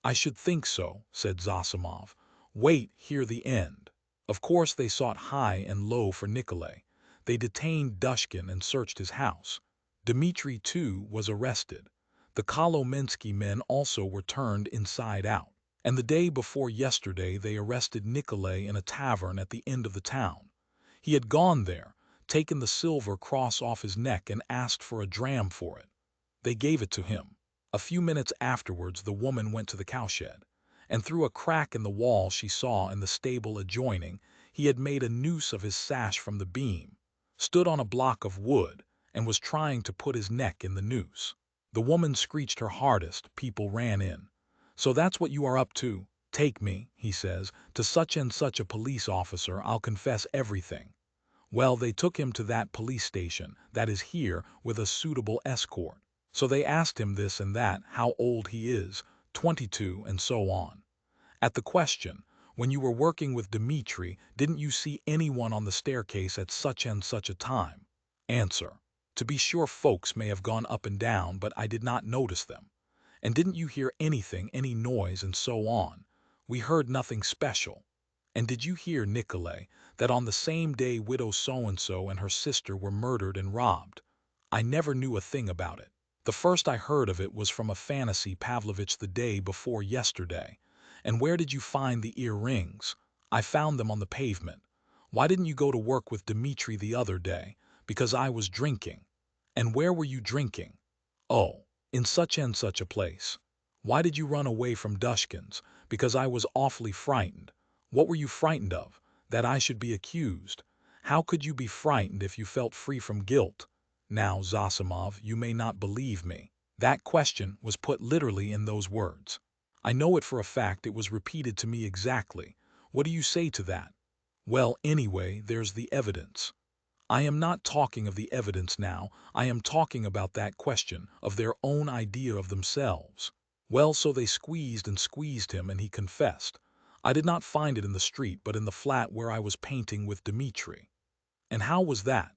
"I should think so," said Zosimov. "Wait, hear the end. Of course they sought high and low for Nikolay. They detained Dushkin and searched his house. Dmitri, too, was arrested. The Kolomensky men also were turned inside out. And the day before yesterday they arrested Nikolay in a tavern at the end of the town. He had gone there, taken the silver cross off his neck and asked for a dram for it. They gave it to him. A few minutes afterwards the woman went to the cowshed, and through a crack in the wall she saw in the stable adjoining he had made a noose of his sash from the beam, stood on a block of wood, and was trying to put his neck in the noose. The woman screeched her hardest, people ran in. "So that's what you are up to? Take me," he says, "to such and such a police officer, I'll confess everything." Well, they took him to that police station, that is here, with a suitable escort. So they asked him this and that, how old he is, 22, and so on. At the question, "When you were working with Dmitri, didn't you see anyone on the staircase at such and such a time?" Answer: "To be sure folks may have gone up and down, but I did not notice them." "And didn't you hear anything, any noise, and so on?" "We heard nothing special." "And did you hear, Nikolay, that on the same day widow so-and-so and her sister were murdered and robbed?" "I never knew a thing about it. The first I heard of it was from Afanasy Pavlovitch the day before yesterday." "And where did you find the earrings?" "I found them on the pavement." "Why didn't you go to work with Dmitri the other day?" "Because I was drinking." "And where were you drinking?" "Oh, in such and such a place." "Why did you run away from Dushkin's?" "Because I was awfully frightened." "What were you frightened of?" "That I should be accused." "How could you be frightened if you felt free from guilt?" Now, Zosimov, you may not believe me. That question was put literally in those words. I know it for a fact, it was repeated to me exactly. What do you say to that? Well, anyway, there's the evidence. I am not talking of the evidence now, I am talking about that question, of their own idea of themselves. Well, so they squeezed and squeezed him and he confessed. I did not find it in the street but in the flat where I was painting with Dmitri. And how was that?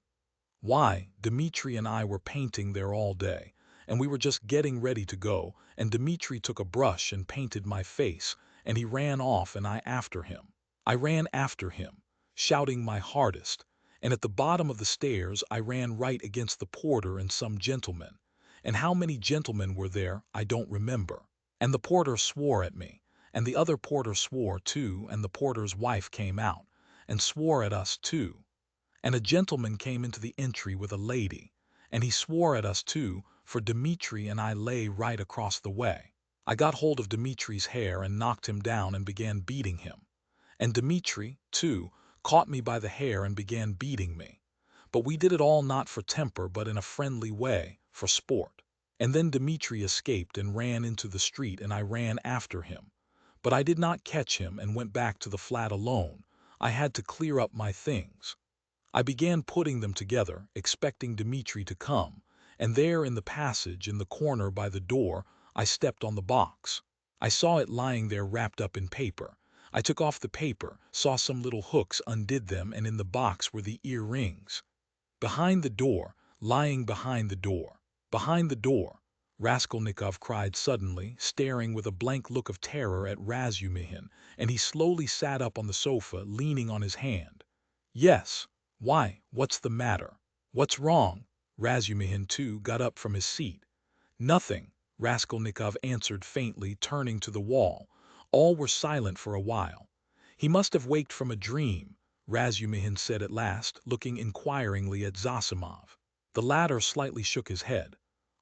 Why, Dmitri and I were painting there all day, and we were just getting ready to go, and Dmitri took a brush and painted my face, and he ran off and I after him. I ran after him, shouting my hardest, and at the bottom of the stairs I ran right against the porter and some gentlemen. And how many gentlemen were there I don't remember. And the porter swore at me, and the other porter swore too, and the porter's wife came out, and swore at us too. And a gentleman came into the entry with a lady, and he swore at us too, for Dmitri and I lay right across the way. I got hold of Dmitri's hair and knocked him down and began beating him. And Dmitri, too, caught me by the hair and began beating me. But we did it all not for temper but in a friendly way, for sport. And then Dmitri escaped and ran into the street and I ran after him. But I did not catch him and went back to the flat alone. I had to clear up my things. I began putting them together, expecting Dmitri to come, and there in the passage, in the corner by the door, I stepped on the box. I saw it lying there wrapped up in paper. I took off the paper, saw some little hooks, undid them, and in the box were the earrings. Behind the door, lying behind the door. Behind the door, Raskolnikov cried suddenly, staring with a blank look of terror at Razumihin, and he slowly sat up on the sofa, leaning on his hand. Yes. Why, what's the matter? What's wrong? Razumihin, too, got up from his seat. Nothing, Raskolnikov answered faintly, turning to the wall. All were silent for a while. He must have waked from a dream, Razumihin said at last, looking inquiringly at Zosimov. The latter slightly shook his head.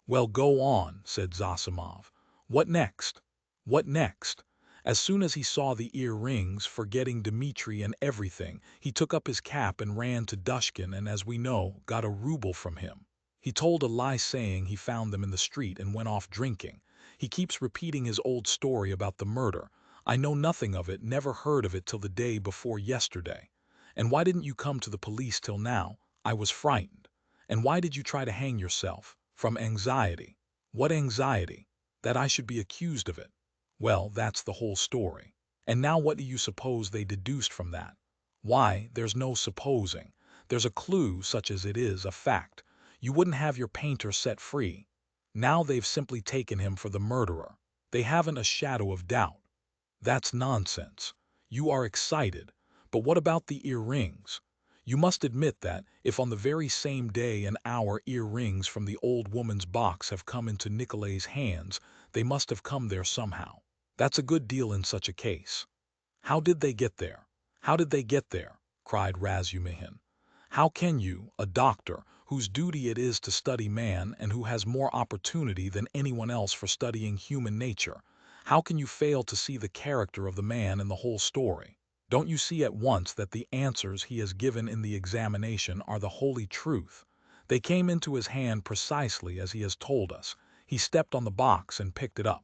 Well, go on, said Zosimov. What next? What next? As soon as he saw the earrings, forgetting Dmitri and everything, he took up his cap and ran to Dushkin and, as we know, got a ruble from him. He told a lie saying he found them in the street and went off drinking. He keeps repeating his old story about the murder. I know nothing of it, never heard of it till the day before yesterday. And why didn't you come to the police till now? I was frightened. And why did you try to hang yourself? From anxiety. What anxiety? That I should be accused of it. Well, that's the whole story. And now what do you suppose they deduced from that? Why, there's no supposing. There's a clue, such as it is, a fact. You wouldn't have your painter set free. Now they've simply taken him for the murderer. They haven't a shadow of doubt. That's nonsense. You are excited. But what about the earrings? You must admit that, if on the very same day and hour earrings from the old woman's box have come into Nikolay's hands, they must have come there somehow. That's a good deal in such a case. How did they get there? How did they get there? Cried Razumihin. How can you, a doctor, whose duty it is to study man and who has more opportunity than anyone else for studying human nature, how can you fail to see the character of the man in the whole story? Don't you see at once that the answers he has given in the examination are the holy truth? They came into his hand precisely as he has told us. He stepped on the box and picked it up.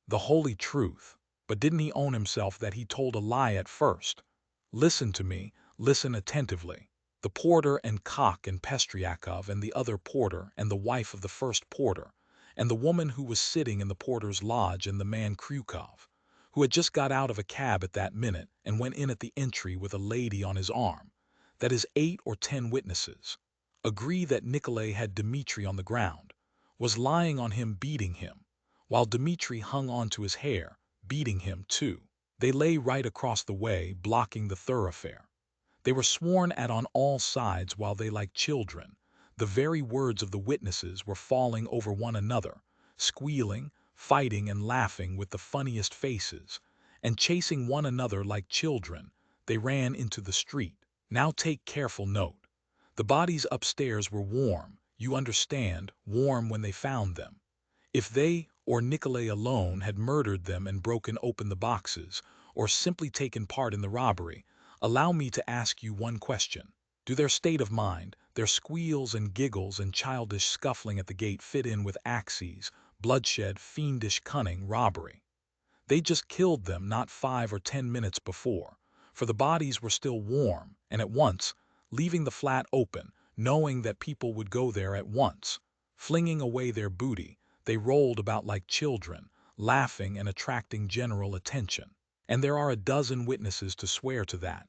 The holy truth. But didn't he own himself that he told a lie at first? Listen to me, listen attentively. The porter and cock and Pestriakov and the other porter and the wife of the first porter, and the woman who was sitting in the porter's lodge and the man Kryukov, who had just got out of a cab at that minute and went in at the entry with a lady on his arm, that is 8 or 10 witnesses, agree that Nikolay had Dmitri on the ground, was lying on him beating him, while Dmitri hung on to his hair, beating him too. They lay right across the way, blocking the thoroughfare. They were sworn at on all sides while they, like children, the very words of the witnesses, were falling over one another, squealing, fighting and laughing with the funniest faces, and chasing one another like children, they ran into the street. Now take careful note. The bodies upstairs were warm, you understand, warm when they found them. If they, or Nikolay alone, had murdered them and broken open the boxes, or simply taken part in the robbery, allow me to ask you one question. Do their state of mind, their squeals and giggles and childish scuffling at the gate fit in with axes, bloodshed, fiendish cunning, robbery? They just killed them not 5 or 10 minutes before, for the bodies were still warm, and at once, leaving the flat open, knowing that people would go there at once, flinging away their booty, they rolled about like children, laughing and attracting general attention. And there are a dozen witnesses to swear to that.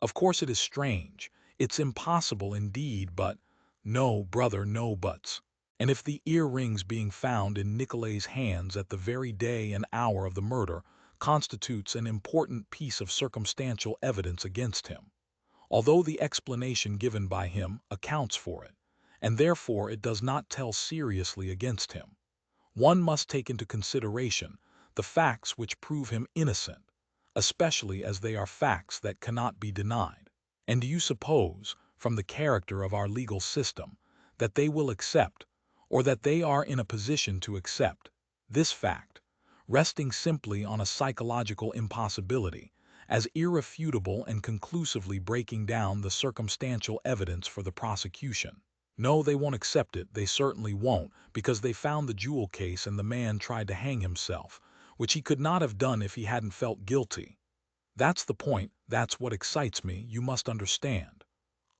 Of course it is strange, it's impossible indeed, but no, brother, no buts. And if the earrings being found in Nikolay's hands at the very day and hour of the murder constitutes an important piece of circumstantial evidence against him, although the explanation given by him accounts for it, and therefore it does not tell seriously against him, one must take into consideration the facts which prove him innocent, especially as they are facts that cannot be denied. And do you suppose, from the character of our legal system, that they will accept, or that they are in a position to accept, this fact, resting simply on a psychological impossibility, as irrefutable and conclusively breaking down the circumstantial evidence for the prosecution. No, they won't accept it, they certainly won't, because they found the jewel case and the man tried to hang himself, which he could not have done if he hadn't felt guilty. That's the point, that's what excites me, you must understand.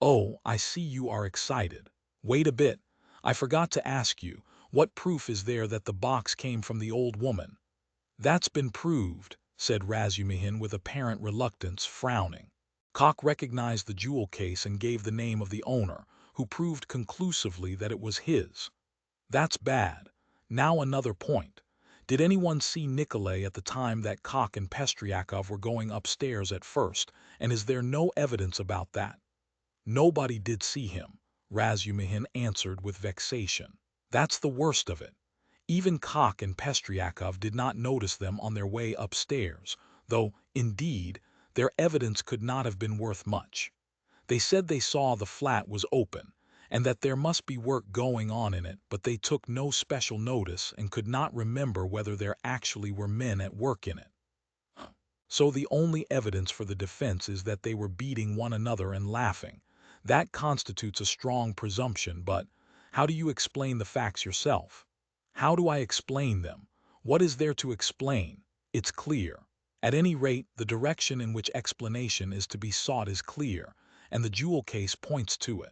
Oh, I see you are excited. Wait a bit, I forgot to ask you, what proof is there that the box came from the old woman? That's been proved, said Razumihin with apparent reluctance, frowning. Koch recognized the jewel case and gave the name of the owner, who proved conclusively that it was his. That's bad. Now another point. Did anyone see Nikolay at the time that Koch and Pestryakov were going upstairs at first, and is there no evidence about that? Nobody did see him, Razumihin answered with vexation. That's the worst of it. Even Koch and Pestryakov did not notice them on their way upstairs, though, indeed, their evidence could not have been worth much. They said they saw the flat was open, and that there must be work going on in it, but they took no special notice and could not remember whether there actually were men at work in it. So the only evidence for the defense is that they were beating one another and laughing. That constitutes a strong presumption, but how do you explain the facts yourself? How do I explain them? What is there to explain? It's clear. At any rate, the direction in which explanation is to be sought is clear, and the jewel case points to it.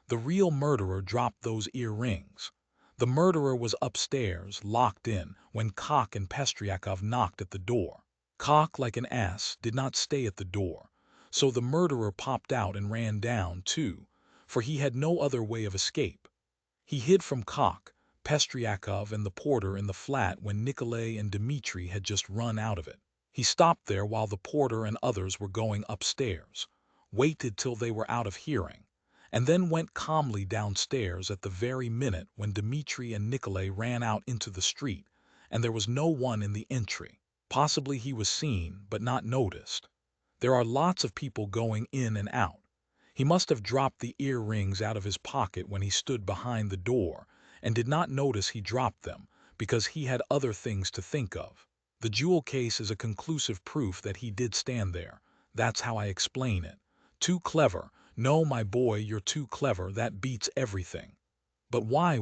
The real murderer dropped those earrings. The murderer was upstairs, locked in, when Koch and Pestryakov knocked at the door. Koch, like an ass, did not stay at the door, so the murderer popped out and ran down, too, for he had no other way of escape. He hid from Koch, Pestryakov, and the porter in the flat when Nikolay and Dmitri had just run out of it. He stopped there while the porter and others were going upstairs, waited till they were out of hearing, and then went calmly downstairs at the very minute when Dmitri and Nikolay ran out into the street, and there was no one in the entry. Possibly he was seen, but not noticed. There are lots of people going in and out. He must have dropped the earrings out of his pocket when he stood behind the door, and did not notice he dropped them, because he had other things to think of. The jewel case is a conclusive proof that he did stand there. That's how I explain it. Too clever. No, my boy, you're too clever. That beats everything. But why?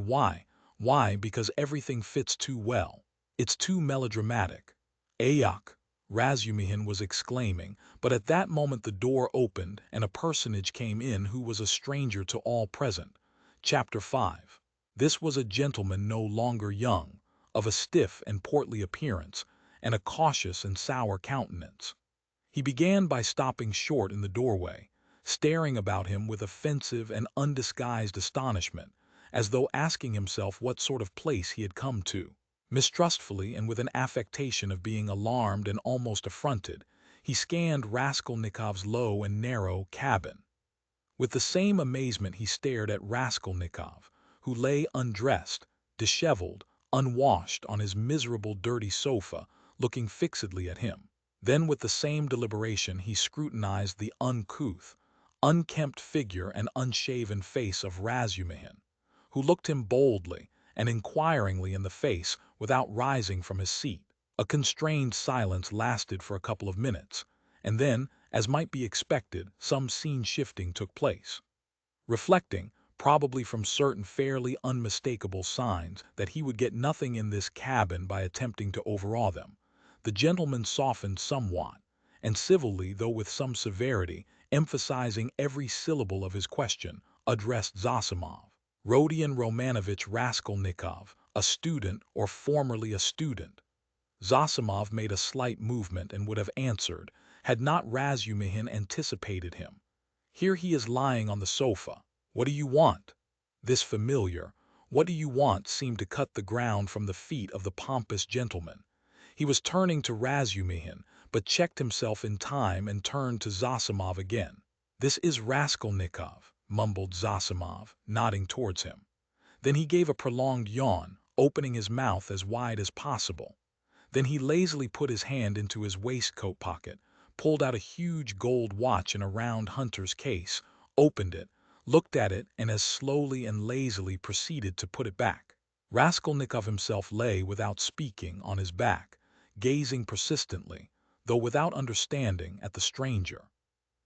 Why? Because everything fits too well. It's too melodramatic. Ayuk, Razumihin was exclaiming, but at that moment the door opened and a personage came in who was a stranger to all present. Chapter 5. This was a gentleman no longer young, of a stiff and portly appearance, and a cautious and sour countenance. He began by stopping short in the doorway, staring about him with offensive and undisguised astonishment, as though asking himself what sort of place he had come to. Mistrustfully and with an affectation of being alarmed and almost affronted, he scanned Raskolnikov's low and narrow cabin. With the same amazement he stared at Raskolnikov, who lay undressed, disheveled, unwashed on his miserable dirty sofa, looking fixedly at him. Then with the same deliberation he scrutinized the uncouth, unkempt figure and unshaven face of Razumihin, who looked him boldly and inquiringly in the face without rising from his seat. A constrained silence lasted for a couple of minutes, and then, as might be expected, some scene-shifting took place. Reflecting, probably from certain fairly unmistakable signs, that he would get nothing in this cabin by attempting to overawe them, the gentleman softened somewhat, and civilly, though with some severity, emphasizing every syllable of his question, addressed Zosimov. Rodion Romanovich Raskolnikov, a student or formerly a student. Zosimov made a slight movement and would have answered, had not Razumihin anticipated him. Here he is lying on the sofa. What do you want? This familiar, what do you want, seemed to cut the ground from the feet of the pompous gentleman. He was turning to Razumihin, but checked himself in time and turned to Zosimov again. This is Raskolnikov, mumbled Zosimov, nodding towards him. Then he gave a prolonged yawn, opening his mouth as wide as possible. Then he lazily put his hand into his waistcoat pocket, pulled out a huge gold watch in a round hunter's case, opened it, looked at it, and as slowly and lazily proceeded to put it back. Raskolnikov himself lay without speaking on his back, gazing persistently, though without understanding, at the stranger.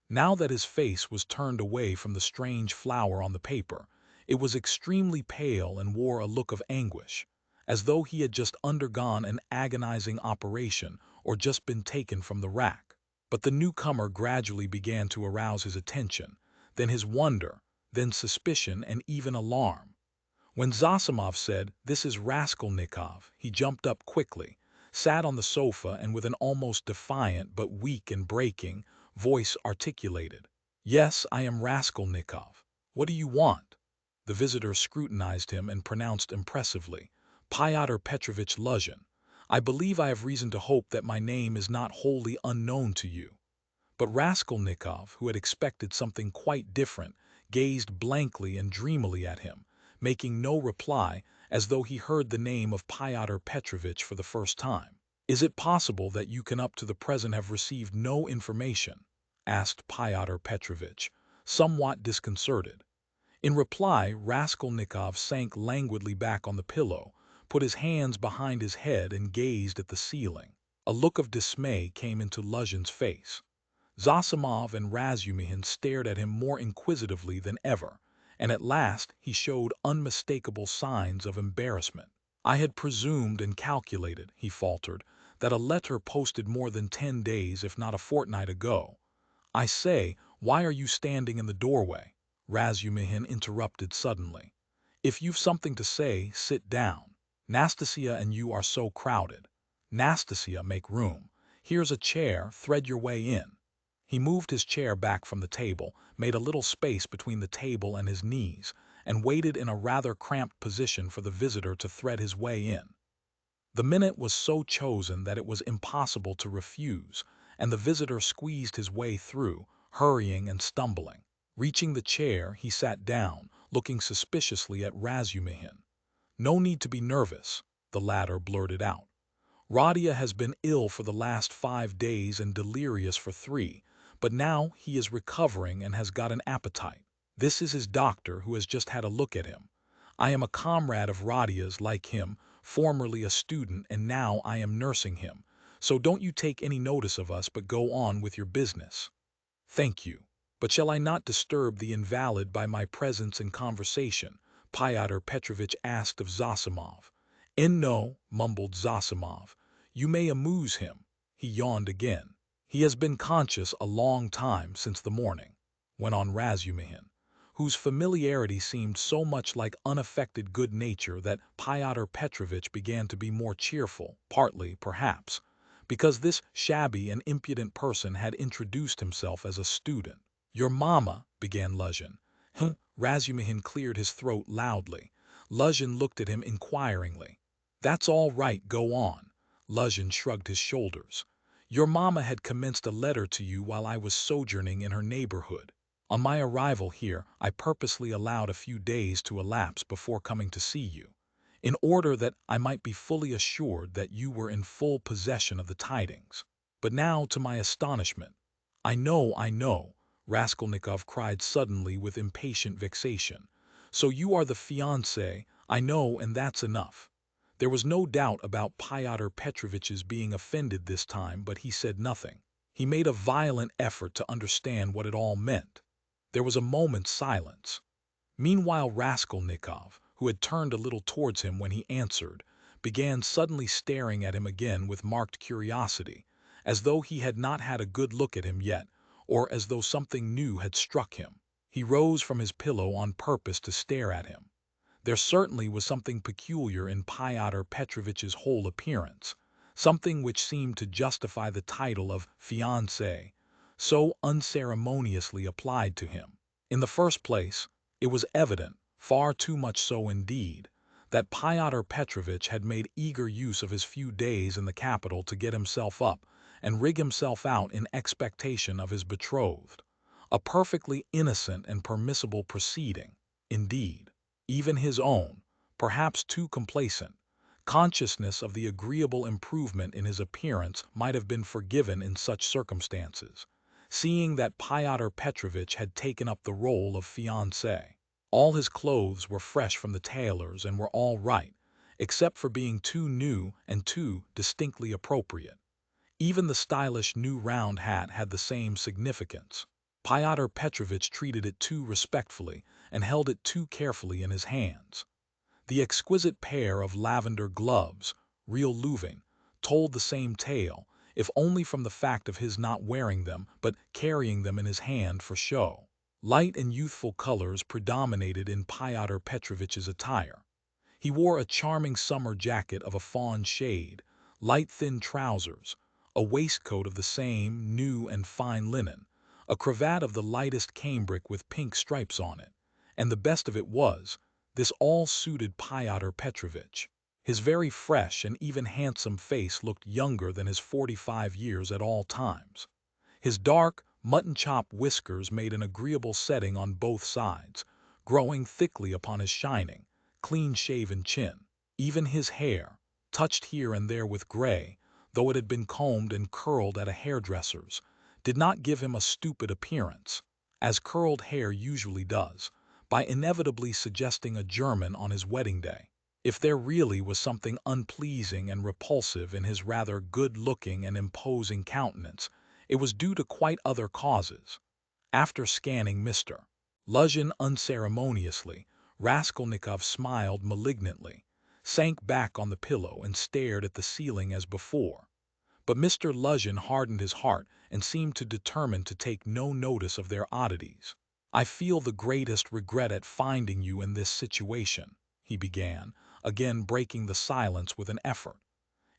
Now that his face was turned away from the strange flower on the paper, it was extremely pale and wore a look of anguish, as though he had just undergone an agonizing operation or just been taken from the rack. But the newcomer gradually began to arouse his attention, then his wonder, then suspicion and even alarm. When Zosimov said, "This is Raskolnikov," he jumped up quickly, sat on the sofa and with an almost defiant but weak and breaking voice articulated, "Yes, I am Raskolnikov. What do you want?" The visitor scrutinized him and pronounced impressively, "Pyotr Petrovitch Luzhin. I believe I have reason to hope that my name is not wholly unknown to you." But Raskolnikov, who had expected something quite different, gazed blankly and dreamily at him, making no reply, as though he heard the name of Pyotr Petrovitch for the first time. "Is it possible that you can up to the present have received no information?" asked Pyotr Petrovitch, somewhat disconcerted. In reply, Raskolnikov sank languidly back on the pillow, put his hands behind his head and gazed at the ceiling. A look of dismay came into Luzhin's face. Zosimov and Razumihin stared at him more inquisitively than ever, and at last he showed unmistakable signs of embarrassment. "I had presumed and calculated," he faltered, "that a letter posted more than 10 days, if not a fortnight ago—" "I say, why are you standing in the doorway?" Razumihin interrupted suddenly. "If you've something to say, sit down. Nastasia and you are so crowded. Nastasia, make room. Here's a chair, thread your way in." He moved his chair back from the table, made a little space between the table and his knees, and waited in a rather cramped position for the visitor to thread his way in. The minute was so chosen that it was impossible to refuse, and the visitor squeezed his way through, hurrying and stumbling. Reaching the chair, he sat down, looking suspiciously at Razumihin. "No need to be nervous," the latter blurted out. "Radia has been ill for the last 5 days and delirious for 3, but now he is recovering and has got an appetite. This is his doctor, who has just had a look at him. I am a comrade of Radia's, like him, formerly a student, and now I am nursing him, so don't you take any notice of us but go on with your business." "Thank you. But shall I not disturb the invalid by my presence and conversation?" Pyotr Petrovitch asked of Zosimov. "No," mumbled Zosimov. "You may amuse him." He yawned again. "He has been conscious a long time, since the morning," went on Razumihin, whose familiarity seemed so much like unaffected good nature that Pyotr Petrovitch began to be more cheerful, partly, perhaps, because this shabby and impudent person had introduced himself as a student. "Your mamma," began Luzhin. Razumihin cleared his throat loudly. Luzhin looked at him inquiringly. "That's all right, go on." Luzhin shrugged his shoulders. "Your mamma had commenced a letter to you while I was sojourning in her neighborhood. On my arrival here, I purposely allowed a few days to elapse before coming to see you, in order that I might be fully assured that you were in full possession of the tidings. But now, to my astonishment—" I know," Raskolnikov cried suddenly with impatient vexation. "So you are the fiancé, I know, and that's enough." There was no doubt about Pyotr Petrovitch's being offended this time, but he said nothing. He made a violent effort to understand what it all meant. There was a moment's silence. Meanwhile Raskolnikov, who had turned a little towards him when he answered, began suddenly staring at him again with marked curiosity, as though he had not had a good look at him yet, or as though something new had struck him. He rose from his pillow on purpose to stare at him. There certainly was something peculiar in Pyotr Petrovitch's whole appearance, something which seemed to justify the title of fiancé, so unceremoniously applied to him. In the first place, it was evident, far too much so indeed, that Pyotr Petrovitch had made eager use of his few days in the capital to get himself up and rig himself out in expectation of his betrothed. A perfectly innocent and permissible proceeding, indeed. Even his own, perhaps too complacent, consciousness of the agreeable improvement in his appearance might have been forgiven in such circumstances, seeing that Pyotr Petrovitch had taken up the role of fiancé. All his clothes were fresh from the tailor's and were all right, except for being too new and too distinctly appropriate. Even the stylish new round hat had the same significance. Pyotr Petrovitch treated it too respectfully and held it too carefully in his hands. The exquisite pair of lavender gloves, real louving, told the same tale, if only from the fact of his not wearing them but carrying them in his hand for show. Light and youthful colors predominated in Pyotr Petrovitch's attire. He wore a charming summer jacket of a fawn shade, light thin trousers, a waistcoat of the same new and fine linen, a cravat of the lightest cambric with pink stripes on it, and the best of it was, this all suited Pyotr Petrovitch. His very fresh and even handsome face looked younger than his 45 years at all times. His dark, mutton-chop whiskers made an agreeable setting on both sides, growing thickly upon his shining, clean-shaven chin. Even his hair, touched here and there with gray, though it had been combed and curled at a hairdresser's, did not give him a stupid appearance, as curled hair usually does, by inevitably suggesting a German on his wedding day. If there really was something unpleasing and repulsive in his rather good-looking and imposing countenance, it was due to quite other causes. After scanning Mr. Luzhin unceremoniously, Raskolnikov smiled malignantly, sank back on the pillow and stared at the ceiling as before. But Mr. Luzhin hardened his heart and seemed to determine to take no notice of their oddities. "I feel the greatest regret at finding you in this situation," he began, again breaking the silence with an effort.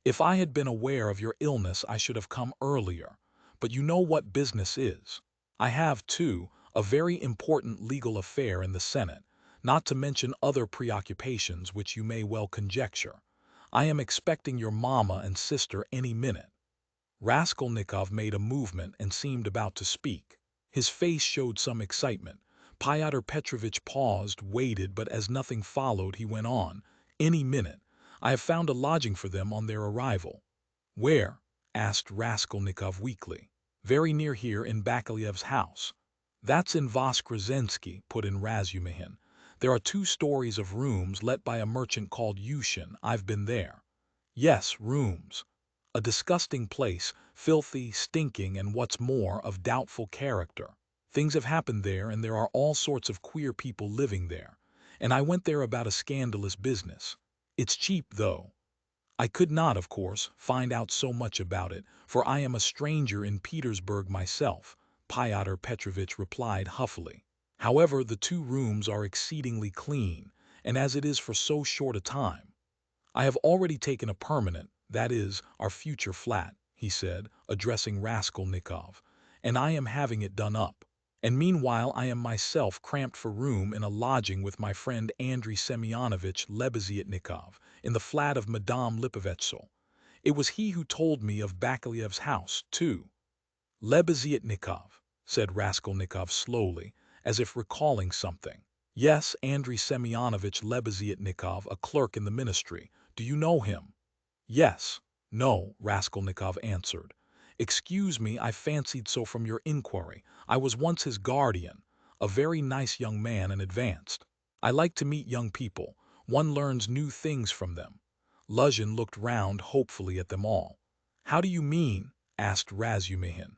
"If I had been aware of your illness I should have come earlier, but you know what business is. I have, too, a very important legal affair in the Senate, not to mention other preoccupations which you may well conjecture. I am expecting your mamma and sister any minute." Raskolnikov made a movement and seemed about to speak. His face showed some excitement. Pyotr Petrovitch paused, waited, but as nothing followed, he went on, "Any minute. I have found a lodging for them on their arrival." "Where?" asked Raskolnikov weakly. "Very near here in Bakaleyev's house." "That's in Voskresensky," put in Razumihin. "There are 2 stories of rooms let by a merchant called Yushin. I've been there." "Yes, rooms. A disgusting place, filthy, stinking, and what's more, of doubtful character. Things have happened there and there are all sorts of queer people living there, and I went there about a scandalous business. It's cheap, though. I could not, of course, find out so much about it, for I am a stranger in Petersburg myself," Pyotr Petrovitch replied huffily. "However, the 2 rooms are exceedingly clean, and as it is for so short a time, I have already taken a permanent, that is, our future flat," he said, addressing Raskolnikov, "and I am having it done up. And meanwhile I am myself cramped for room in a lodging with my friend Andrei Semyonovitch Lebeziatnikov, in the flat of Madame Lipovetzel. It was he who told me of Bakaleyev's house, too." "Lebeziatnikov," said Raskolnikov slowly, as if recalling something. "Yes, Andrei Semyonovitch Lebeziatnikov, a clerk in the ministry. Do you know him?" "Yes." "No," Raskolnikov answered. "Excuse me, I fancied so from your inquiry. I was once his guardian, a very nice young man and advanced. I like to meet young people. One learns new things from them." Luzhin looked round hopefully at them all. "How do you mean?" asked Razumihin.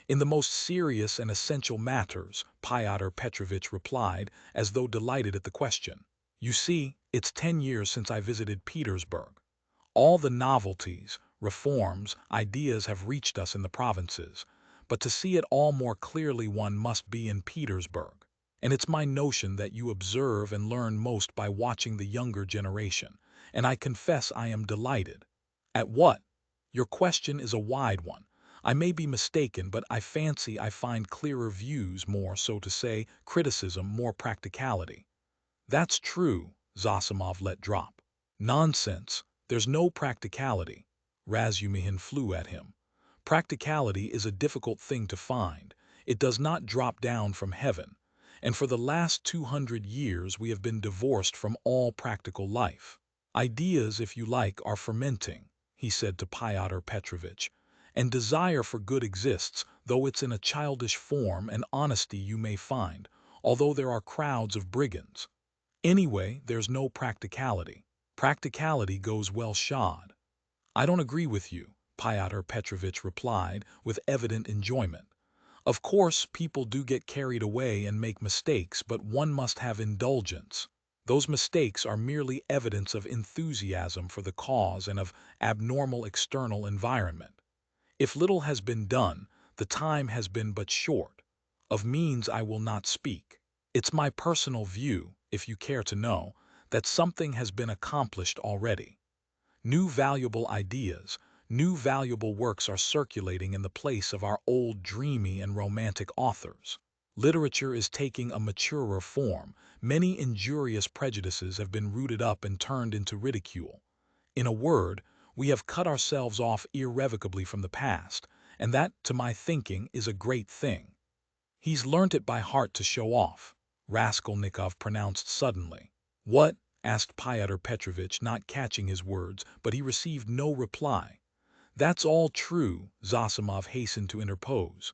"In the most serious and essential matters," Pyotr Petrovitch replied, as though delighted at the question. "You see, it's 10 years since I visited Petersburg. All the novelties, reforms, ideas have reached us in the provinces, but to see it all more clearly one must be in Petersburg. And it's my notion that you observe and learn most by watching the younger generation, and I confess I am delighted." "At what?" "Your question is a wide one. I may be mistaken, but I fancy I find clearer views, more, so to say, criticism, more practicality." "That's true," Zosimov let drop. "Nonsense. There's no practicality." Razumihin flew at him. "Practicality is a difficult thing to find. It does not drop down from heaven. And for the last 200 years we have been divorced from all practical life. Ideas, if you like, are fermenting," he said to Pyotr Petrovitch, "and desire for good exists, though it's in a childish form, and honesty you may find, although there are crowds of brigands. Anyway, there's no practicality. Practicality goes well shod." "I don't agree with you," Pyotr Petrovitch replied with evident enjoyment. Of course, people do get carried away and make mistakes, but one must have indulgence. Those mistakes are merely evidence of enthusiasm for the cause and of abnormal external environment. If little has been done, the time has been but short. Of means I will not speak. It's my personal view, if you care to know, that something has been accomplished already. New valuable ideas, new valuable works are circulating in the place of our old dreamy and romantic authors. Literature is taking a maturer form. Many injurious prejudices have been rooted up and turned into ridicule. In a word, we have cut ourselves off irrevocably from the past, and that, to my thinking, is a great thing. He's learnt it by heart to show off, Raskolnikov pronounced suddenly. What? Asked Pyotr Petrovitch, not catching his words, but he received no reply. That's all true, Zosimov hastened to interpose.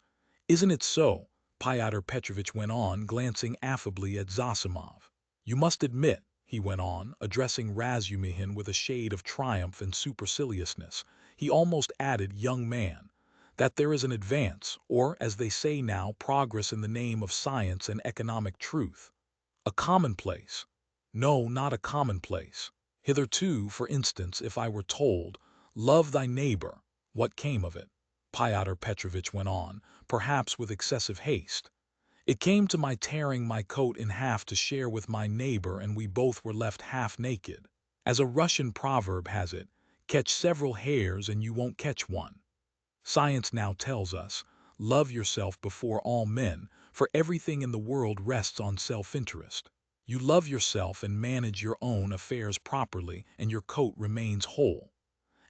Isn't it so? Pyotr Petrovitch went on, glancing affably at Zosimov. You must admit, he went on, addressing Razumihin with a shade of triumph and superciliousness. He almost added, young man, that there is an advance, or, as they say now, progress in the name of science and economic truth. A commonplace. No, not a commonplace. Hitherto, for instance, if I were told, love thy neighbor, what came of it? Pyotr Petrovitch went on, perhaps with excessive haste. It came to my tearing my coat in half to share with my neighbor, and we both were left half naked. As a Russian proverb has it, catch several hares and you won't catch one. Science now tells us, love yourself before all men, for everything in the world rests on self-interest. You love yourself and manage your own affairs properly, and your coat remains whole.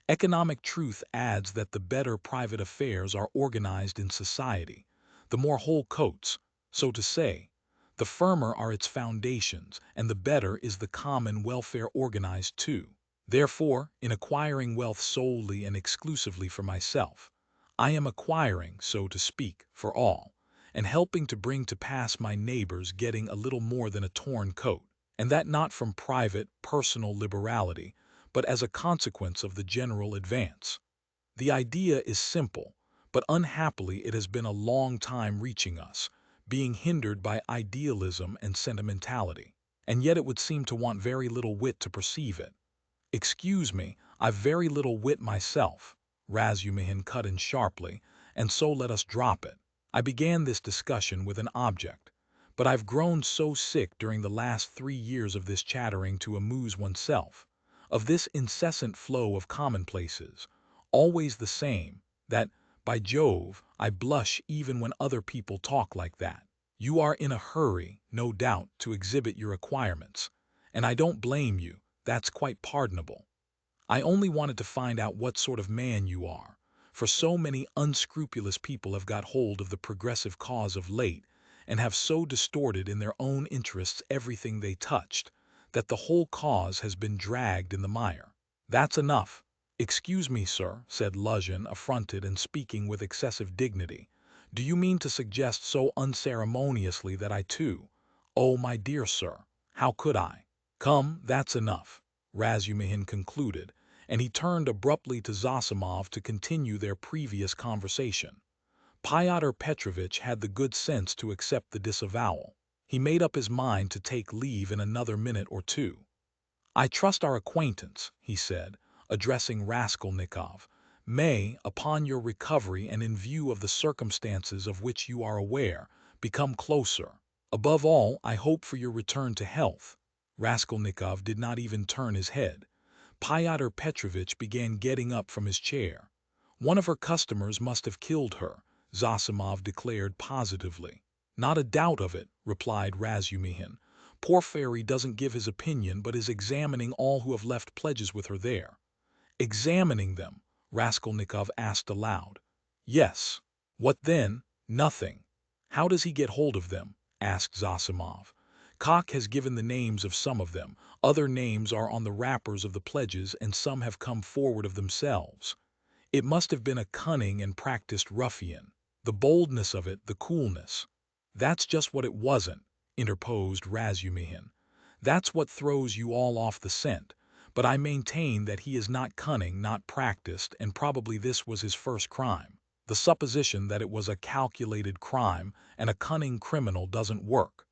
Economic truth adds that the better private affairs are organized in society, the more whole coats, so to say, the firmer are its foundations, and the better is the common welfare organized too. Therefore, in acquiring wealth solely and exclusively for myself, I am acquiring, so to speak, for all, and helping to bring to pass my neighbor's getting a little more than a torn coat, and that not from private, personal liberality, but as a consequence of the general advance. The idea is simple, but unhappily it has been a long time reaching us, being hindered by idealism and sentimentality, and yet it would seem to want very little wit to perceive it. Excuse me, I've very little wit myself, Razumihin cut in sharply, and so let us drop it. I began this discussion with an object, but I've grown so sick during the last 3 years of this chattering to amuse oneself, of this incessant flow of commonplaces, always the same, that, by Jove, I blush even when other people talk like that. You are in a hurry, no doubt, to exhibit your acquirements, and I don't blame you, that's quite pardonable. I only wanted to find out what sort of man you are, for so many unscrupulous people have got hold of the progressive cause of late, and have so distorted in their own interests everything they touched, that the whole cause has been dragged in the mire. That's enough. Excuse me, sir, said Luzhin, affronted and speaking with excessive dignity. Do you mean to suggest so unceremoniously that I too— Oh, my dear sir, how could I? Come, that's enough, Razumihin concluded, and he turned abruptly to Zosimov to continue their previous conversation. Pyotr Petrovitch had the good sense to accept the disavowal. He made up his mind to take leave in another minute or two. I trust our acquaintance, he said, addressing Raskolnikov, may, upon your recovery and in view of the circumstances of which you are aware, become closer. Above all, I hope for your return to health. Raskolnikov did not even turn his head. Pyotr Petrovitch began getting up from his chair. One of her customers must have killed her, Zosimov declared positively. Not a doubt of it, replied Razumihin. Porfiry doesn't give his opinion, but is examining all who have left pledges with her there. Examining them? Raskolnikov asked aloud. Yes. What then? Nothing. How does he get hold of them? Asked Zosimov. Koch has given the names of some of them, other names are on the wrappers of the pledges, and some have come forward of themselves. It must have been a cunning and practiced ruffian. The boldness of it, the coolness. That's just what it wasn't, interposed Razumihin. That's what throws you all off the scent. But I maintain that he is not cunning, not practiced, and probably this was his first crime. The supposition that it was a calculated crime and a cunning criminal doesn't work.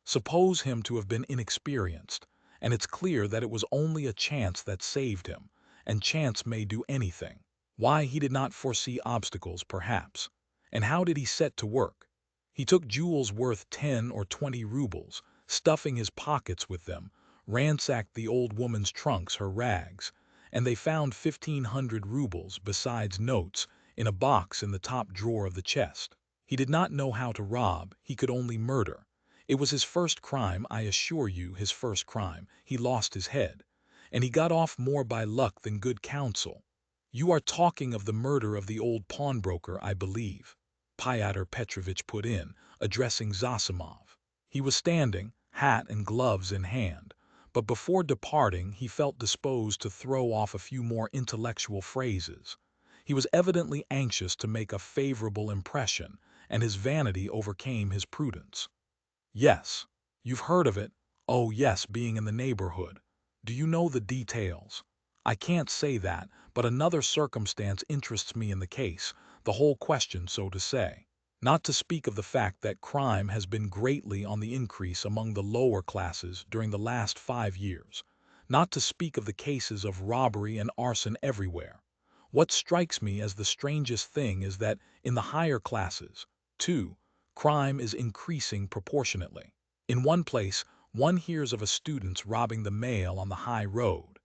Suppose him to have been inexperienced, and it's clear that it was only a chance that saved him, and chance may do anything. Why, he did not foresee obstacles, perhaps. And how did he set to work? He took jewels worth 10 or 20 rubles, stuffing his pockets with them, ransacked the old woman's trunks, her rags, and they found 1,500 rubles, besides notes, in a box in the top drawer of the chest. He did not know how to rob, he could only murder. It was his first crime, I assure you, his first crime. He lost his head. And he got off more by luck than good counsel. You are talking of the murder of the old pawnbroker, I believe, Pyotr Petrovitch put in, addressing Zosimov. He was standing, hat and gloves in hand, but before departing he felt disposed to throw off a few more intellectual phrases. He was evidently anxious to make a favorable impression, and his vanity overcame his prudence. Yes, you've heard of it. Oh yes, being in the neighborhood. Do you know the details? I can't say that, but another circumstance interests me in the case, the whole question, so to say. Not to speak of the fact that crime has been greatly on the increase among the lower classes during the last 5 years. Not to speak of the cases of robbery and arson everywhere. What strikes me as the strangest thing is that in the higher classes, too, crime is increasing proportionately. In one place, one hears of a student's robbing the mail on the high road.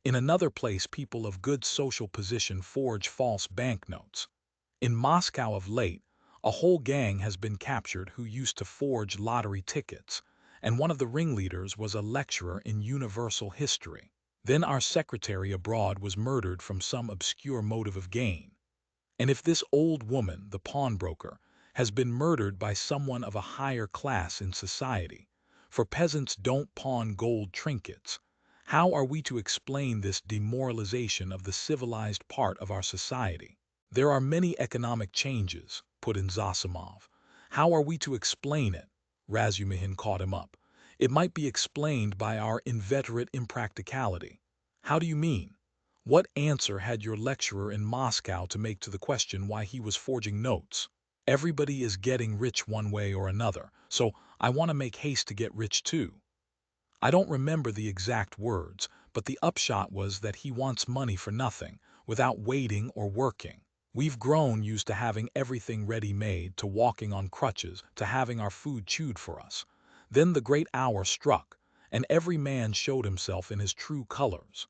In another place, people of good social position forge false banknotes. In Moscow of late, a whole gang has been captured who used to forge lottery tickets, and one of the ringleaders was a lecturer in universal history. Then our secretary abroad was murdered from some obscure motive of gain. And if this old woman, the pawnbroker, has been murdered by someone of a higher class in society, for peasants don't pawn gold trinkets, how are we to explain this demoralization of the civilized part of our society? There are many economic changes, put in Zosimov. How are we to explain it? Razumihin caught him up. It might be explained by our inveterate impracticality. How do you mean? What answer had your lecturer in Moscow to make to the question why he was forging notes? Everybody is getting rich one way or another, so I want to make haste to get rich too. I don't remember the exact words, but the upshot was that he wants money for nothing, without waiting or working. We've grown used to having everything ready-made, to walking on crutches, to having our food chewed for us. Then the great hour struck, and every man showed himself in his true colors.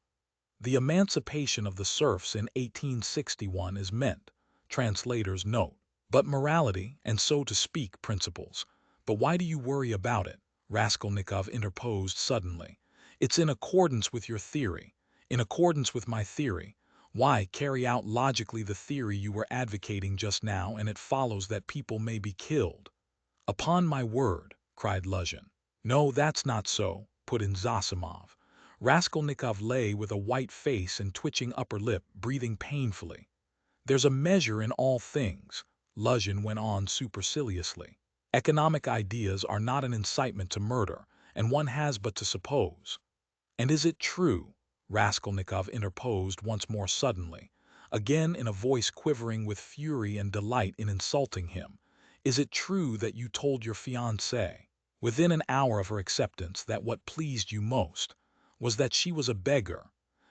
The emancipation of the serfs in 1861 is meant, translator's note, but morality, and so to speak, principles. But why do you worry about it? Raskolnikov interposed suddenly. It's in accordance with your theory, in accordance with my theory. Why, carry out logically the theory you were advocating just now, and it follows that people may be killed. Upon my word, cried Luzhin. No, that's not so, put in Zosimov. Raskolnikov lay with a white face and twitching upper lip, breathing painfully. There's a measure in all things, Luzhin went on superciliously. Economic ideas are not an incitement to murder, and one has but to suppose. And is it true, Raskolnikov interposed once more suddenly, again in a voice quivering with fury and delight in insulting him, is it true that you told your fiancée, within an hour of her acceptance, that what pleased you most was that she was a beggar,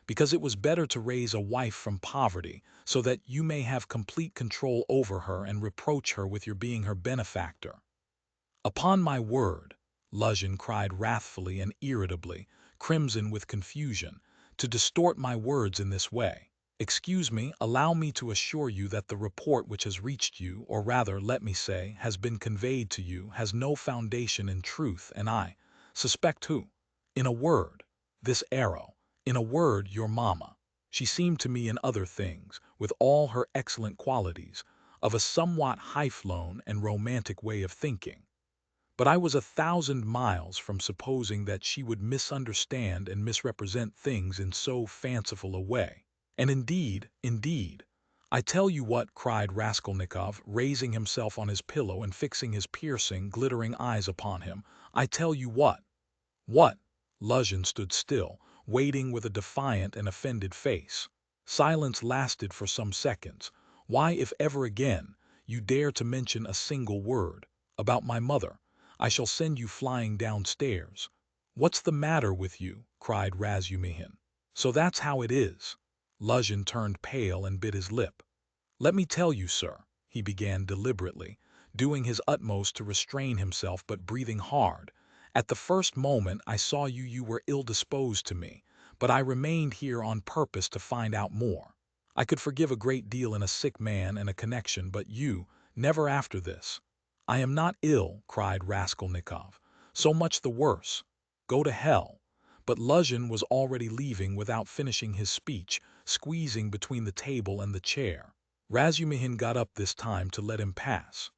because it was better to raise a wife from poverty, so that you may have complete control over her and reproach her with your being her benefactor? Upon my word, Luzhin cried wrathfully and irritably, crimson with confusion, to distort my words in this way. Excuse me, allow me to assure you that the report which has reached you, or rather, let me say, has been conveyed to you, has no foundation in truth, and I suspect who. In a word, this arrow. In a word, your mamma. She seemed to me in other things, with all her excellent qualities, of a somewhat high-flown and romantic way of thinking. But I was 1,000 miles from supposing that she would misunderstand and misrepresent things in so fanciful a way. And indeed, I tell you what, cried Raskolnikov, raising himself on his pillow and fixing his piercing, glittering eyes upon him, I tell you what. What? Luzhin stood still, waiting with a defiant and offended face. Silence lasted for some seconds. Why, if ever again you dare to mention a single word about my mother, I shall send you flying downstairs. What's the matter with you? Cried Razumihin. So that's how it is. Luzhin turned pale and bit his lip. Let me tell you, sir, he began deliberately, doing his utmost to restrain himself but breathing hard. At the first moment I saw you were ill-disposed to me, but I remained here on purpose to find out more. I could forgive a great deal in a sick man and a connection, but you, never after this. I am not ill, cried Raskolnikov. So much the worse. Go to hell. But Luzhin was already leaving without finishing his speech, squeezing between the table and the chair. Razumihin got up this time to let him pass.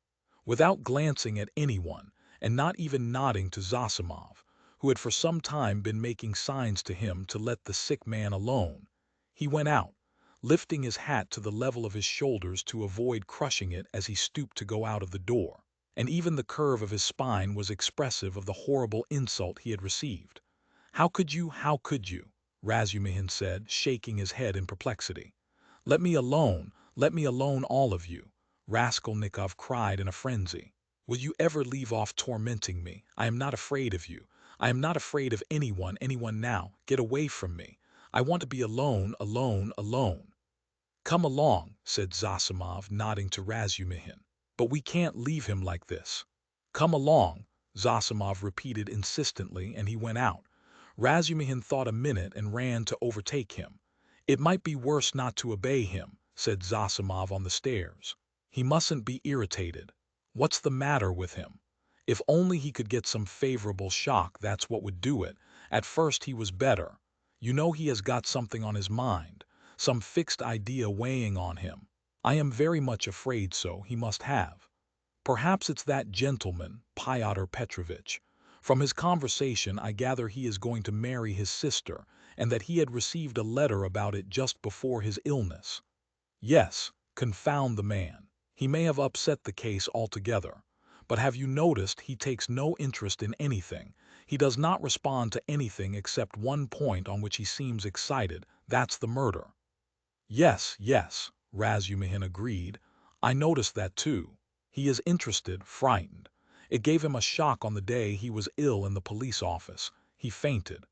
Without glancing at anyone, and not even nodding to Zosimov, who had for some time been making signs to him to let the sick man alone, he went out, lifting his hat to the level of his shoulders to avoid crushing it as he stooped to go out of the door, and even the curve of his spine was expressive of the horrible insult he had received. How could you, Razumihin said, shaking his head in perplexity. Let me alone, all of you, Raskolnikov cried in a frenzy. Will you ever leave off tormenting me? I am not afraid of you. I am not afraid of anyone now. Get away from me. I want to be alone. Come along, said Zosimov, nodding to Razumihin. But we can't leave him like this. Come along, Zosimov repeated insistently, and he went out. Razumihin thought a minute and ran to overtake him. It might be worse not to obey him, said Zosimov on the stairs. He mustn't be irritated. What's the matter with him? If only he could get some favorable shock, that's what would do it. At first he was better. You know he has got something on his mind, some fixed idea weighing on him. I am very much afraid so, he must have. Perhaps it's that gentleman, Fyodor Petrovitch. From his conversation I gather he is going to marry his sister, and that he had received a letter about it just before his illness. Yes, confound the man. He may have upset the case altogether. But have you noticed he takes no interest in anything? He does not respond to anything except one point on which he seems excited, that's the murder. Yes, Razumihin agreed. I noticed that too. He is interested, frightened. It gave him a shock on the day he was ill in the police office. He fainted.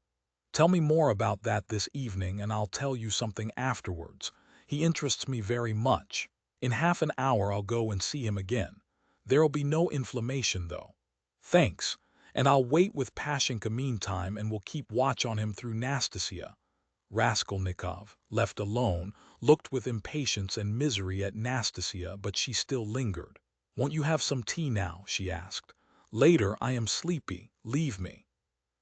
Tell me more about that this evening and I'll tell you something afterwards. He interests me very much. In half an hour I'll go and see him again. There'll be no inflammation though. Thanks. And I'll wait with Pashenka meantime and will keep watch on him through Nastasia. Raskolnikov, left alone, looked with impatience and misery at Nastasia, but she still lingered. Won't you have some tea now? She asked. Later, I am sleepy. Leave me.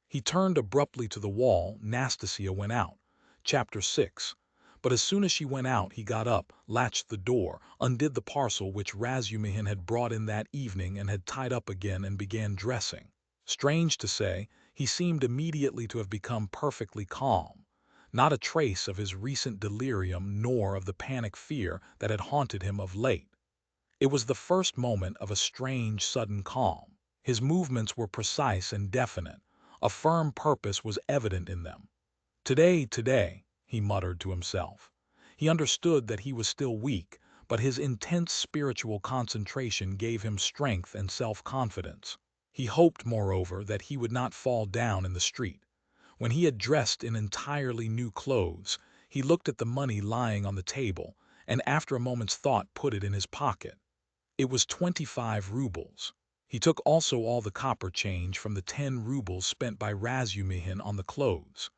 He turned abruptly to the wall. Nastasia went out. Chapter 6. But as soon as she went out, he got up, latched the door, undid the parcel which Razumihin had brought in that evening and had tied up again, and began dressing. Strange to say, he seemed immediately to have become perfectly calm. Not a trace of his recent delirium nor of the panic fear that had haunted him of late. It was the first moment of a strange, sudden calm. His movements were precise and definite. A firm purpose was evident in them. Today, he muttered to himself. He understood that he was still weak, but his intense spiritual concentration gave him strength and self-confidence. He hoped, moreover, that he would not fall down in the street. When he had dressed in entirely new clothes, he looked at the money lying on the table, and after a moment's thought put it in his pocket. It was 25 rubles. He took also all the copper change from the 10 rubles spent by Razumihin on the clothes.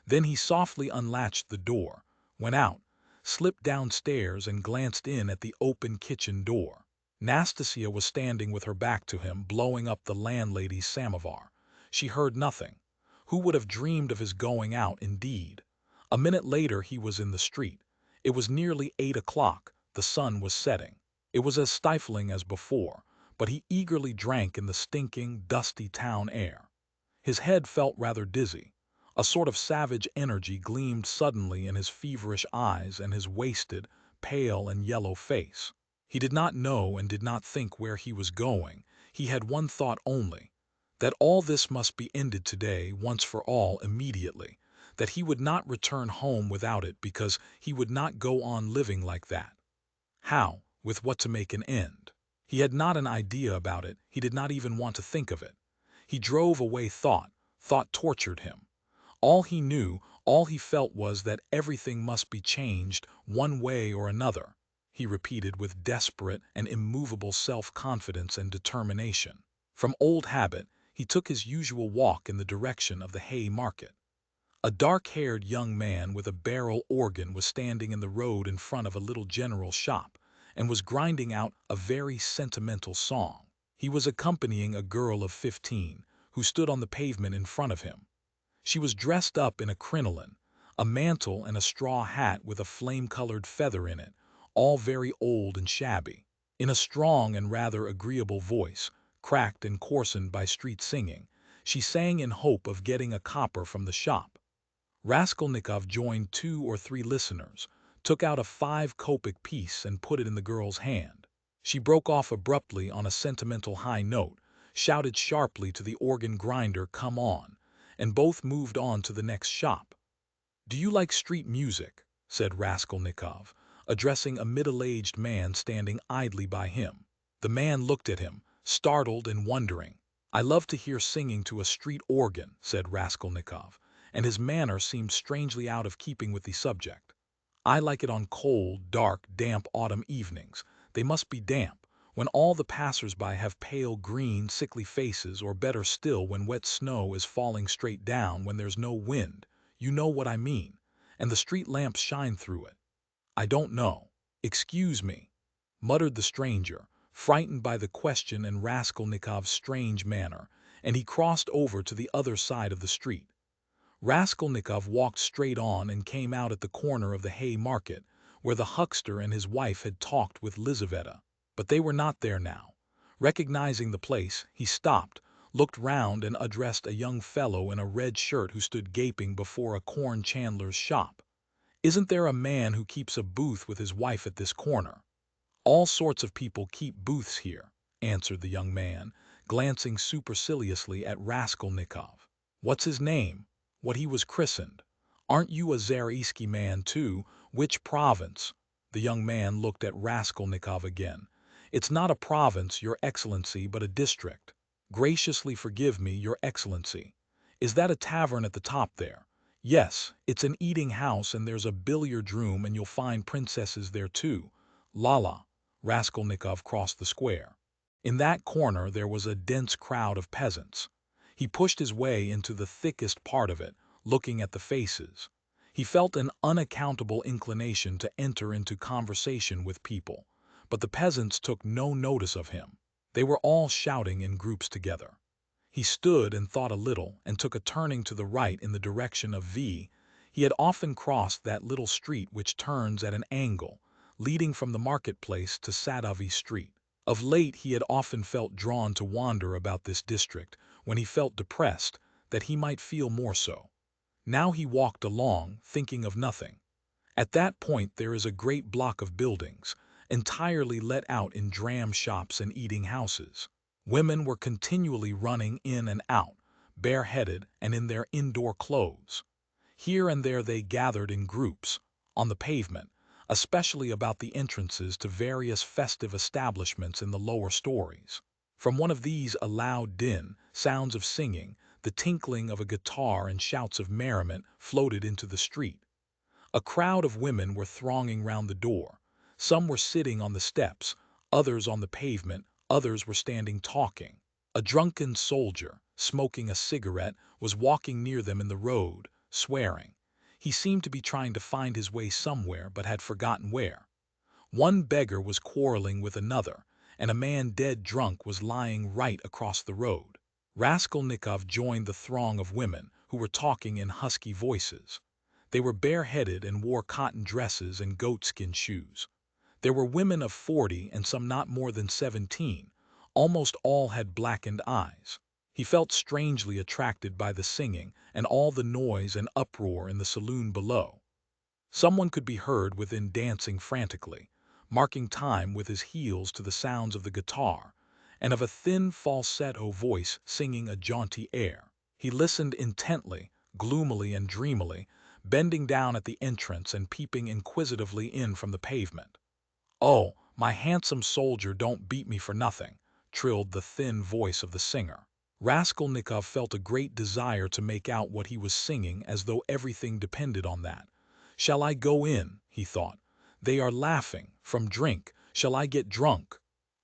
Then he softly unlatched the door, went out, slipped downstairs and glanced in at the open kitchen door. Nastasia was standing with her back to him, blowing up the landlady's samovar. She heard nothing. Who would have dreamed of his going out, indeed? A minute later he was in the street. It was nearly 8 o'clock. The sun was setting. It was as stifling as before, but he eagerly drank in the stinking, dusty town air. His head felt rather dizzy. A sort of savage energy gleamed suddenly in his feverish eyes and his wasted, pale and yellow face. He did not know and did not think where he was going. He had one thought only, that all this must be ended today, once for all, immediately, that he would not return home without it because he would not go on living like that. How, with what to make an end? He had not an idea about it, he did not even want to think of it. He drove away thought, thought tortured him. All he knew, all he felt was that everything must be changed one way or another, he repeated with desperate and immovable self-confidence and determination. From old habit, he took his usual walk in the direction of the hay market. A dark-haired young man with a barrel organ was standing in the road in front of a little general shop and was grinding out a very sentimental song. He was accompanying a girl of 15 who stood on the pavement in front of him. She was dressed up in a crinoline, a mantle and a straw hat with a flame-colored feather in it, all very old and shabby. In a strong and rather agreeable voice, cracked and coarsened by street singing, she sang in hope of getting a copper from the shop. Raskolnikov joined 2 or 3 listeners, took out a 5-kopeck piece and put it in the girl's hand. She broke off abruptly on a sentimental high note, shouted sharply to the organ grinder, "Come on," and both moved on to the next shop. "Do you like street music?" said Raskolnikov, addressing a middle-aged man standing idly by him. The man looked at him, startled and wondering. "I love to hear singing to a street organ," said Raskolnikov, and his manner seemed strangely out of keeping with the subject. "I like it on cold, dark, damp autumn evenings. They must be damp, when all the passers-by have pale green, sickly faces, or better still when wet snow is falling straight down, when there's no wind, you know what I mean, and the street lamps shine through it." "I don't know. Excuse me," muttered the stranger, frightened by the question and Raskolnikov's strange manner, and he crossed over to the other side of the street. Raskolnikov walked straight on and came out at the corner of the hay market, where the huckster and his wife had talked with Lizaveta. But they were not there now. Recognizing the place, he stopped, looked round and addressed a young fellow in a red shirt who stood gaping before a corn chandler's shop. "Isn't there a man who keeps a booth with his wife at this corner?" "All sorts of people keep booths here," answered the young man, glancing superciliously at Raskolnikov. "What's his name? What he was christened? Aren't you a Zarisky man too? Which province?" The young man looked at Raskolnikov again. "It's not a province, Your Excellency, but a district." "Graciously forgive me, Your Excellency. Is that a tavern at the top there?" "Yes, it's an eating house and there's a billiard room and you'll find princesses there too." "Lala." Raskolnikov crossed the square. In that corner there was a dense crowd of peasants. He pushed his way into the thickest part of it, looking at the faces. He felt an unaccountable inclination to enter into conversation with people, but the peasants took no notice of him. They were all shouting in groups together. He stood and thought a little and took a turning to the right in the direction of V. He had often crossed that little street which turns at an angle, leading from the marketplace to Sadovy Street. Of late he had often felt drawn to wander about this district when he felt depressed, that he might feel more so. Now he walked along, thinking of nothing. At that point there is a great block of buildings, entirely let out in dram shops and eating houses. Women were continually running in and out, bareheaded and in their indoor clothes. Here and there they gathered in groups, on the pavement, especially about the entrances to various festive establishments in the lower stories. From one of these a loud din, sounds of singing, the tinkling of a guitar and shouts of merriment floated into the street. A crowd of women were thronging round the door. Some were sitting on the steps, others on the pavement, others were standing talking. A drunken soldier, smoking a cigarette, was walking near them in the road, swearing. He seemed to be trying to find his way somewhere, but had forgotten where. One beggar was quarreling with another, and a man dead drunk was lying right across the road. Raskolnikov joined the throng of women, who were talking in husky voices. They were bareheaded and wore cotton dresses and goatskin shoes. There were women of 40 and some not more than 17. Almost all had blackened eyes. He felt strangely attracted by the singing and all the noise and uproar in the saloon below. Someone could be heard within dancing frantically, marking time with his heels to the sounds of the guitar, and of a thin falsetto voice singing a jaunty air. He listened intently, gloomily and dreamily, bending down at the entrance and peeping inquisitively in from the pavement. "Oh, my handsome soldier, don't beat me for nothing," trilled the thin voice of the singer. Raskolnikov felt a great desire to make out what he was singing, as though everything depended on that. "Shall I go in?" he thought. "They are laughing. From drink. Shall I get drunk?"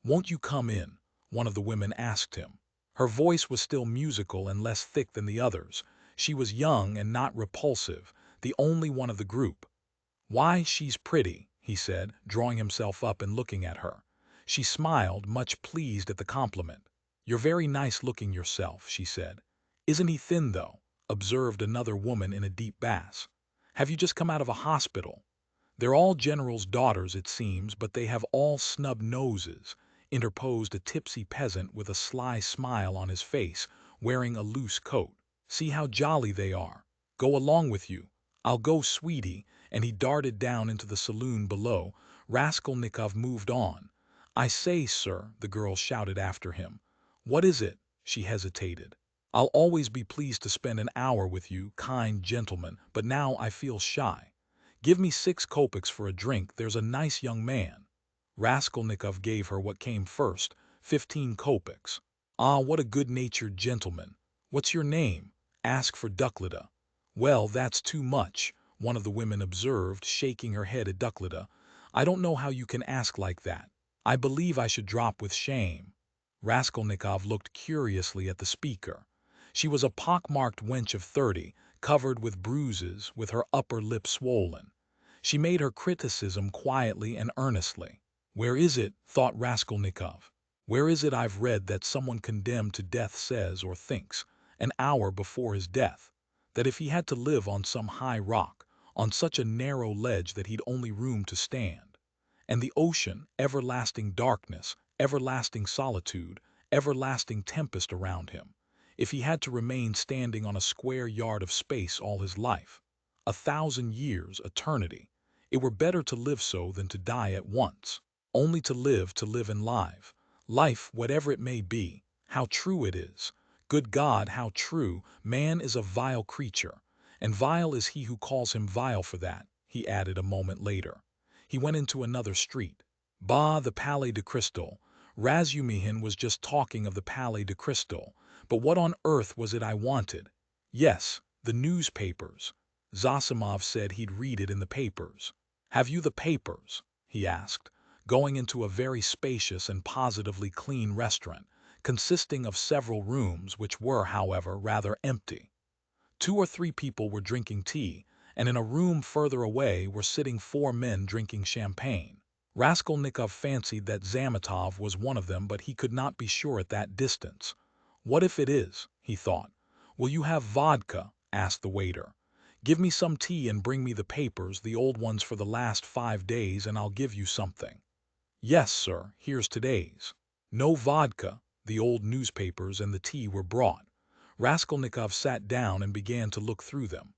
"Won't you come in?" one of the women asked him. Her voice was still musical and less thick than the others. She was young and not repulsive, the only one of the group. "Why, she's pretty," he said, drawing himself up and looking at her. She smiled, much pleased at the compliment. "You're very nice looking yourself," she said. "Isn't he thin, though?" observed another woman in a deep bass. "Have you just come out of a hospital?" "They're all generals' daughters, it seems, but they have all snub noses," interposed a tipsy peasant with a sly smile on his face, wearing a loose coat. "See how jolly they are. Go along with you. I'll go, sweetie," and he darted down into the saloon below. Raskolnikov moved on. "I say, sir," the girl shouted after him. "What is it?" She hesitated. "I'll always be pleased to spend an hour with you, kind gentleman, but now I feel shy. Give me 6 kopecks for a drink, there's a nice young man." Raskolnikov gave her what came first, 15 kopecks. "Ah, what a good-natured gentleman. What's your name?" "Ask for Ducklida." "Well, that's too much," one of the women observed, shaking her head at Ducklida. "I don't know how you can ask like that. I believe I should drop with shame." Raskolnikov looked curiously at the speaker. She was a pock-marked wench of 30, covered with bruises, with her upper lip swollen. She made her criticism quietly and earnestly. "Where is it," thought Raskolnikov, "where is it I've read that someone condemned to death says or thinks, an hour before his death, that if he had to live on some high rock, on such a narrow ledge that he'd only room to stand, and the ocean, everlasting darkness, everlasting solitude, everlasting tempest around him, if he had to remain standing on a square yard of space all his life, 1,000 years, eternity, it were better to live so than to die at once, only to live in life, life whatever it may be, how true it is. Good God, how true! Man is a vile creature, and vile is he who calls him vile for that," he added a moment later. He went into another street. "Bah, the Palais de Crystal. Razumihin was just talking of the Palais de Crystal. But what on earth was it I wanted? Yes, the newspapers. Zosimov said he'd read it in the papers. Have you the papers?" he asked, going into a very spacious and positively clean restaurant, consisting of several rooms, which were, however, rather empty. 2 or 3 people were drinking tea, and in a room further away were sitting 4 men drinking champagne. Raskolnikov fancied that Zametov was one of them, but he could not be sure at that distance. "What if it is?" he thought. "Will you have vodka?" asked the waiter. "Give me some tea and bring me the papers, the old ones for the last 5 days, and I'll give you something." "Yes, sir, here's today's." No vodka, the old newspapers and the tea were brought. Raskolnikov sat down and began to look through them.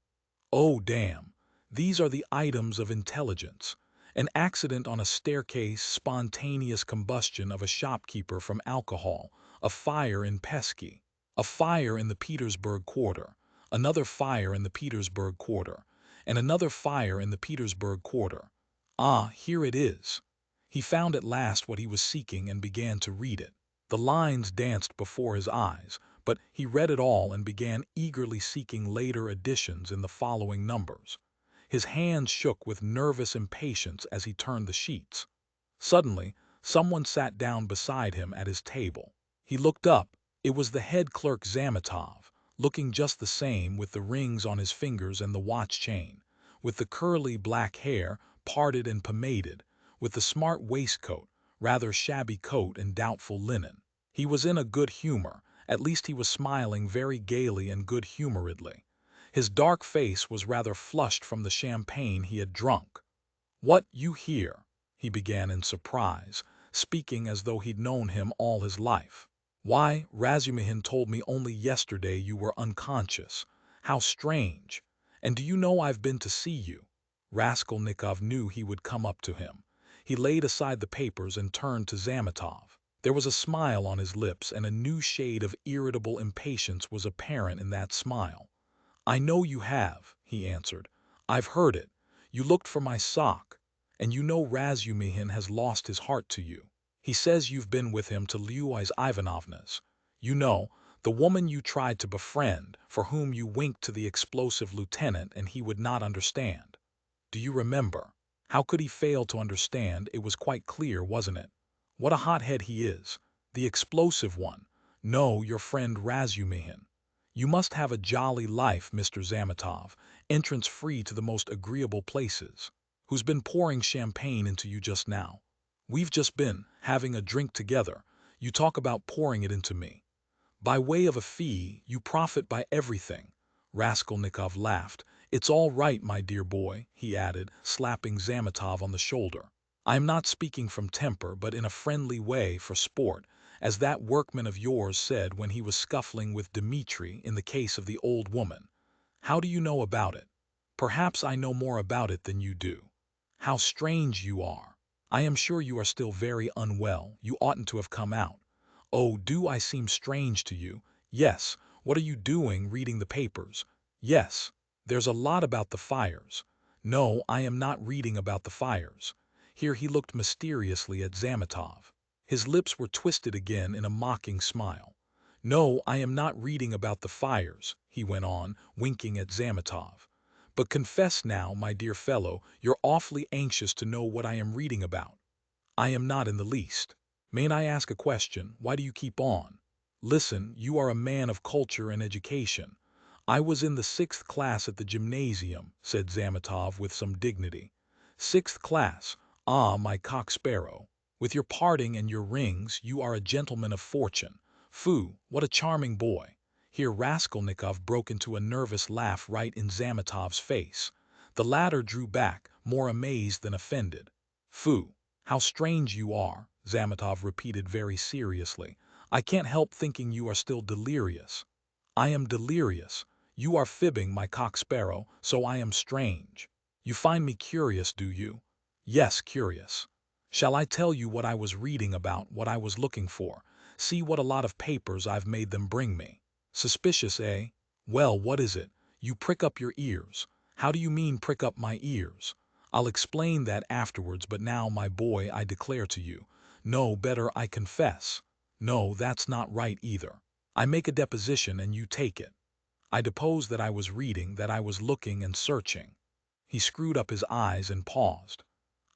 "Oh, damn! These are the items of intelligence. An accident on a staircase, spontaneous combustion of a shopkeeper from alcohol, a fire in Pesky, a fire in the Petersburg quarter, another fire in the Petersburg quarter, and another fire in the Petersburg quarter. Ah, here it is." He found at last what he was seeking and began to read it. The lines danced before his eyes, but he read it all and began eagerly seeking later editions in the following numbers. His hands shook with nervous impatience as he turned the sheets. Suddenly, someone sat down beside him at his table. He looked up. It was the head clerk Zametov, looking just the same, with the rings on his fingers and the watch chain, with the curly black hair, parted and pomaded, with the smart waistcoat, rather shabby coat and doubtful linen. He was in a good humor, at least he was smiling very gaily and good-humoredly. His dark face was rather flushed from the champagne he had drunk. "What, you here?" he began in surprise, speaking as though he'd known him all his life. "Why, Razumihin told me only yesterday you were unconscious. How strange! And do you know I've been to see you?" Raskolnikov knew he would come up to him. He laid aside the papers and turned to Zametov. There was a smile on his lips, and a new shade of irritable impatience was apparent in that smile. "I know you have," he answered. "I've heard it. You looked for my sock. And you know Razumihin has lost his heart to you. He says you've been with him to Luise Ivanovna's. You know, the woman you tried to befriend, for whom you winked to the explosive lieutenant and he would not understand. Do you remember? How could he fail to understand? It was quite clear, wasn't it? What a hothead he is. The explosive one. No, your friend Razumihin. You must have a jolly life, Mr. Zametov, entrance free to the most agreeable places. Who's been pouring champagne into you just now? We've just been having a drink together. You talk about pouring it into me. By way of a fee, you profit by everything." Raskolnikov laughed. "It's all right, my dear boy," he added, slapping Zametov on the shoulder. "I am not speaking from temper, but in a friendly way, for sport, as that workman of yours said when he was scuffling with Dmitri in the case of the old woman. How do you know about it? Perhaps I know more about it than you do. How strange you are! I am sure you are still very unwell. You oughtn't to have come out. Oh, do I seem strange to you? Yes. What are you doing, reading the papers? Yes. There's a lot about the fires. No, I am not reading about the fires." Here he looked mysteriously at Zametov. His lips were twisted again in a mocking smile. "No, I am not reading about the fires," he went on, winking at Zametov. "But confess now, my dear fellow, you're awfully anxious to know what I am reading about." "I am not in the least. Mayn't I ask a question? Why do you keep on? Listen, you are a man of culture and education. I was in the 6th class at the gymnasium," said Zametov with some dignity. "6th class? Ah, my cock sparrow. With your parting and your rings, you are a gentleman of fortune. Foo, what a charming boy." Here Raskolnikov broke into a nervous laugh right in Zametov's face. The latter drew back, more amazed than offended. "Foo! How strange you are," Zametov repeated very seriously. "I can't help thinking you are still delirious." "I am delirious. You are fibbing, my cock sparrow, so I am strange. You find me curious, do you?" "Yes, curious." "Shall I tell you what I was reading about, what I was looking for? See what a lot of papers I've made them bring me. Suspicious, eh? Well, what is it? You prick up your ears. How do you mean prick up my ears? I'll explain that afterwards, but now, my boy, I declare to you. No, better, I confess. No, that's not right either. I make a deposition and you take it. I depose that I was reading, that I was looking and searching." He screwed up his eyes and paused.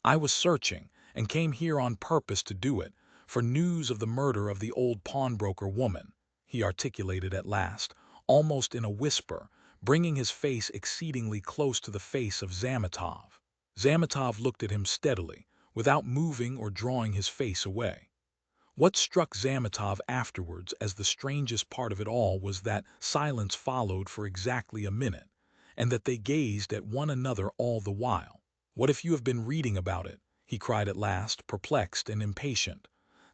"I was searching, and came here on purpose to do it, for news of the murder of the old pawnbroker woman," he articulated at last, almost in a whisper, bringing his face exceedingly close to the face of Zametov. Zametov looked at him steadily, without moving or drawing his face away. What struck Zametov afterwards as the strangest part of it all was that silence followed for exactly a minute, and that they gazed at one another all the while. "What if you have been reading about it?" he cried at last, perplexed and impatient.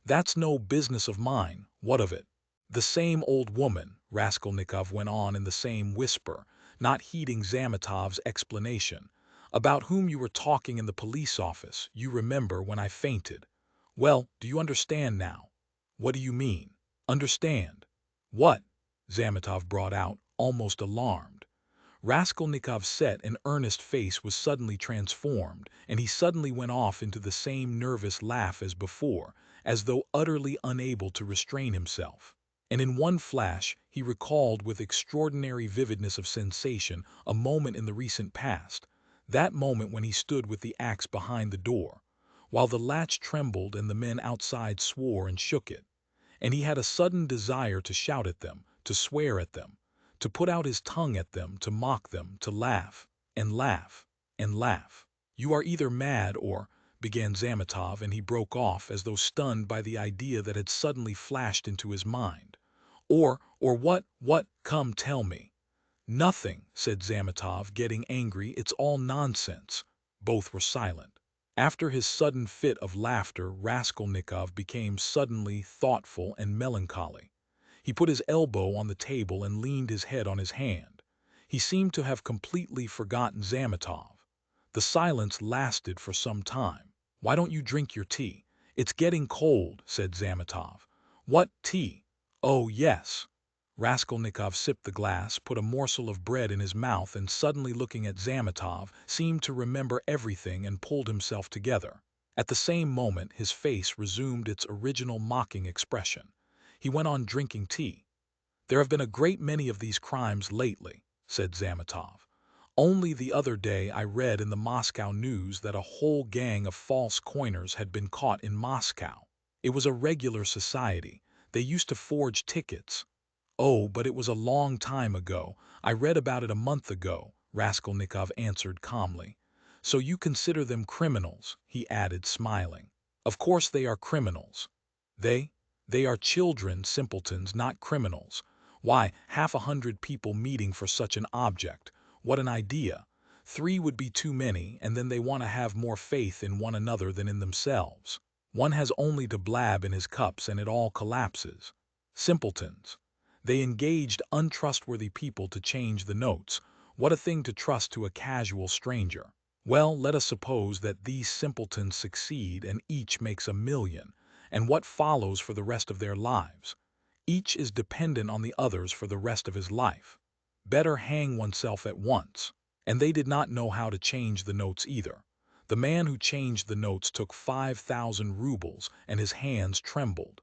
"That's no business of mine. What of it?" "The same old woman," Raskolnikov went on in the same whisper, not heeding Zametov's explanation, "about whom you were talking in the police office, you remember, when I fainted. Well, do you understand now?" "What do you mean? Understand? What?" Zametov brought out, almost alarmed. Raskolnikov's set and earnest face was suddenly transformed, and he suddenly went off into the same nervous laugh as before, as though utterly unable to restrain himself. And in one flash he recalled with extraordinary vividness of sensation a moment in the recent past, that moment when he stood with the axe behind the door, while the latch trembled and the men outside swore and shook it. And he had a sudden desire to shout at them, to swear at them, to put out his tongue at them, to mock them, to laugh, and laugh, and laugh. "You are either mad or—" began Zametov, and he broke off as though stunned by the idea that had suddenly flashed into his mind. Or what? Come, tell me." "Nothing," said Zametov, getting angry. "It's all nonsense." Both were silent. After his sudden fit of laughter, Raskolnikov became suddenly thoughtful and melancholy. He put his elbow on the table and leaned his head on his hand. He seemed to have completely forgotten Zametov. The silence lasted for some time. "Why don't you drink your tea? It's getting cold," said Zametov. "What, tea? Oh, yes. Raskolnikov sipped the glass, put a morsel of bread in his mouth, and suddenly looking at Zametov, seemed to remember everything and pulled himself together. At the same moment, his face resumed its original mocking expression. He went on drinking tea. "There have been a great many of these crimes lately," said Zametov. "Only the other day I read in the Moscow news that a whole gang of false coiners had been caught in Moscow. It was a regular society. They used to forge tickets." "Oh, but it was a long time ago. I read about it a month ago," Raskolnikov answered calmly. "So you consider them criminals," he added, smiling. "Of course they are criminals." They are children, simpletons, not criminals. Why, 100 people meeting for such an object. What an idea. 3 would be too many, and then they want to have more faith in one another than in themselves. One has only to blab in his cups and it all collapses. Simpletons. They engaged untrustworthy people to change the notes. What a thing to trust to a casual stranger. Well, let us suppose that these simpletons succeed and each makes 1,000,000, and what follows for the rest of their lives? Each is dependent on the others for the rest of his life. Better hang oneself at once. And they did not know how to change the notes either. The man who changed the notes took 5,000 rubles, and his hands trembled.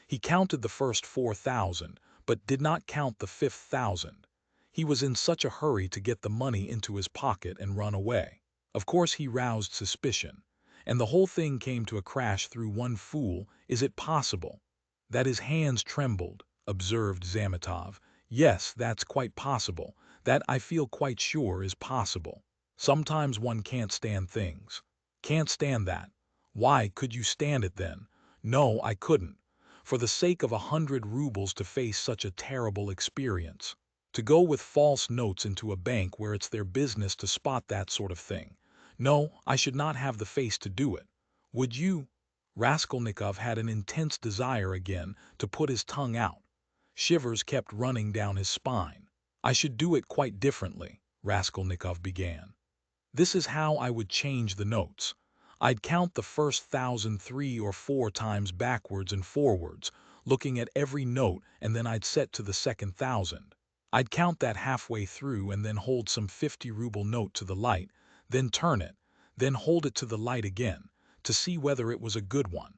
He counted the first 4,000, but did not count the 5,000. He was in such a hurry to get the money into his pocket and run away. Of course he roused suspicion, and the whole thing came to a crash through one fool. Is it possible that his hands trembled?" observed Zametov. "Yes, that's quite possible. That, I feel quite sure, is possible. Sometimes one can't stand things." "Can't stand that? Why, could you stand it then?" "No, I couldn't. For the sake of 100 rubles to face such a terrible experience. To go with false notes into a bank where it's their business to spot that sort of thing. No, I should not have the face to do it. Would you?" Raskolnikov had an intense desire again to put his tongue out. Shivers kept running down his spine. "I should do it quite differently," Raskolnikov began. "This is how I would change the notes. I'd count the first 1,000 3 or 4 times backwards and forwards, looking at every note, and then I'd set to the second 1,000. I'd count that halfway through and then hold some 50-ruble note to the light, then turn it, then hold it to the light again, to see whether it was a good one.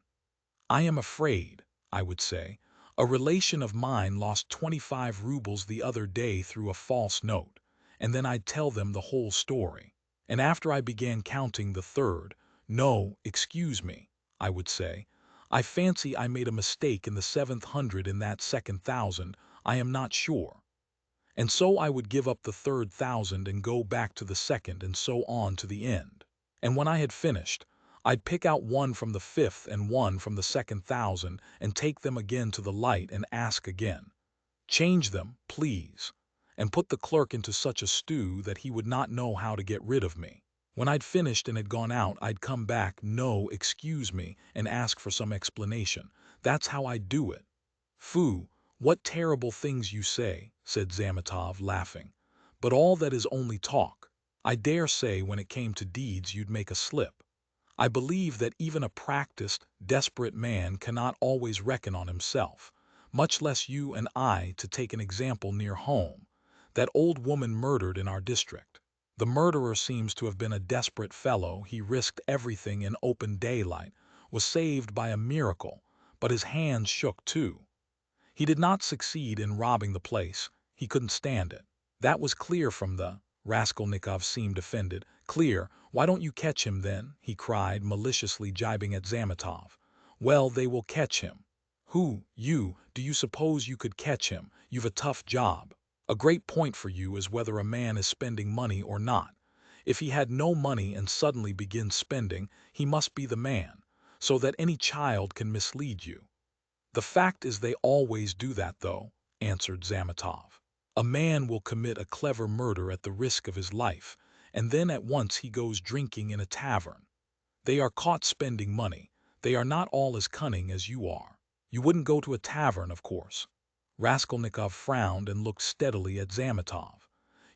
'I am afraid,' I would say. 'A relation of mine lost 25 rubles the other day through a false note,' and then I'd tell them the whole story. And after I began counting the third, 'No, excuse me,' I would say. 'I fancy I made a mistake in the 7th hundred in that second 1,000, I am not sure.' And so I would give up the third 1,000 and go back to the second, and so on to the end. And when I had finished, I'd pick out one from the 5th and one from the second 1,000 and take them again to the light and ask again, 'Change them, please,' and put the clerk into such a stew that he would not know how to get rid of me. When I'd finished and had gone out, I'd come back, 'No, excuse me,' and ask for some explanation. That's how I'd do it." "Phoo, what terrible things you say," said Zametov, laughing. "But all that is only talk. I dare say when it came to deeds you'd make a slip. I believe that even a practiced, desperate man cannot always reckon on himself, much less you and I, to take an example near home. That old woman murdered in our district. The murderer seems to have been a desperate fellow. He risked everything in open daylight, was saved by a miracle, but his hands shook too. He did not succeed in robbing the place. He couldn't stand it. That was clear from the—" Raskolnikov seemed offended. "Clear? Why don't you catch him then?" he cried, maliciously jibing at Zametov. "Well, they will catch him." "Who? You? Do you suppose you could catch him? You've a tough job. A great point for you is whether a man is spending money or not. If he had no money and suddenly begins spending, he must be the man, so that any child can mislead you." "The fact is they always do that, though," answered Zametov. "A man will commit a clever murder at the risk of his life, and then at once he goes drinking in a tavern. They are caught spending money. They are not all as cunning as you are. You wouldn't go to a tavern, of course." Raskolnikov frowned and looked steadily at Zametov.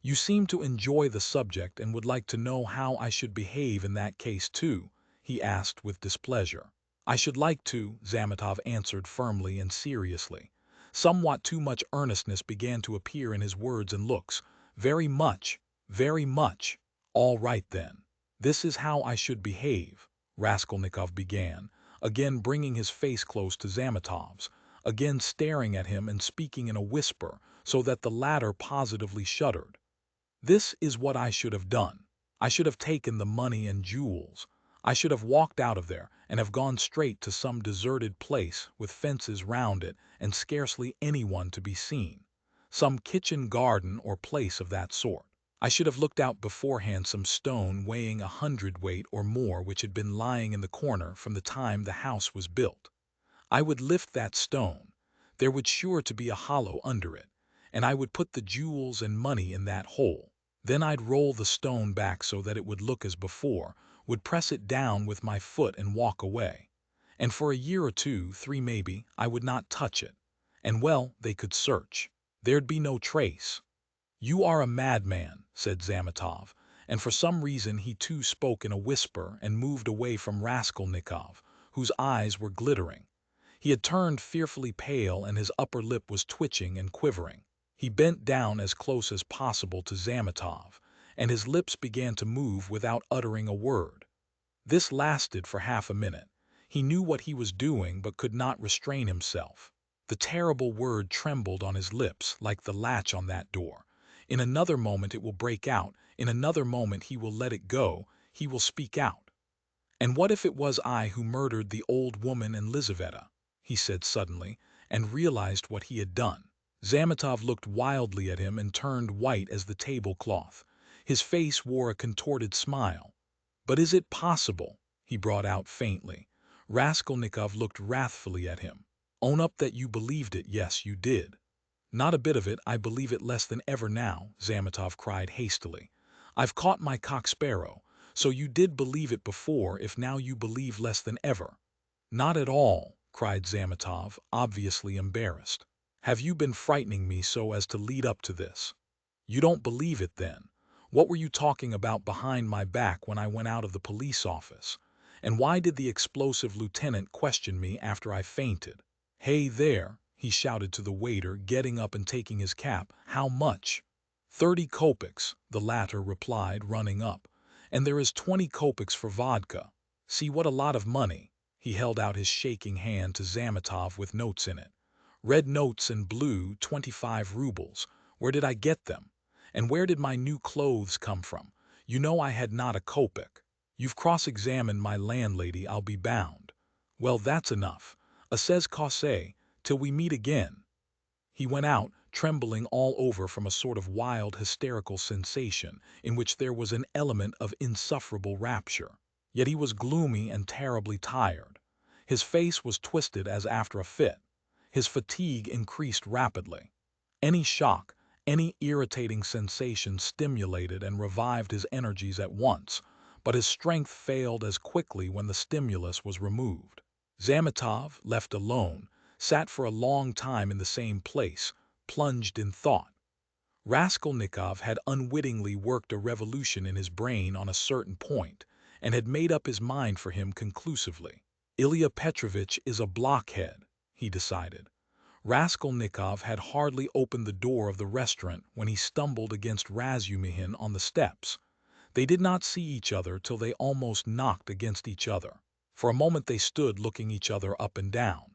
"You seem to enjoy the subject and would like to know how I should behave in that case too?" he asked with displeasure. "I should like to," Zametov answered firmly and seriously. Somewhat too much earnestness began to appear in his words and looks. Very much, very much. All right then. This is how I should behave, Raskolnikov began, again bringing his face close to Zamitov's, again staring at him and speaking in a whisper so that the latter positively shuddered. This is what I should have done. I should have taken the money and jewels. I should have walked out of there and have gone straight to some deserted place with fences round it and scarcely anyone to be seen. Some kitchen garden or place of that sort. I should have looked out beforehand some stone weighing 100 weight or more which had been lying in the corner from the time the house was built. I would lift that stone. There would sure to be a hollow under it, and I would put the jewels and money in that hole. Then I'd roll the stone back so that it would look as before, would press it down with my foot and walk away. And for a year or two, 3 maybe, I would not touch it. And well, they could search. There'd be no trace. You are a madman, said Zamitov, and for some reason he too spoke in a whisper and moved away from Raskolnikov, whose eyes were glittering. He had turned fearfully pale and his upper lip was twitching and quivering. He bent down as close as possible to Zamitov, and his lips began to move without uttering a word. This lasted for half a minute. He knew what he was doing but could not restrain himself. The terrible word trembled on his lips like the latch on that door. In another moment it will break out, in another moment he will let it go, he will speak out. And what if it was I who murdered the old woman and Lizaveta? He said suddenly, and realized what he had done. Zamitov looked wildly at him and turned white as the tablecloth. His face wore a contorted smile. But is it possible? He brought out faintly. Raskolnikov looked wrathfully at him. Own up that you believed it. Yes, you did. Not a bit of it. I believe it less than ever now, Zamitov cried hastily. I've caught my cock-sparrow. So you did believe it before, if now you believe less than ever. Not at all, cried Zamitov, obviously embarrassed. Have you been frightening me so as to lead up to this? You don't believe it then. What were you talking about behind my back when I went out of the police office? And why did the explosive lieutenant question me after I fainted? Hey there, he shouted to the waiter, getting up and taking his cap. How much? 30 kopecks, the latter replied, running up. And there is 20 kopecks for vodka. See what a lot of money. He held out his shaking hand to Zamitov with notes in it. Red notes and blue, 25 rubles. Where did I get them? And where did my new clothes come from? You know I had not a kopeck. You've cross-examined my landlady, I'll be bound. Well, that's enough. Assez casse, till we meet again. He went out, trembling all over from a sort of wild hysterical sensation in which there was an element of insufferable rapture. Yet he was gloomy and terribly tired. His face was twisted as after a fit. His fatigue increased rapidly. Any shock, any irritating sensation stimulated and revived his energies at once, but his strength failed as quickly when the stimulus was removed. Zamitov, left alone, sat for a long time in the same place, plunged in thought. Raskolnikov had unwittingly worked a revolution in his brain on a certain point, and had made up his mind for him conclusively. Ilya Petrovitch is a blockhead, he decided. Raskolnikov had hardly opened the door of the restaurant when he stumbled against Razumihin on the steps. They did not see each other till they almost knocked against each other. For a moment they stood looking each other up and down.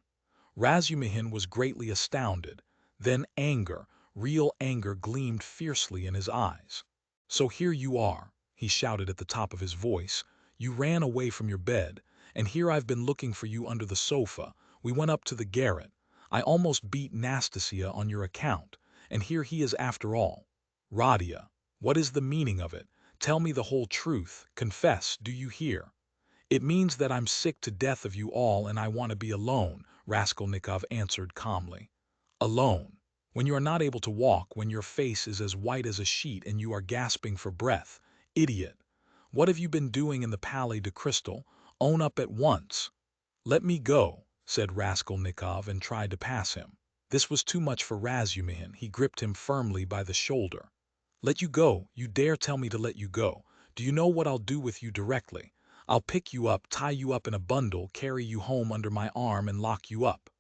Razumihin was greatly astounded. Then anger, real anger, gleamed fiercely in his eyes. So here you are, he shouted at the top of his voice. You ran away from your bed, and here I've been looking for you under the sofa. We went up to the garret. I almost beat Nastasia on your account, and here he is after all. Radia, what is the meaning of it? Tell me the whole truth. Confess, do you hear? It means that I'm sick to death of you all and I want to be alone, Raskolnikov answered calmly. Alone. When you are not able to walk, when your face is as white as a sheet and you are gasping for breath. Idiot. What have you been doing in the Palais de Crystal? Own up at once. Let me go, said Raskolnikov and tried to pass him. This was too much for Razumihin. He gripped him firmly by the shoulder. Let you go? You dare tell me to let you go? Do you know what I'll do with you directly? I'll pick you up, tie you up in a bundle, carry you home under my arm and lock you up.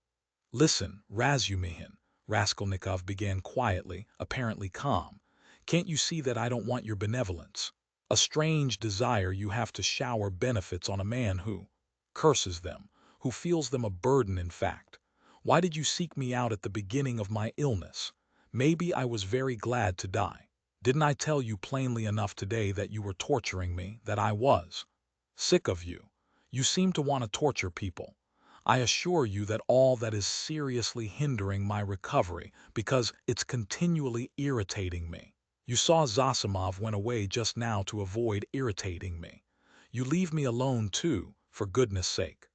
Listen, Razumihin, Raskolnikov began quietly, apparently calm. "Can't you see that I don't want your benevolence? A strange desire you have to shower benefits on a man who curses them, who feels them a burden in fact. Why did you seek me out at the beginning of my illness? Maybe I was very glad to die. Didn't I tell you plainly enough today that you were torturing me, that I was? Sick of you. You seem to want to torture people. I assure you that all that is seriously hindering my recovery because it's continually irritating me. You saw Zosimov went away just now to avoid irritating me. You leave me alone too, for goodness sake.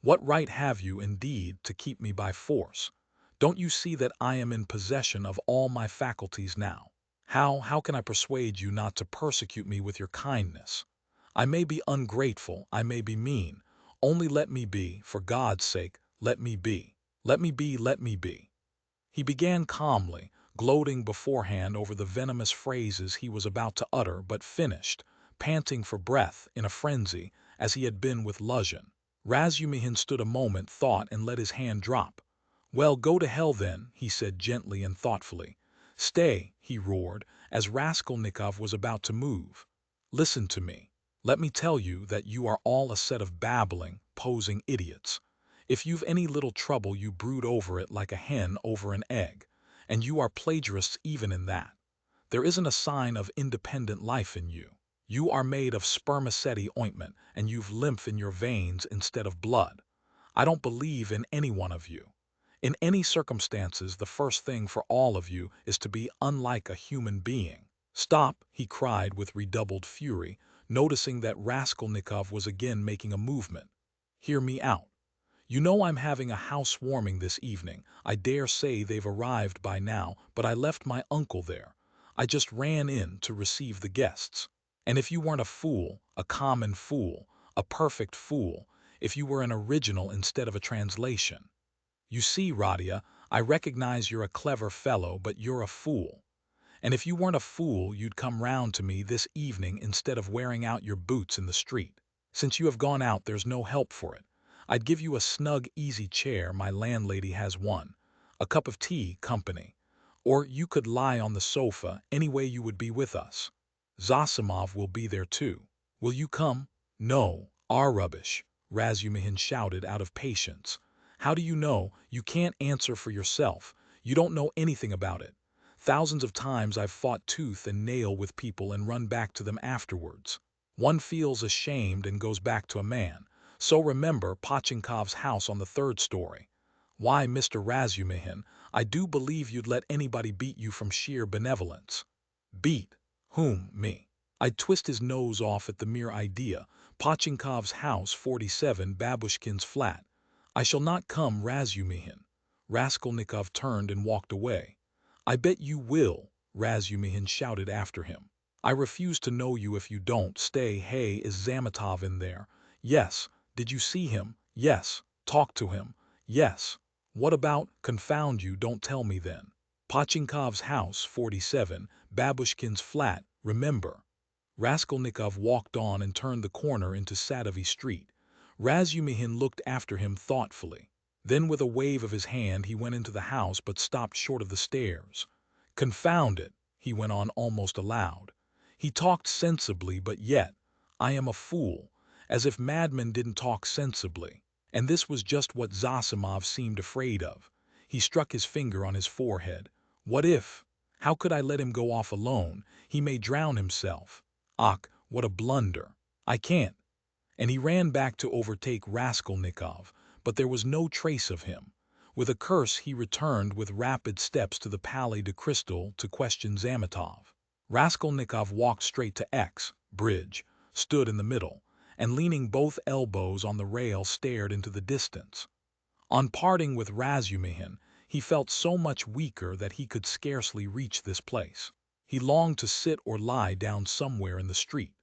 What right have you, indeed, to keep me by force? Don't you see that I am in possession of all my faculties now? How can I persuade you not to persecute me with your kindness? I may be ungrateful, I may be mean. Only let me be, for God's sake, let me be. Let me be, let me be." He began calmly, gloating beforehand over the venomous phrases he was about to utter, but finished, panting for breath, in a frenzy, as he had been with Luzhin. Razumihin stood a moment, thought, and let his hand drop. "Well, go to hell then," he said gently and thoughtfully. "Stay," he roared, as Raskolnikov was about to move. "Listen to me. Let me tell you that you are all a set of babbling, posing idiots. If you've any little trouble you brood over it like a hen over an egg, and you are plagiarists even in that. There isn't a sign of independent life in you. You are made of spermaceti ointment, and you've lymph in your veins instead of blood. I don't believe in any one of you. In any circumstances, the first thing for all of you is to be unlike a human being." "Stop!" he cried with redoubled fury, noticing that Raskolnikov was again making a movement. "Hear me out. You know I'm having a housewarming this evening. I dare say they've arrived by now, but I left my uncle there. I just ran in to receive the guests. And if you weren't a fool, a common fool, a perfect fool, if you were an original instead of a translation. You see, Radia, I recognize you're a clever fellow, but you're a fool. And if you weren't a fool, you'd come round to me this evening instead of wearing out your boots in the street. Since you have gone out, there's no help for it. I'd give you a snug, easy chair, my landlady has one, a cup of tea, company. Or you could lie on the sofa, any way you would be with us. Zosimov will be there too. Will you come?" "No, our rubbish," Razumihin shouted out of patience. "How do you know? You can't answer for yourself. You don't know anything about it. Thousands of times I've fought tooth and nail with people and run back to them afterwards. One feels ashamed and goes back to a man. So remember Pochinkov's house on the 3rd story. Why, Mr. Razumihin, I do believe you'd let anybody beat you from sheer benevolence." "Beat? Whom? Me? I'd twist his nose off at the mere idea. Pochinkov's house, 47, Babushkin's flat. I shall not come, Razumihin." Raskolnikov turned and walked away. "I bet you will," Razumihin shouted after him. "I refuse to know you if you don't. Stay, hey, is Zametov in there?" "Yes." "Did you see him?" "Yes." "Talk to him?" "Yes." "What about? Confound you, don't tell me then." "Pochinkov's house, 47, Babushkin's flat, remember." Raskolnikov walked on and turned the corner into Sadovy Street. Razumihin looked after him thoughtfully. Then with a wave of his hand he went into the house but stopped short of the stairs. "Confound it," he went on almost aloud. He talked sensibly, but yet, "I am a fool," as if madmen didn't talk sensibly. And this was just what Zosimov seemed afraid of. He struck his finger on his forehead. "What if? How could I let him go off alone? He may drown himself. Ach, what a blunder! I can't." And he ran back to overtake Raskolnikov, but there was no trace of him. With a curse he returned with rapid steps to the Palais de Crystal to question Zametov. Raskolnikov walked straight to X bridge, stood in the middle, and leaning both elbows on the rail stared into the distance. On parting with Razumihin, he felt so much weaker that he could scarcely reach this place. He longed to sit or lie down somewhere in the street.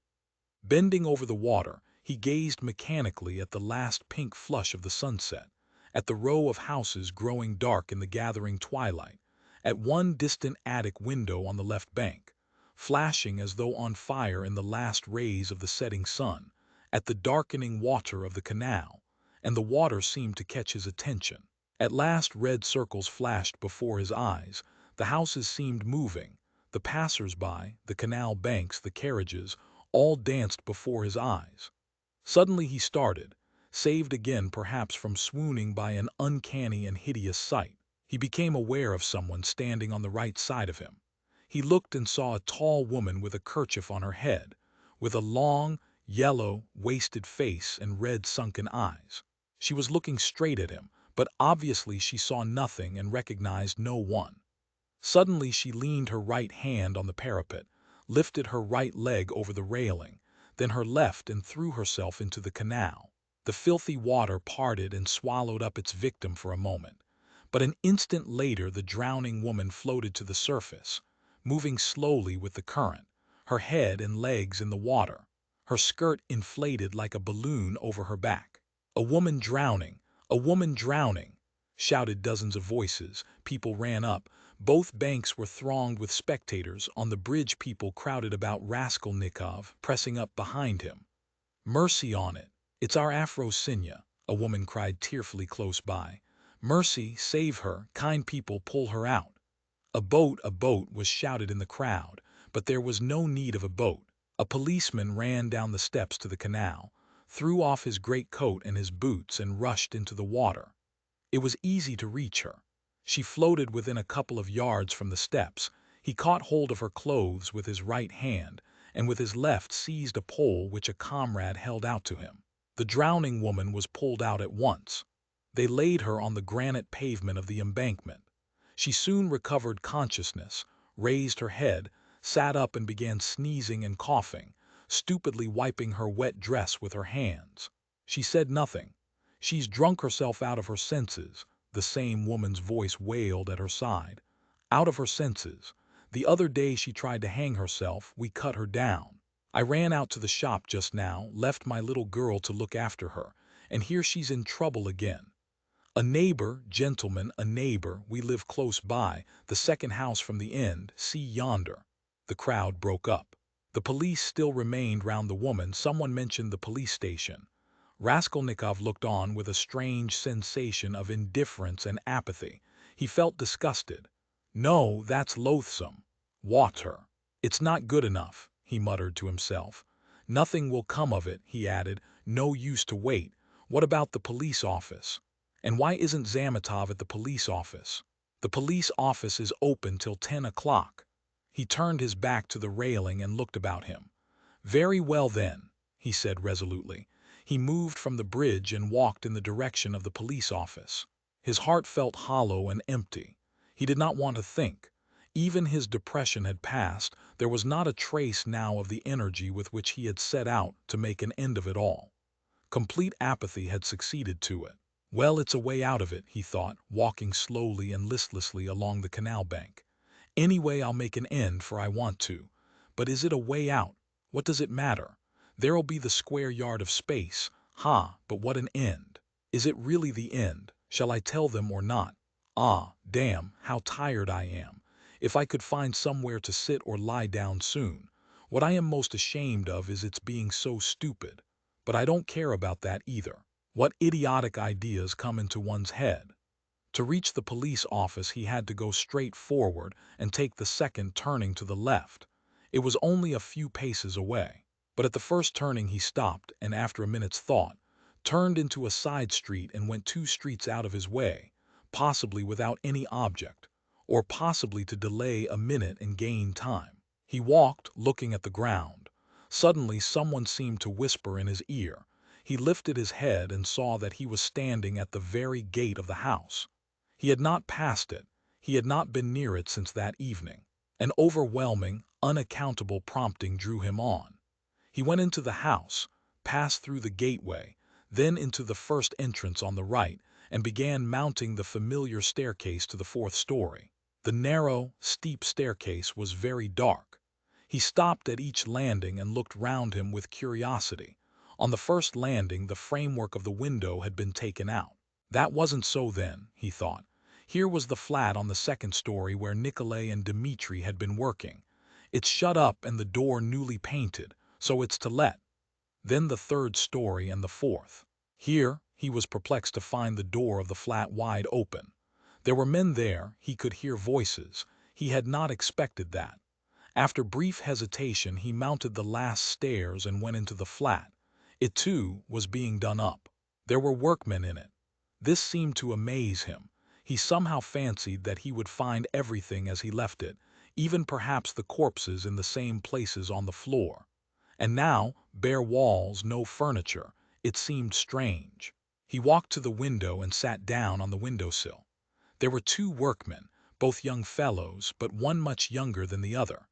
Bending over the water, he gazed mechanically at the last pink flush of the sunset, at the row of houses growing dark in the gathering twilight, at one distant attic window on the left bank, flashing as though on fire in the last rays of the setting sun, at the darkening water of the canal, and the water seemed to catch his attention. At last red circles flashed before his eyes. The houses seemed moving. The passers-by, the canal banks, the carriages, all danced before his eyes. Suddenly he started, saved again perhaps from swooning by an uncanny and hideous sight. He became aware of someone standing on the right side of him. He looked and saw a tall woman with a kerchief on her head, with a long, yellow, wasted face and red sunken eyes. She was looking straight at him, but obviously she saw nothing and recognized no one. Suddenly she leaned her right hand on the parapet, lifted her right leg over the railing, then her left, and threw herself into the canal. The filthy water parted and swallowed up its victim for a moment, but an instant later the drowning woman floated to the surface, moving slowly with the current, her head and legs in the water, her skirt inflated like a balloon over her back. "A woman drowning! A woman drowning!" shouted dozens of voices. People ran up. Both banks were thronged with spectators. On the bridge people crowded about Raskolnikov, pressing up behind him. "Mercy on it! It's our Afrosinya!" a woman cried tearfully close by. "Mercy, save her! Kind people, pull her out!" A boat, was shouted in the crowd, but there was no need of a boat. A policeman ran down the steps to the canal, threw off his greatcoat and his boots and rushed into the water. It was easy to reach her. She floated within a couple of yards from the steps. He caught hold of her clothes with his right hand, and with his left seized a pole which a comrade held out to him. The drowning woman was pulled out at once. They laid her on the granite pavement of the embankment. She soon recovered consciousness, raised her head, sat up and began sneezing and coughing, stupidly wiping her wet dress with her hands. She said nothing. "She's drunk herself out of her senses," the same woman's voice wailed at her side. "Out of her senses. The other day she tried to hang herself. We cut her down. I ran out to the shop just now, left my little girl to look after her, and here she's in trouble again. A neighbor, gentlemen, a neighbor, we live close by, the second house from the end, see yonder." The crowd broke up. The police still remained round the woman. Someone mentioned the police station. Raskolnikov looked on with a strange sensation of indifference and apathy. He felt disgusted. "No, that's loathsome. Water. It's not good enough," he muttered to himself. "Nothing will come of it," he added. "No use to wait. What about the police office? And why isn't Zametov at the police office? The police office is open till 10 o'clock." He turned his back to the railing and looked about him. "Very well then," he said resolutely. He moved from the bridge and walked in the direction of the police office. His heart felt hollow and empty. He did not want to think. Even his depression had passed. There was not a trace now of the energy with which he had set out to make an end of it all. Complete apathy had succeeded to it. "Well, it's a way out of it," he thought, walking slowly and listlessly along the canal bank. "Anyway, I'll make an end, for I want to. But is it a way out? What does it matter? There'll be the square yard of space. Ha, but what an end! Is it really the end? Shall I tell them or not? Ah, damn, how tired I am. If I could find somewhere to sit or lie down soon. What I am most ashamed of is its being so stupid. But I don't care about that either. What idiotic ideas come into one's head?" To reach the police office he had to go straight forward and take the second turning to the left. It was only a few paces away. But at the first turning he stopped and, after a minute's thought, turned into a side street and went 2 streets out of his way, possibly without any object, or possibly to delay a minute and gain time. He walked, looking at the ground. Suddenly someone seemed to whisper in his ear. He lifted his head and saw that he was standing at the very gate of the house. He had not passed it. He had not been near it since that evening. An overwhelming, unaccountable prompting drew him on. He went into the house, passed through the gateway, then into the first entrance on the right, and began mounting the familiar staircase to the 4th story. The narrow, steep staircase was very dark. He stopped at each landing and looked round him with curiosity. On the first landing the framework of the window had been taken out. That wasn't so then, he thought. Here was the flat on the 2nd story where Nikolay and Dmitri had been working. It's shut up and the door newly painted, so it's to let. Then the 3rd story and the 4th. Here, He was perplexed to find the door of the flat wide open. There were men there, he could hear voices. He had not expected that. After brief hesitation, he mounted the last stairs and went into the flat. It, too, was being done up. There were workmen in it. This seemed to amaze him. He somehow fancied that he would find everything as he left it, even perhaps the corpses in the same places on the floor. And now, bare walls, no furniture. It seemed strange. He walked to the window and sat down on the windowsill. There were two workmen, both young fellows, but one much younger than the other.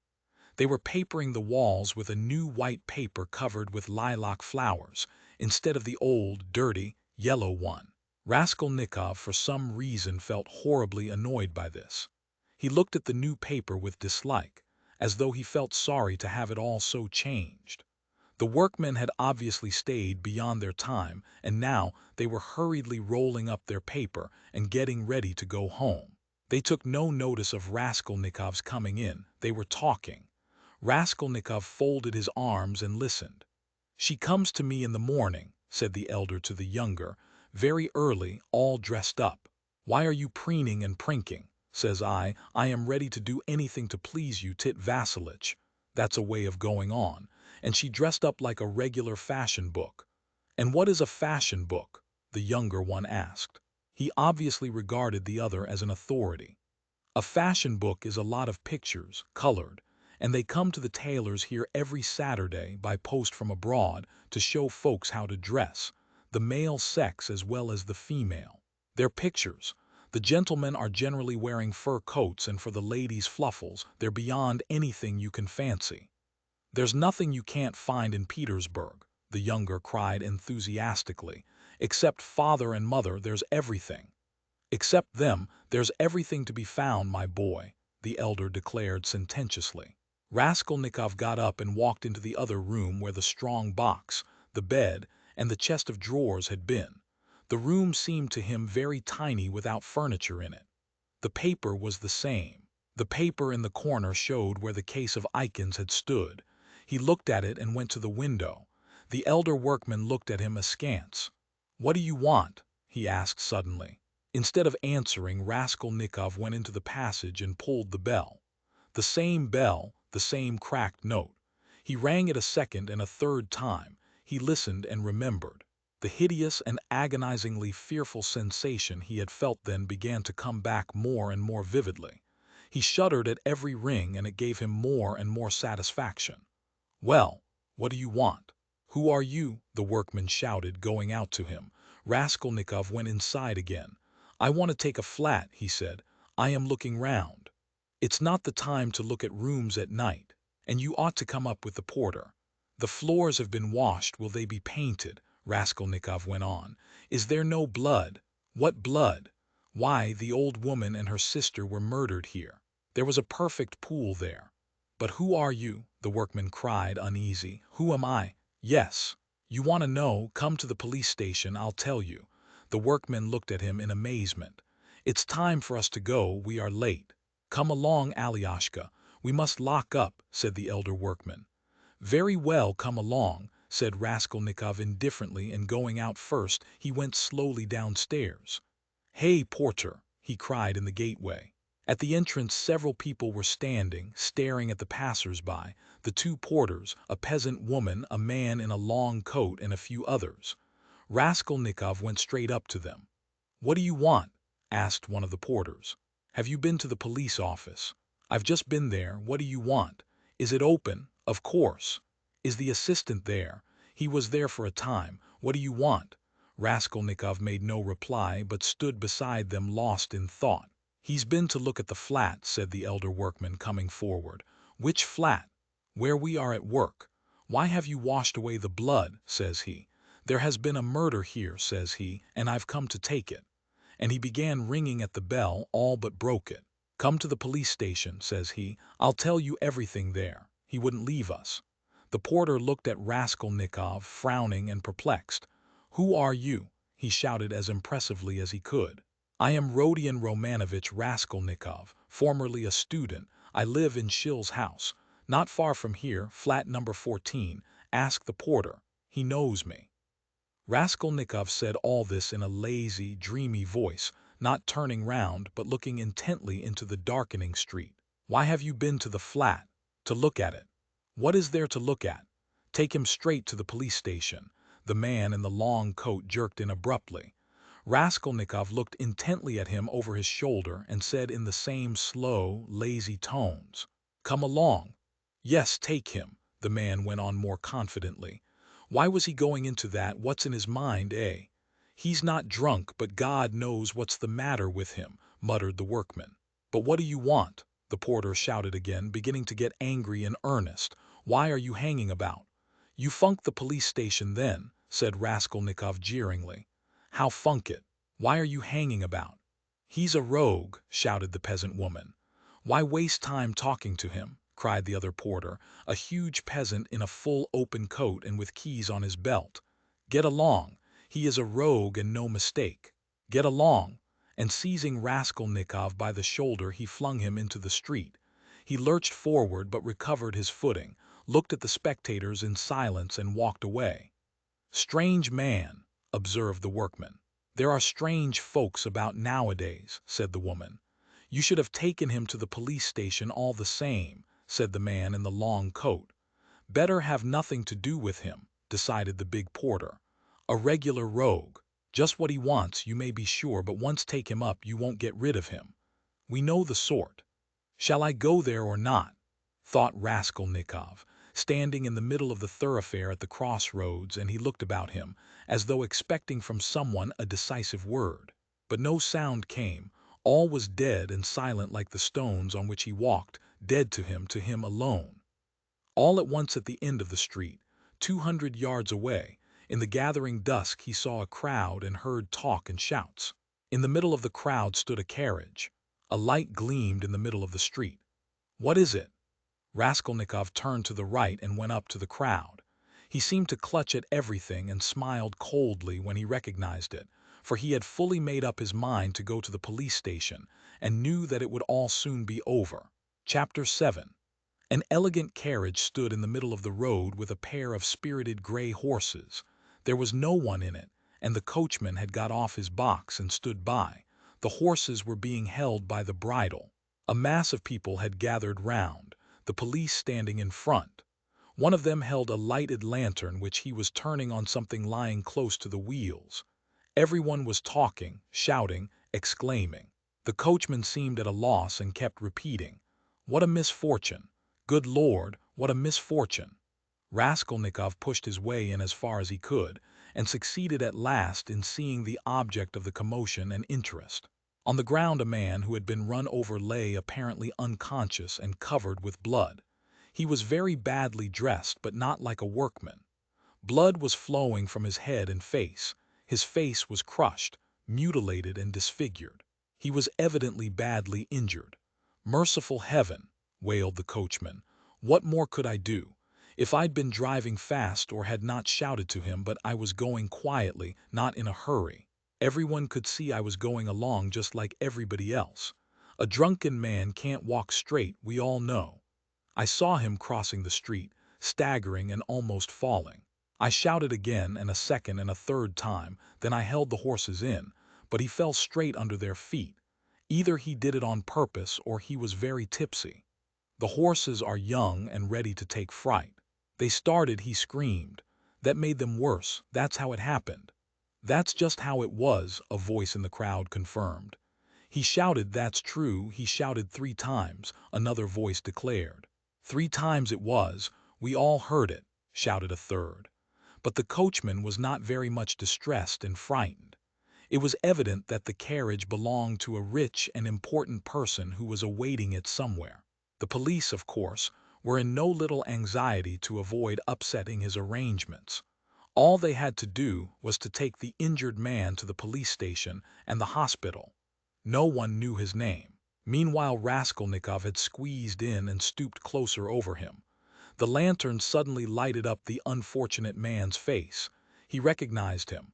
They were papering the walls with a new white paper covered with lilac flowers, instead of the old, dirty, yellow one. Raskolnikov, for some reason, felt horribly annoyed by this. He looked at the new paper with dislike, as though he felt sorry to have it all so changed. The workmen had obviously stayed beyond their time, and now they were hurriedly rolling up their paper and getting ready to go home. They took no notice of Raskolnikov's coming in. They were talking. Raskolnikov folded his arms and listened. "She comes to me in the morning," said the elder to the younger, "very early, all dressed up. 'Why are you preening and prinking?' says I. 'I am ready to do anything to please you, Tit Vassilitch.' That's a way of going on. And she dressed up like a regular fashion book." "And what is a fashion book?" the younger one asked. He obviously regarded the other as an authority. "A fashion book is a lot of pictures, colored, and they come to the tailors here every Saturday by post from abroad to show folks how to dress, the male sex as well as the female. They're pictures. The gentlemen are generally wearing fur coats, and for the ladies fluffles, they're beyond anything you can fancy." "There's nothing you can't find in Petersburg," the younger cried enthusiastically. "Except father and mother, there's everything." "Except them, there's everything to be found, my boy," the elder declared sententiously. Raskolnikov got up and walked into the other room where the strong box, the bed, and the chest of drawers had been. The room seemed to him very tiny without furniture in it. The paper was the same. The paper in the corner showed where the case of Ikins had stood. He looked at it and went to the window. The elder workman looked at him askance. "What do you want?" he asked suddenly. Instead of answering, Raskolnikov went into the passage and pulled the bell. The same bell, the same cracked note. He rang it a second and a third time. He listened and remembered. The hideous and agonizingly fearful sensation he had felt then began to come back more and more vividly. He shuddered at every ring, and it gave him more and more satisfaction. "Well, what do you want?" "Who are you?" the workman shouted, going out to him. Raskolnikov went inside again. "I want to take a flat," he said. "I am looking round." "It's not the time to look at rooms at night. And you ought to come up with the porter." "The floors have been washed. Will they be painted?" Raskolnikov went on. "Is there no blood?" "What blood?" "Why, the old woman and her sister were murdered here. There was a perfect pool there." "But who are you?" the workman cried, uneasy. "Who am I?" "Yes. You want to know? Come to the police station, I'll tell you." The workman looked at him in amazement. "It's time for us to go, we are late." "Come along, Alyosha, we must lock up," said the elder workman. "Very well, come along," said Raskolnikov indifferently, and going out first, he went slowly downstairs. "Hey, porter!" he cried in the gateway. At the entrance several people were standing, staring at the passers-by, the two porters, a peasant woman, a man in a long coat, and a few others. Raskolnikov went straight up to them. "What do you want?" asked one of the porters. "Have you been to the police office?" "I've just been there. What do you want?" "Is it open?" "Of course." "Is the assistant there?" "He was there for a time. What do you want?" Raskolnikov made no reply, but stood beside them lost in thought. "He's been to look at the flat," said the elder workman, coming forward. "Which flat?" "Where we are at work." "Why have you washed away the blood?" says he. "There has been a murder here," says he, "and I've come to take it." And he began ringing at the bell, all but broke it. "Come to the police station," says he. "I'll tell you everything there." He wouldn't leave us. The porter looked at Raskolnikov, frowning and perplexed. "Who are you?" he shouted as impressively as he could. "I am Rodion Romanovitch Raskolnikov, formerly a student. I live in Shil's house, not far from here, flat number 14. Ask the porter. He knows me." Raskolnikov said all this in a lazy, dreamy voice, not turning round but looking intently into the darkening street. "Why have you been to the flat?" "To look at it." "What is there to look at?" "Take him straight to the police station," the man in the long coat jerked in abruptly. Raskolnikov looked intently at him over his shoulder and said in the same slow, lazy tones, "Come along." "Yes, take him," the man went on more confidently. "Why was he going into that? What's in his mind, eh?" "He's not drunk, but God knows what's the matter with him," muttered the workman. "But what do you want?" the porter shouted again, beginning to get angry in earnest. "Why are you hanging about?" "You funked the police station then," said Raskolnikov jeeringly. "How funk it? Why are you hanging about?" "He's a rogue," shouted the peasant woman. "Why waste time talking to him?" cried the other porter, a huge peasant in a full open coat and with keys on his belt. "Get along! He is a rogue and no mistake. Get along!" And seizing Raskolnikov by the shoulder he flung him into the street. He lurched forward but recovered his footing, looked at the spectators in silence and walked away. "Strange man," observed the workman. "There are strange folks about nowadays," said the woman. "You should have taken him to the police station all the same," said the man in the long coat. "Better have nothing to do with him," decided the big porter. "A regular rogue. Just what he wants, you may be sure, but once take him up you won't get rid of him. We know the sort." "Shall I go there or not?" thought Raskolnikov, standing in the middle of the thoroughfare at the crossroads, and he looked about him, as though expecting from someone a decisive word. But no sound came. All was dead and silent like the stones on which he walked, dead to him alone. All at once at the end of the street, 200 yards away, in the gathering dusk he saw a crowd and heard talk and shouts. In the middle of the crowd stood a carriage. A light gleamed in the middle of the street. "What is it?" Raskolnikov turned to the right and went up to the crowd. He seemed to clutch at everything and smiled coldly when he recognized it, for he had fully made up his mind to go to the police station and knew that it would all soon be over. Chapter 7. An elegant carriage stood in the middle of the road with a pair of spirited gray horses. There was no one in it, and the coachman had got off his box and stood by. The horses were being held by the bridle. A mass of people had gathered round, the police standing in front. One of them held a lighted lantern which he was turning on something lying close to the wheels. Everyone was talking, shouting, exclaiming. The coachman seemed at a loss and kept repeating, "What a misfortune! Good Lord, what a misfortune!" Raskolnikov pushed his way in as far as he could, and succeeded at last in seeing the object of the commotion and interest. On the ground a man who had been run over lay apparently unconscious and covered with blood. He was very badly dressed, but not like a workman. Blood was flowing from his head and face. His face was crushed, mutilated and disfigured. He was evidently badly injured. "Merciful heaven!" wailed the coachman. "What more could I do? If I'd been driving fast or had not shouted to him, but I was going quietly, not in a hurry. Everyone could see I was going along just like everybody else. A drunken man can't walk straight, we all know. I saw him crossing the street, staggering and almost falling. I shouted again and a second and a third time, then I held the horses in, but he fell straight under their feet. Either he did it on purpose or he was very tipsy. The horses are young and ready to take fright. They started, he screamed. That made them worse, that's how it happened." "That's just how it was," a voice in the crowd confirmed. "He shouted, that's true, he shouted 3 times," another voice declared. "3 times it was, we all heard it," shouted a third. But the coachman was not very much distressed and frightened. It was evident that the carriage belonged to a rich and important person who was awaiting it somewhere. The police, of course, were in no little anxiety to avoid upsetting his arrangements. All they had to do was to take the injured man to the police station and the hospital. No one knew his name. Meanwhile Raskolnikov had squeezed in and stooped closer over him. The lantern suddenly lighted up the unfortunate man's face. He recognized him.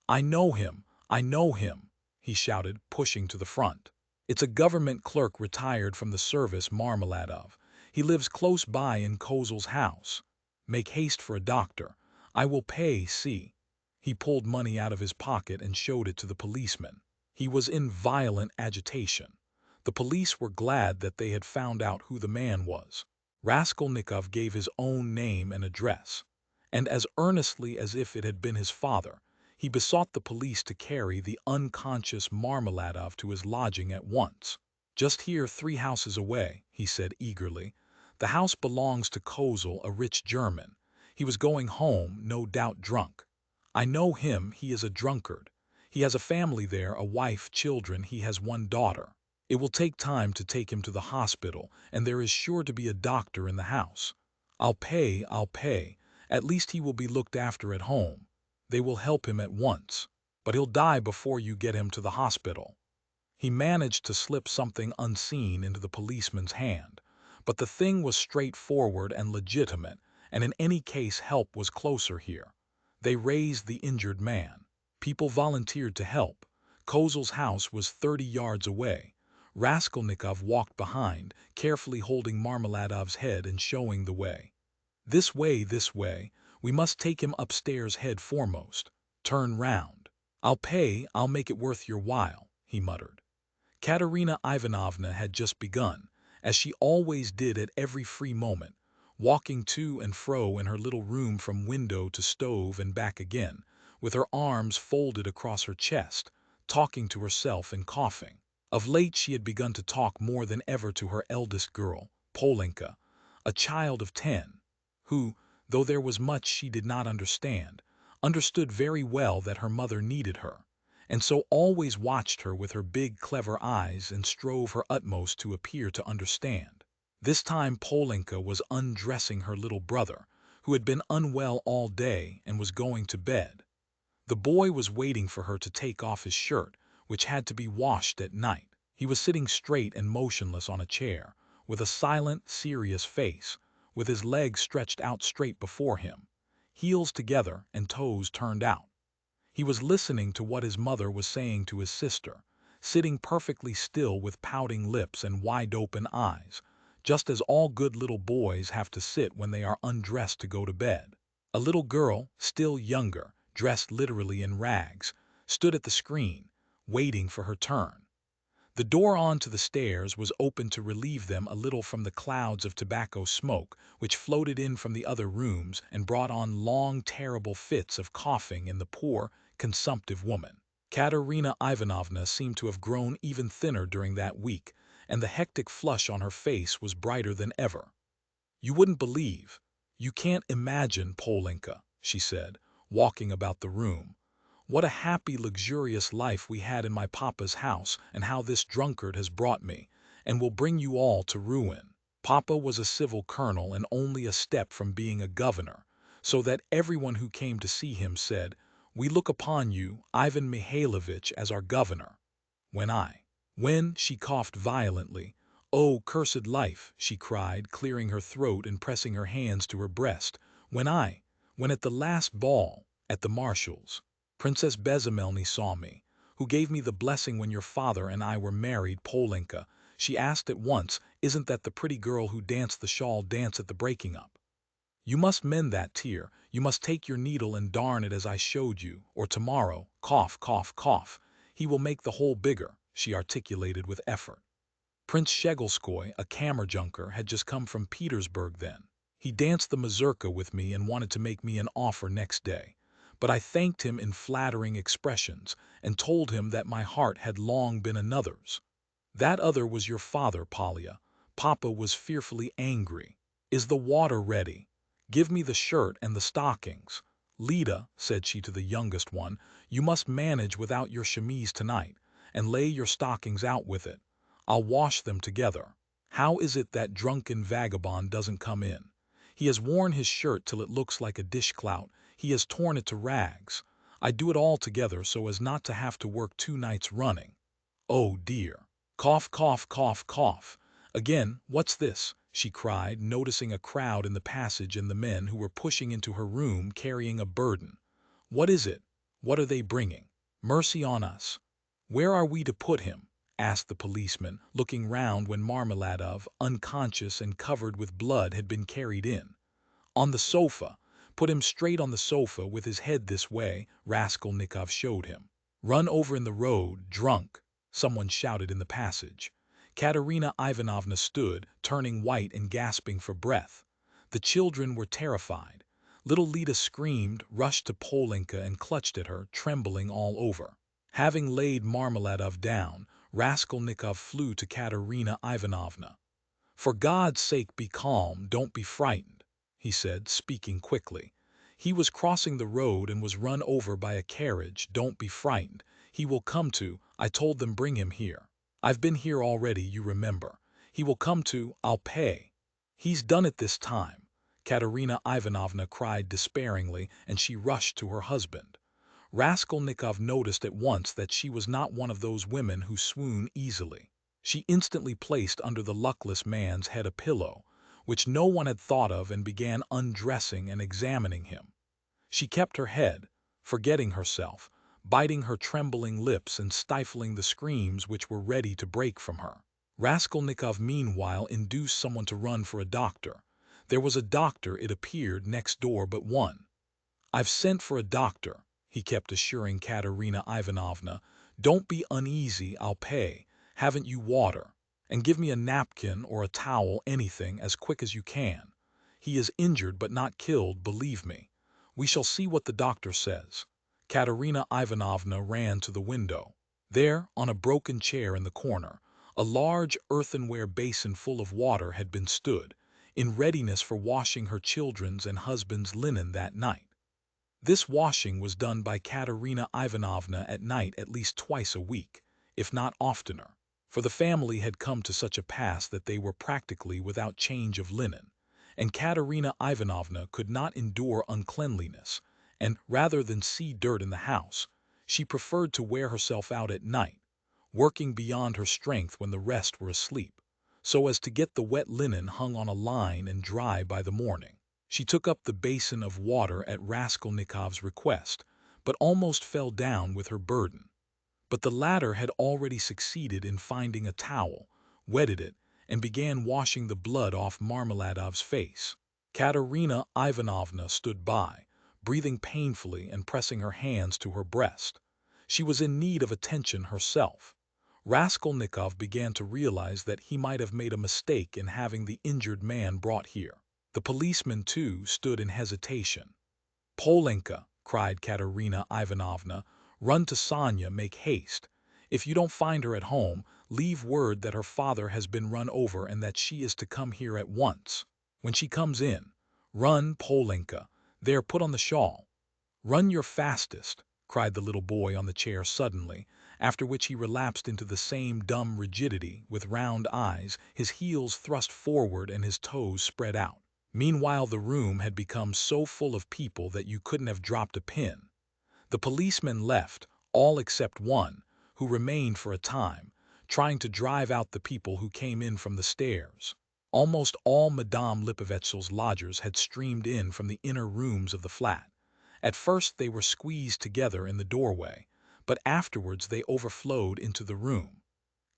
"I know him! I know him!" he shouted, pushing to the front. "It's a government clerk retired from the service, Marmeladov. He lives close by in Kozel's house. Make haste for a doctor. I will pay, see." He pulled money out of his pocket and showed it to the policeman. He was in violent agitation. The police were glad that they had found out who the man was. Raskolnikov gave his own name and address, and as earnestly as if it had been his father, he besought the police to carry the unconscious Marmeladov to his lodging at once. "Just here 3 houses away," he said eagerly. "The house belongs to Kozel, a rich German. He was going home, no doubt drunk. I know him, he is a drunkard. He has a family there, a wife, children, he has 1 daughter. It will take time to take him to the hospital, and there is sure to be a doctor in the house. I'll pay. At least he will be looked after at home. They will help him at once. But he'll die before you get him to the hospital." He managed to slip something unseen into the policeman's hand, but the thing was straightforward and legitimate, and in any case help was closer here. They raised the injured man. People volunteered to help. Kozel's house was 30 yards away. Raskolnikov walked behind, carefully holding Marmeladov's head and showing the way. This way. We must take him upstairs head foremost. Turn round. I'll make it worth your while," he muttered. Katerina Ivanovna had just begun, as she always did at every free moment, walking to and fro in her little room from window to stove and back again, with her arms folded across her chest, talking to herself and coughing. Of late she had begun to talk more than ever to her eldest girl, Polenka, a child of 10, who, though there was much she did not understand, understood very well that her mother needed her, and so always watched her with her big clever eyes and strove her utmost to appear to understand. This time Polenka was undressing her little brother, who had been unwell all day and was going to bed. The boy was waiting for her to take off his shirt, which had to be washed at night. He was sitting straight and motionless on a chair, with a silent, serious face, with his legs stretched out straight before him, heels together and toes turned out. He was listening to what his mother was saying to his sister, sitting perfectly still with pouting lips and wide-open eyes, just as all good little boys have to sit when they are undressed to go to bed. A little girl, still younger, dressed literally in rags, stood at the screen, waiting for her turn. The door on to the stairs was open to relieve them a little from the clouds of tobacco smoke which floated in from the other rooms and brought on long, terrible fits of coughing in the poor, consumptive woman. Katerina Ivanovna seemed to have grown even thinner during that week, and the hectic flush on her face was brighter than ever. "You wouldn't believe, you can't imagine, Polenka," she said, walking about the room, "what a happy, luxurious life we had in my papa's house, and how this drunkard has brought me, and will bring you all to ruin. Papa was a civil colonel and only a step from being a governor, so that everyone who came to see him said, 'We look upon you, Ivan Mikhailovitch, as our governor.' When she coughed violently. Oh, cursed life," she cried, clearing her throat and pressing her hands to her breast. When at the last ball, at the Marshal's, Princess Bezamelny saw me, who gave me the blessing when your father and I were married, Polenka. She asked at once, 'Isn't that the pretty girl who danced the shawl dance at the breaking up? You must mend that tear, you must take your needle and darn it as I showed you, or tomorrow, cough, he will make the hole bigger,' she articulated with effort. Prince Shegelskoy, a kammerjunker, had just come from Petersburg then. He danced the mazurka with me and wanted to make me an offer next day, but I thanked him in flattering expressions and told him that my heart had long been another's. That other was your father, Polya. Papa was fearfully angry. 'Is the water ready? Give me the shirt and the stockings. Lida,' said she to the youngest one, 'you must manage without your chemise tonight, and lay your stockings out with it. I'll wash them together. How is it that drunken vagabond doesn't come in? He has worn his shirt till it looks like a dishclout. He has torn it to rags. I do it all together so as not to have to work 2 nights running. Oh dear. Cough. Again, what's this?' she cried, noticing a crowd in the passage and the men who were pushing into her room carrying a burden. 'What is it? What are they bringing? Mercy on us! Where are we to put him?' asked the policeman, looking round when Marmeladov, unconscious and covered with blood, had been carried in. 'On the sofa. Put him straight on the sofa with his head this way, Raskolnikov showed him. Run over in the road, drunk, someone shouted in the passage. Katerina Ivanovna stood, turning white and gasping for breath. The children were terrified. Little Lida screamed, rushed to Polenka and clutched at her, trembling all over. Having laid Marmeladov down, Raskolnikov flew to Katerina Ivanovna. "For God's sake be calm, don't be frightened," he said, speaking quickly. "He was crossing the road and was run over by a carriage, don't be frightened. He will come to, I told them bring him here. I've been here already, you remember. He will come to, I'll pay. He's done it this time," Katerina Ivanovna cried despairingly, and she rushed to her husband. Raskolnikov noticed at once that she was not one of those women who swoon easily. She instantly placed under the luckless man's head a pillow, which no one had thought of, and began undressing and examining him. She kept her head, forgetting herself, biting her trembling lips and stifling the screams which were ready to break from her. Raskolnikov meanwhile induced someone to run for a doctor. There was a doctor, it appeared, next door but one. "I've sent for a doctor," he kept assuring Katerina Ivanovna. "Don't be uneasy, I'll pay. Haven't you water? And give me a napkin or a towel, anything, as quick as you can. He is injured but not killed, believe me. We shall see what the doctor says." Katerina Ivanovna ran to the window. There, on a broken chair in the corner, a large earthenware basin full of water had been stood, in readiness for washing her children's and husband's linen that night. This washing was done by Katerina Ivanovna at night at least twice a week, if not oftener, for the family had come to such a pass that they were practically without change of linen, and Katerina Ivanovna could not endure uncleanliness, and, rather than see dirt in the house, she preferred to wear herself out at night, working beyond her strength when the rest were asleep, so as to get the wet linen hung on a line and dry by the morning. She took up the basin of water at Raskolnikov's request, but almost fell down with her burden. But the latter had already succeeded in finding a towel, wetted it, and began washing the blood off Marmeladov's face. Katerina Ivanovna stood by, breathing painfully and pressing her hands to her breast. She was in need of attention herself. Raskolnikov began to realize that he might have made a mistake in having the injured man brought here. The policeman, too, stood in hesitation. "Polenka," cried Katerina Ivanovna, "run to Sonya, make haste. If you don't find her at home, leave word that her father has been run over and that she is to come here at once. When she comes in, run, Polenka. There, put on the shawl. Run your fastest," cried the little boy on the chair suddenly, after which he relapsed into the same dumb rigidity, with round eyes, his heels thrust forward and his toes spread out. Meanwhile the room had become so full of people that you couldn't have dropped a pin. The policemen left, all except one, who remained for a time, trying to drive out the people who came in from the stairs. Almost all Madame Lipovetsel's lodgers had streamed in from the inner rooms of the flat. At first they were squeezed together in the doorway, but afterwards they overflowed into the room.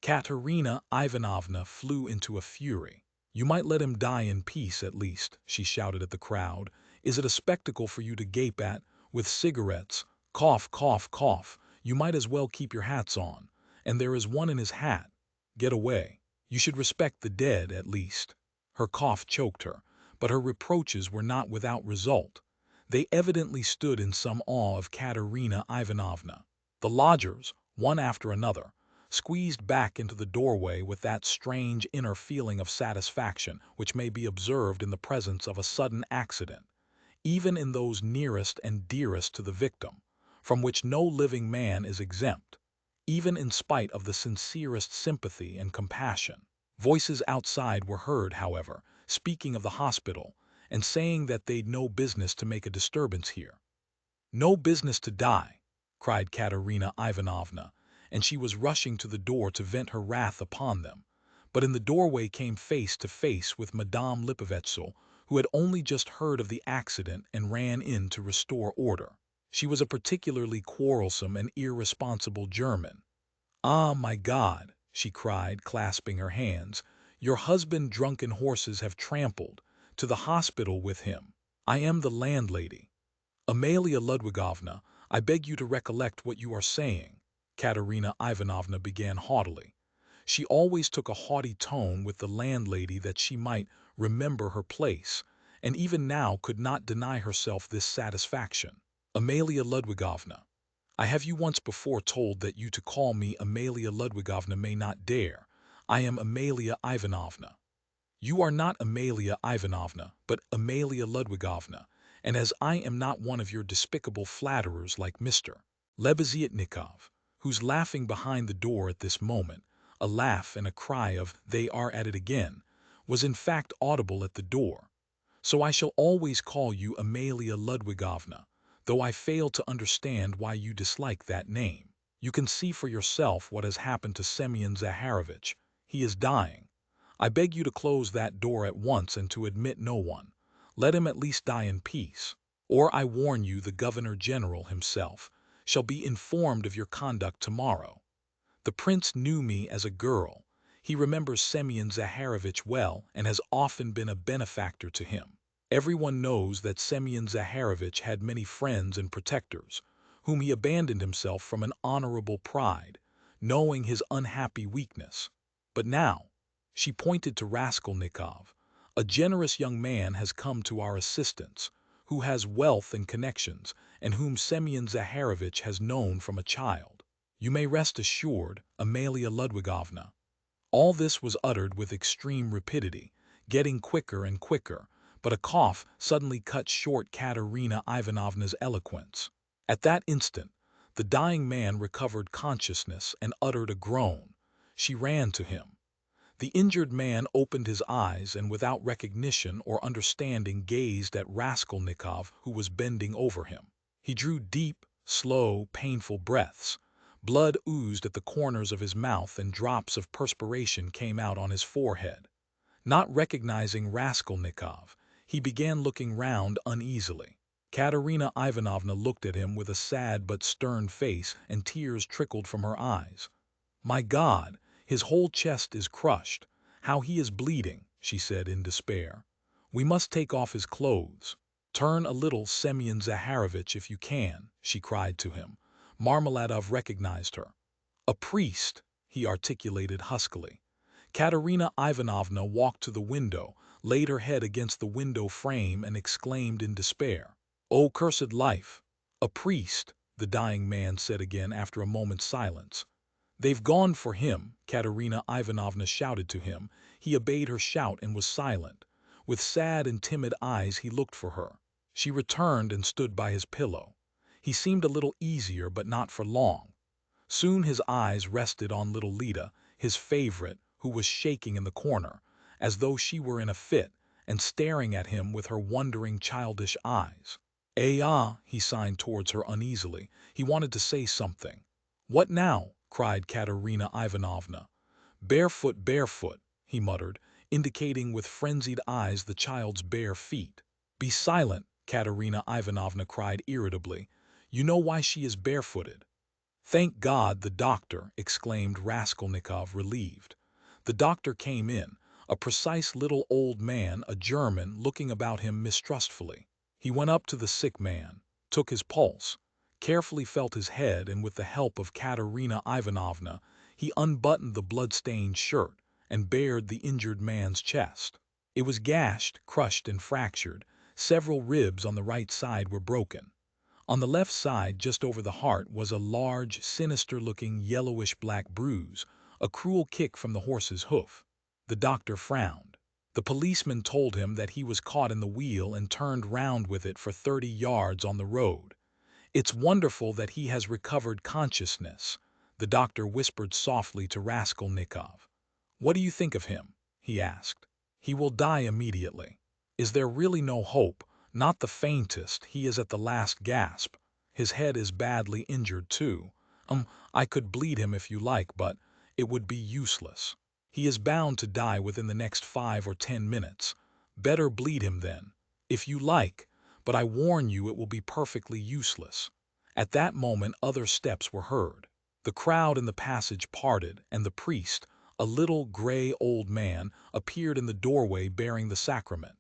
Katerina Ivanovna flew into a fury. "You might let him die in peace, at least," she shouted at the crowd. "Is it a spectacle for you to gape at, with cigarettes? Cough, cough, cough. You might as well keep your hats on. And there is one in his hat. Get away. You should respect the dead, at least." Her cough choked her, but her reproaches were not without result. They evidently stood in some awe of Katerina Ivanovna. The lodgers, one after another, squeezed back into the doorway with that strange inner feeling of satisfaction which may be observed in the presence of a sudden accident, even in those nearest and dearest to the victim, from which no living man is exempt, even in spite of the sincerest sympathy and compassion. Voices outside were heard, however, speaking of the hospital, and saying that they'd no business to make a disturbance here. "No business to die," cried Katerina Ivanovna, and she was rushing to the door to vent her wrath upon them, but in the doorway came face to face with Madame Lipovetsel, who had only just heard of the accident and ran in to restore order. She was a particularly quarrelsome and irresponsible German. "Ah, my God!" she cried, clasping her hands. "Your husband drunken horses have trampled. To the hospital with him." I am the landlady. Amalia Ludwigovna, I beg you to recollect what you are saying, Katerina Ivanovna began haughtily. She always took a haughty tone with the landlady that she might remember her place, and even now could not deny herself this satisfaction. Amalia Ludwigovna, I have you once before told that you to call me Amalia Ludwigovna may not dare. I am Amalia Ivanovna. You are not Amalia Ivanovna, but Amalia Ludwigovna, and as I am not one of your despicable flatterers like Mr. Lebeziatnikov, who's laughing behind the door at this moment, a laugh and a cry of "they are at it again" was in fact audible at the door, so I shall always call you Amalia Ludwigovna, though I fail to understand why you dislike that name. You can see for yourself what has happened to Semyon Zaharovitch. He is dying. I beg you to close that door at once and to admit no one. Let him at least die in peace. Or I warn you the Governor-General himself shall be informed of your conduct tomorrow. The prince knew me as a girl. He remembers Semyon Zaharovitch well and has often been a benefactor to him. Everyone knows that Semyon Zaharovitch had many friends and protectors, whom he abandoned himself from an honorable pride, knowing his unhappy weakness. But now, she pointed to Raskolnikov, a generous young man has come to our assistance, who has wealth and connections, and whom Semyon Zaharovitch has known from a child. You may rest assured, Amalia Ludwigovna. All this was uttered with extreme rapidity, getting quicker and quicker, but a cough suddenly cut short Katerina Ivanovna's eloquence. At that instant, the dying man recovered consciousness and uttered a groan. She ran to him. The injured man opened his eyes and without recognition or understanding gazed at Raskolnikov, who was bending over him. He drew deep, slow, painful breaths. Blood oozed at the corners of his mouth and drops of perspiration came out on his forehead. Not recognizing Raskolnikov, he began looking round uneasily. Katerina Ivanovna looked at him with a sad but stern face, and tears trickled from her eyes. "My God, his whole chest is crushed. How he is bleeding," she said in despair. "We must take off his clothes. Turn a little, Semyon Zaharovitch, if you can," she cried to him. Marmeladov recognized her. "A priest," he articulated huskily. Katerina Ivanovna walked to the window, laid her head against the window frame and exclaimed in despair. "Oh, cursed life! A priest," the dying man said again after a moment's silence. "They've gone for him," Katerina Ivanovna shouted to him. He obeyed her shout and was silent. With sad and timid eyes he looked for her. She returned and stood by his pillow. He seemed a little easier, but not for long. Soon his eyes rested on little Lida, his favorite, who was shaking in the corner, as though she were in a fit, and staring at him with her wondering childish eyes. He signed towards her uneasily. He wanted to say something. "What now?" cried Katerina Ivanovna. "Barefoot, barefoot," he muttered, indicating with frenzied eyes the child's bare feet. "Be silent," Katerina Ivanovna cried irritably. "You know why she is barefooted." "Thank God, the doctor!" exclaimed Raskolnikov, relieved. The doctor came in, a precise little old man, a German, looking about him mistrustfully. He went up to the sick man, took his pulse, carefully felt his head, and with the help of Katerina Ivanovna, he unbuttoned the blood-stained shirt and bared the injured man's chest. It was gashed, crushed, and fractured. Several ribs on the right side were broken. On the left side, just over the heart, was a large, sinister-looking yellowish-black bruise, a cruel kick from the horse's hoof. The doctor frowned. The policeman told him that he was caught in the wheel and turned round with it for 30 yards on the road. "It's wonderful that he has recovered consciousness," the doctor whispered softly to Raskolnikov. "What do you think of him?" he asked. "He will die immediately." "Is there really no hope?" "Not the faintest. He is at the last gasp. His head is badly injured too. I could bleed him if you like, but it would be useless. He is bound to die within the next 5 or 10 minutes. Better bleed him then, if you like, but I warn you it will be perfectly useless." At that moment other steps were heard. The crowd in the passage parted, and the priest, a little gray old man, appeared in the doorway bearing the sacrament.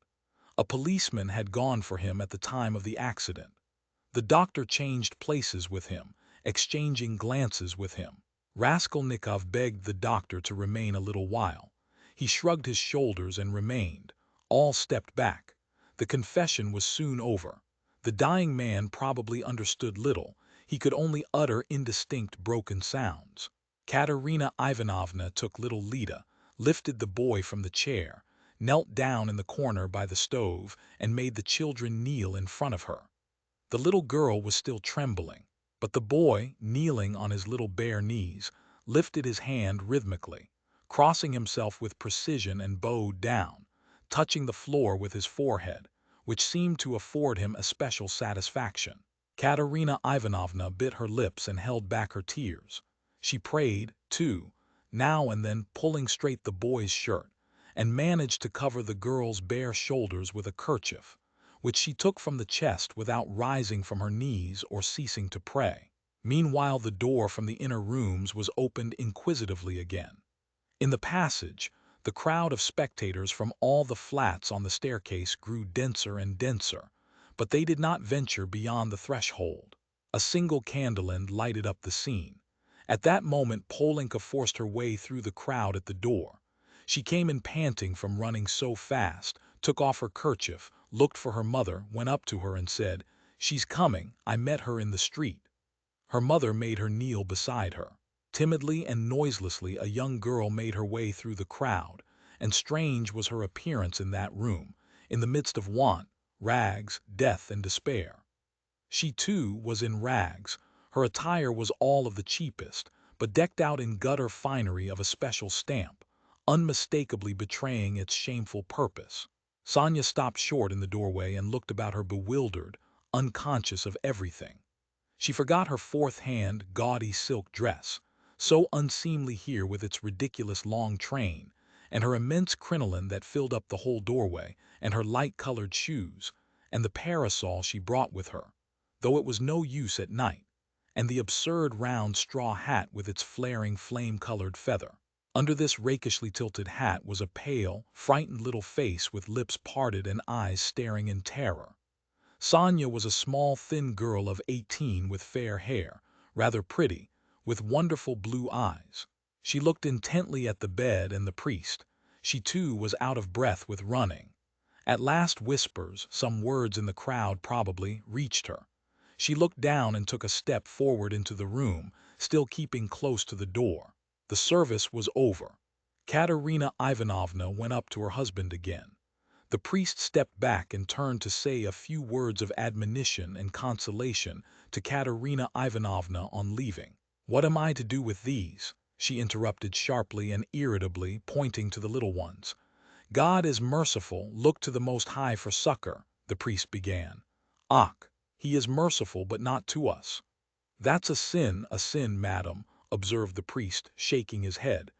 A policeman had gone for him at the time of the accident. The doctor changed places with him, exchanging glances with him. Raskolnikov begged the doctor to remain a little while. He shrugged his shoulders and remained. All stepped back. The confession was soon over. The dying man probably understood little. He could only utter indistinct broken sounds. Katerina Ivanovna took little Lida, lifted the boy from the chair, knelt down in the corner by the stove, and made the children kneel in front of her. The little girl was still trembling, but the boy, kneeling on his little bare knees, lifted his hand rhythmically, crossing himself with precision and bowed down, touching the floor with his forehead, which seemed to afford him especial satisfaction. Katerina Ivanovna bit her lips and held back her tears. She prayed, too, now and then pulling straight the boy's shirt, and managed to cover the girl's bare shoulders with a kerchief, which she took from the chest without rising from her knees or ceasing to pray. Meanwhile the door from the inner rooms was opened inquisitively again. In the passage, the crowd of spectators from all the flats on the staircase grew denser and denser, but they did not venture beyond the threshold. A single candle end lighted up the scene. At that moment Polenka forced her way through the crowd at the door. She came in panting from running so fast, took off her kerchief, looked for her mother, went up to her and said, "She's coming, I met her in the street." Her mother made her kneel beside her. Timidly and noiselessly a young girl made her way through the crowd, and strange was her appearance in that room, in the midst of want, rags, death, and despair. She, too, was in rags. Her attire was all of the cheapest, but decked out in gutter finery of a special stamp, unmistakably betraying its shameful purpose. Sonia stopped short in the doorway and looked about her bewildered, unconscious of everything. She forgot her fourth-hand, gaudy silk dress, so unseemly here with its ridiculous long train, and her immense crinoline that filled up the whole doorway, and her light-colored shoes, and the parasol she brought with her, though it was no use at night, and the absurd round straw hat with its flaring flame-colored feather. Under this rakishly tilted hat was a pale, frightened little face with lips parted and eyes staring in terror. Sonia was a small, thin girl of 18 with fair hair, rather pretty, with wonderful blue eyes. She looked intently at the bed and the priest. She, too, was out of breath with running. At last whispers, some words in the crowd probably, reached her. She looked down and took a step forward into the room, still keeping close to the door. The service was over. Katerina Ivanovna went up to her husband again. The priest stepped back and turned to say a few words of admonition and consolation to Katerina Ivanovna on leaving. "What am I to do with these?" she interrupted sharply and irritably, pointing to the little ones. "God is merciful, look to the Most High for succor," the priest began. "Ach, he is merciful, but not to us." "That's a sin, madam," observed the priest, shaking his head.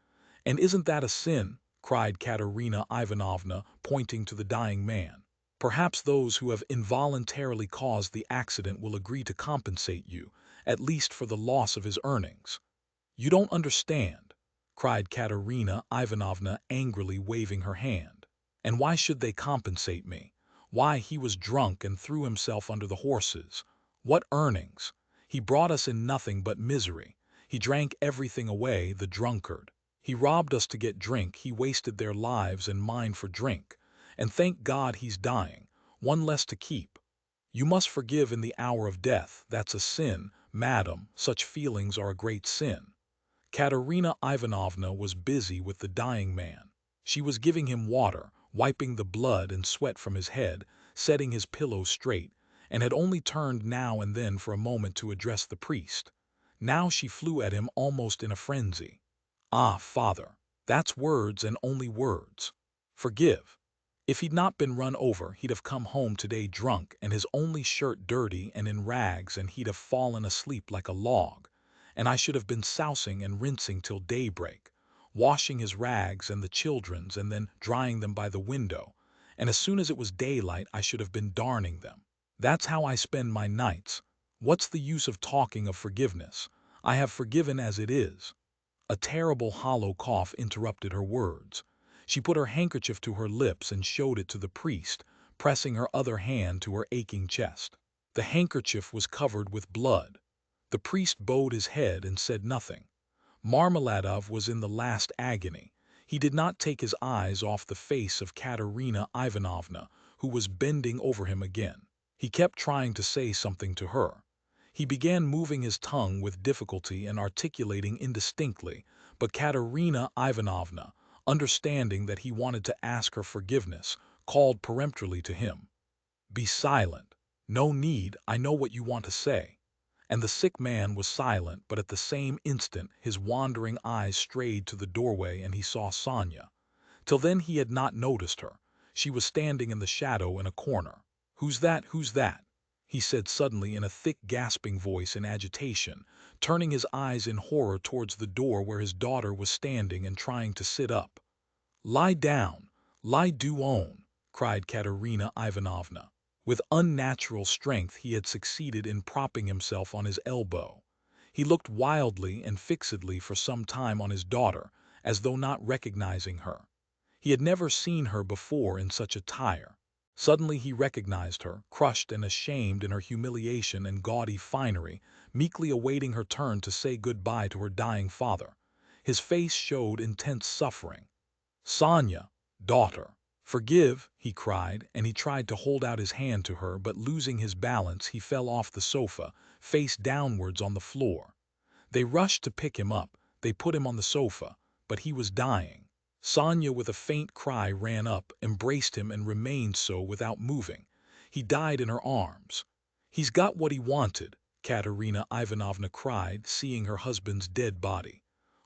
"And isn't that a sin?" cried Katerina Ivanovna, pointing to the dying man. "Perhaps those who have involuntarily caused the accident will agree to compensate you, at least for the loss of his earnings." "You don't understand," cried Katerina Ivanovna angrily, waving her hand. "And why should they compensate me? Why, he was drunk and threw himself under the horses. What earnings? He brought us in nothing but misery. He drank everything away, the drunkard. He robbed us to get drink, he wasted their lives and mine for drink. And thank God he's dying, one less to keep. You must forgive in the hour of death, that's a sin, madam, such feelings are a great sin." Katerina Ivanovna was busy with the dying man. She was giving him water, wiping the blood and sweat from his head, setting his pillow straight, and had only turned now and then for a moment to address the priest. Now she flew at him almost in a frenzy. "Ah, father, that's words and only words. Forgive. If he'd not been run over, he'd have come home today drunk and his only shirt dirty and in rags, and he'd have fallen asleep like a log, and I should have been sousing and rinsing till daybreak, washing his rags and the children's and then drying them by the window, and as soon as it was daylight I should have been darning them. That's how I spend my nights. What's the use of talking of forgiveness? I have forgiven as it is." A terrible hollow cough interrupted her words. She put her handkerchief to her lips and showed it to the priest, pressing her other hand to her aching chest. The handkerchief was covered with blood. The priest bowed his head and said nothing. Marmeladov was in the last agony. He did not take his eyes off the face of Katerina Ivanovna, who was bending over him again. He kept trying to say something to her. He began moving his tongue with difficulty and articulating indistinctly, but Katerina Ivanovna, understanding that he wanted to ask her forgiveness, called peremptorily to him. "Be silent. No need, I know what you want to say." And the sick man was silent, but at the same instant his wandering eyes strayed to the doorway and he saw Sonya. Till then he had not noticed her. She was standing in the shadow in a corner. "Who's that? Who's that?" he said suddenly in a thick gasping voice in agitation, turning his eyes in horror towards the door where his daughter was standing and trying to sit up. "Lie down, lie do own," cried Katerina Ivanovna. With unnatural strength he had succeeded in propping himself on his elbow. He looked wildly and fixedly for some time on his daughter, as though not recognizing her. He had never seen her before in such attire. Suddenly he recognized her, crushed and ashamed in her humiliation and gaudy finery, meekly awaiting her turn to say good-bye to her dying father. His face showed intense suffering. "Sonya, daughter, forgive," he cried, and he tried to hold out his hand to her, but losing his balance he fell off the sofa, face downwards on the floor. They rushed to pick him up, they put him on the sofa, but he was dying. Sonya with a faint cry ran up, embraced him and remained so without moving. He died in her arms. "He's got what he wanted," Katerina Ivanovna cried, seeing her husband's dead body.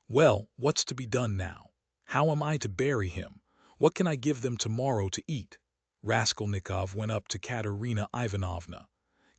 "Well, what's to be done now? How am I to bury him? What can I give them tomorrow to eat?" Raskolnikov went up to Katerina Ivanovna.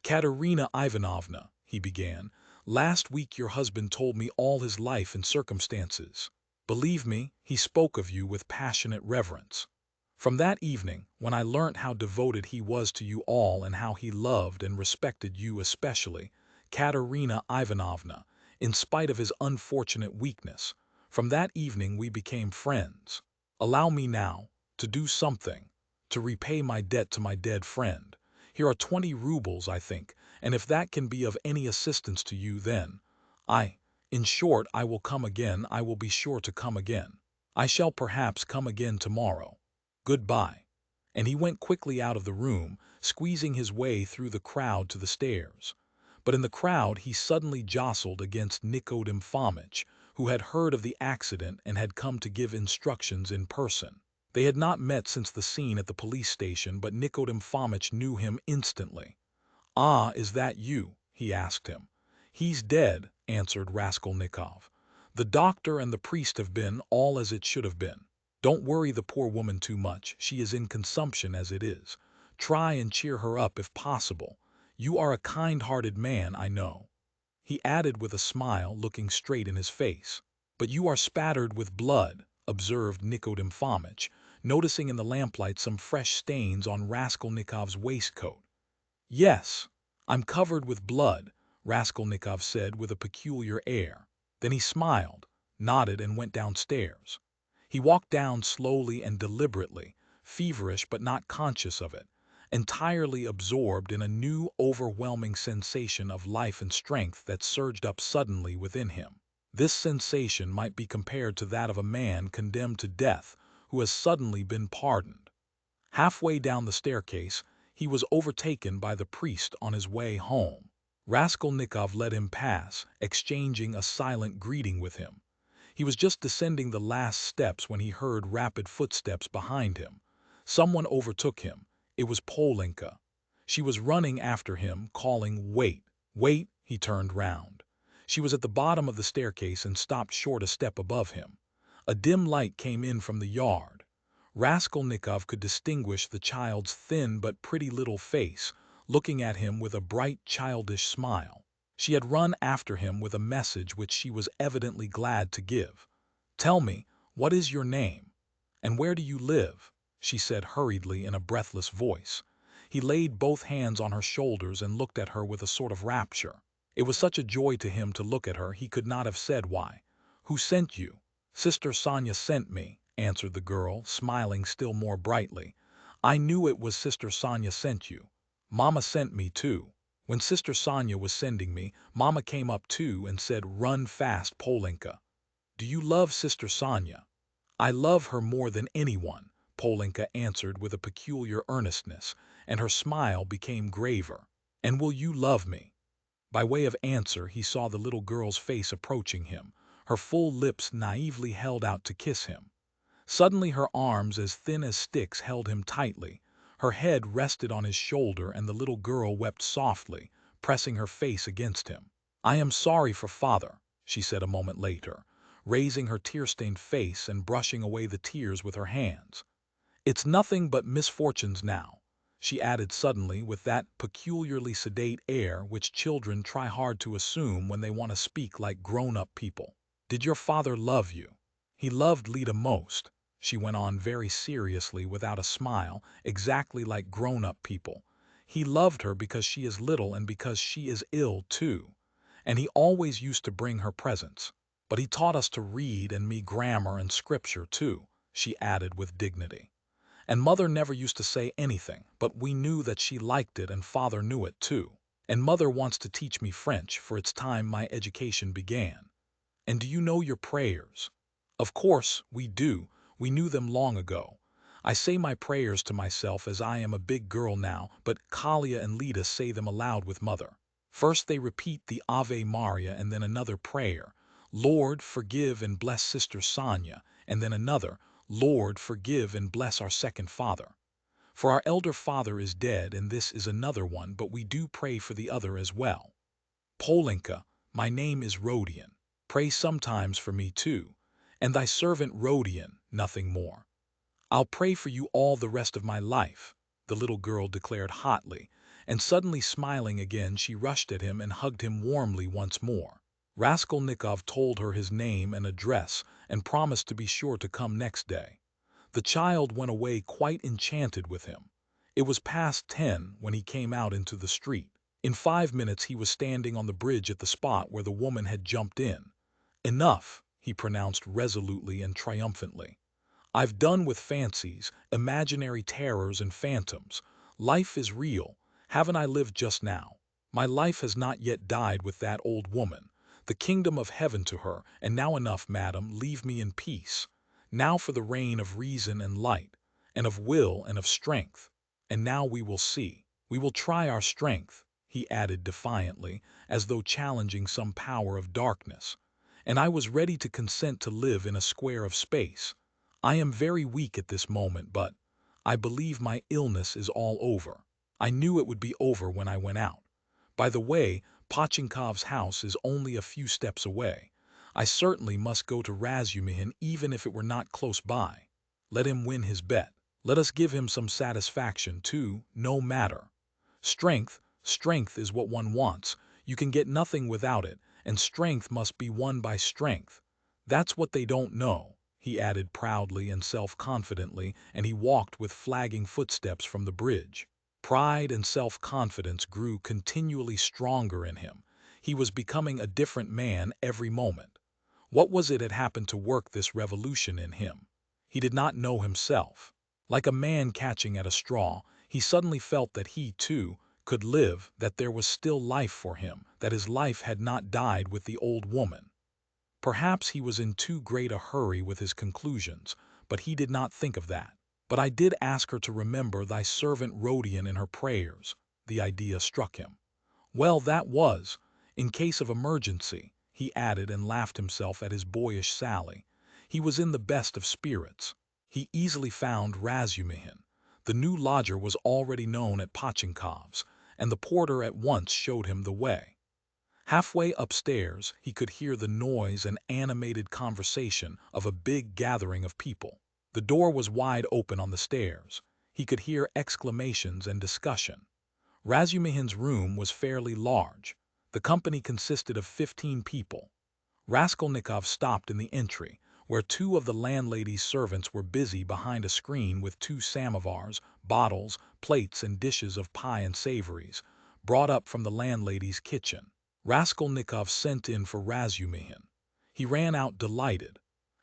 "Katerina Ivanovna," he began, "last week your husband told me all his life and circumstances. Believe me, he spoke of you with passionate reverence. From that evening, when I learnt how devoted he was to you all and how he loved and respected you especially, Katerina Ivanovna, in spite of his unfortunate weakness, from that evening we became friends. Allow me now to do something, to repay my debt to my dead friend. Here are 20 rubles, I think, and if that can be of any assistance to you, then in short, I will come again, I will be sure to come again. I shall perhaps come again tomorrow. Goodbye." And he went quickly out of the room, squeezing his way through the crowd to the stairs. But in the crowd he suddenly jostled against Nicodim Fomitch, who had heard of the accident and had come to give instructions in person. They had not met since the scene at the police station, but Nicodim Fomitch knew him instantly. "Ah, is that you?" he asked him. "He's dead," answered Raskolnikov. "The doctor and the priest have been all as it should have been. Don't worry the poor woman too much, she is in consumption as it is. Try and cheer her up if possible. You are a kind-hearted man, I know." He added with a smile, looking straight in his face. "But you are spattered with blood," observed Nicodim Fomitch, noticing in the lamplight some fresh stains on Raskolnikov's waistcoat. "Yes, I'm covered with blood," Raskolnikov said with a peculiar air. Then he smiled, nodded and went downstairs. He walked down slowly and deliberately, feverish but not conscious of it, entirely absorbed in a new overwhelming sensation of life and strength that surged up suddenly within him. This sensation might be compared to that of a man condemned to death who has suddenly been pardoned. Halfway down the staircase, he was overtaken by the priest on his way home. Raskolnikov let him pass, exchanging a silent greeting with him. He was just descending the last steps when he heard rapid footsteps behind him. Someone overtook him. It was Polenka. She was running after him, calling, "Wait, wait!" He turned round. She was at the bottom of the staircase and stopped short a step above him. A dim light came in from the yard. Raskolnikov could distinguish the child's thin but pretty little face, looking at him with a bright childish smile. She had run after him with a message which she was evidently glad to give. "Tell me, what is your name? And where do you live?" she said hurriedly in a breathless voice. He laid both hands on her shoulders and looked at her with a sort of rapture. It was such a joy to him to look at her, he could not have said why. "Who sent you?" "Sister Sonya sent me," answered the girl, smiling still more brightly. I knew it was Sister Sonia sent you. Mama sent me too. When Sister Sonia was sending me, Mama came up too and said, "Run fast, Polenka." Do you love Sister Sonia? I love her more than anyone, Polenka answered with a peculiar earnestness, and her smile became graver. And will you love me? By way of answer, he saw the little girl's face approaching him, her full lips naively held out to kiss him. Suddenly her arms as thin as sticks held him tightly, her head rested on his shoulder and the little girl wept softly, pressing her face against him. "I am sorry for father," she said a moment later, raising her tear-stained face and brushing away the tears with her hands. "It's nothing but misfortunes now," she added suddenly with that peculiarly sedate air which children try hard to assume when they want to speak like grown-up people. "Did your father love you?" "He loved Lita most," she went on very seriously without a smile, exactly like grown-up people. "He loved her because she is little and because she is ill too. And he always used to bring her presents. But he taught us to read and me grammar and scripture too," she added with dignity. "And mother never used to say anything, but we knew that she liked it and father knew it too. And mother wants to teach me French, for it's time my education began." "And do you know your prayers?" "Of course, we do. We knew them long ago. I say my prayers to myself as I am a big girl now, but Kalia and Lita say them aloud with mother. First they repeat the Ave Maria and then another prayer, 'Lord, forgive and bless Sister Sonia,' and then another, 'Lord, forgive and bless our second father.' For our elder father is dead and this is another one, but we do pray for the other as well. Polenka, my name is Rodion. Pray sometimes for me too. And thy servant Rodion, nothing more." "I'll pray for you all the rest of my life," the little girl declared hotly, and suddenly smiling again she rushed at him and hugged him warmly once more. Raskolnikov told her his name and address and promised to be sure to come next day. The child went away quite enchanted with him. It was past 10 when he came out into the street. In 5 minutes he was standing on the bridge at the spot where the woman had jumped in. "Enough," he pronounced resolutely and triumphantly. "I've done with fancies, imaginary terrors and phantoms. Life is real. Haven't I lived just now? My life has not yet died with that old woman. The kingdom of heaven to her, and now enough, madam, leave me in peace. Now for the reign of reason and light, and of will and of strength. And now we will see. We will try our strength," he added defiantly, as though challenging some power of darkness. "And I was ready to consent to live in a square of space. I am very weak at this moment, but I believe my illness is all over. I knew it would be over when I went out. By the way, Pochinkov's house is only a few steps away. I certainly must go to Razumihin even if it were not close by. Let him win his bet. Let us give him some satisfaction too, no matter. Strength, strength is what one wants. You can get nothing without it, and strength must be won by strength. That's what they don't know," he added proudly and self-confidently, and he walked with flagging footsteps from the bridge. Pride and self-confidence grew continually stronger in him. He was becoming a different man every moment. What was it had happened to work this revolution in him? He did not know himself. Like a man catching at a straw, he suddenly felt that he, too, could live, that there was still life for him, that his life had not died with the old woman. Perhaps he was in too great a hurry with his conclusions, but he did not think of that. "But I did ask her to remember thy servant Rodion in her prayers," the idea struck him. "Well, that was, in case of emergency," he added and laughed himself at his boyish sally. He was in the best of spirits. He easily found Razumihin. The new lodger was already known at Pochinkov's, and the porter at once showed him the way. Halfway upstairs, he could hear the noise and animated conversation of a big gathering of people. The door was wide open on the stairs. He could hear exclamations and discussion. Razumihin's room was fairly large. The company consisted of 15 people. Raskolnikov stopped in the entry, where 2 of the landlady's servants were busy behind a screen with 2 samovars, bottles, plates and dishes of pie and savories, brought up from the landlady's kitchen. Raskolnikov sent in for Razumihin. He ran out delighted.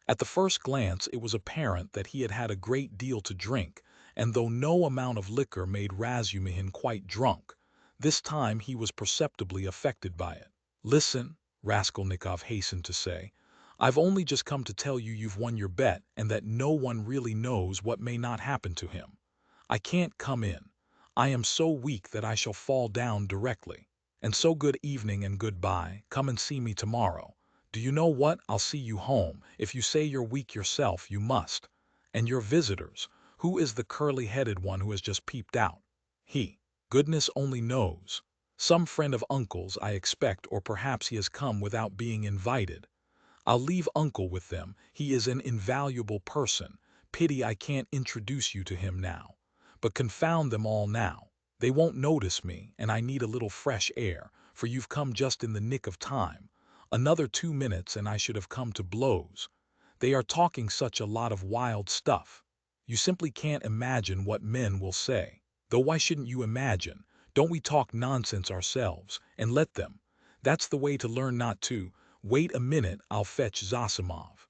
At the first glance it was apparent that he had had a great deal to drink, and though no amount of liquor made Razumihin quite drunk, this time he was perceptibly affected by it. "Listen," Raskolnikov hastened to say, "I've only just come to tell you you've won your bet and that no one really knows what may not happen to him. I can't come in. I am so weak that I shall fall down directly. And so good evening and goodbye. Come and see me tomorrow. Do you know what? I'll see you home. If you say you're weak yourself, you must. And your visitors. Who is the curly-headed one who has just peeped out? He. Goodness only knows. Some friend of Uncle's, I expect, or perhaps he has come without being invited. I'll leave Uncle with them. He is an invaluable person. Pity I can't introduce you to him now. But confound them all now. They won't notice me, and I need a little fresh air, for you've come just in the nick of time. Another 2 minutes and I should have come to blows. They are talking such a lot of wild stuff. You simply can't imagine what men will say. Though why shouldn't you imagine? Don't we talk nonsense ourselves, and let them? That's the way to learn not to. Wait a minute, I'll fetch Zosimov."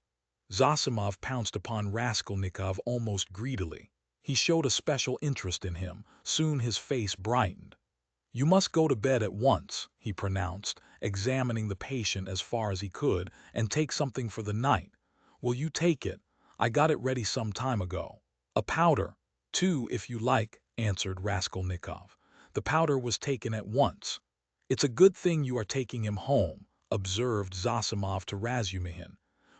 Zosimov pounced upon Raskolnikov almost greedily. He showed a special interest in him. Soon his face brightened. "You must go to bed at once," he pronounced, examining the patient as far as he could, "and take something for the night. Will you take it? I got it ready some time ago. A powder, too, if you like," answered Raskolnikov. The powder was taken at once. "It's a good thing you are taking him home," observed Zosimov to Razumihin.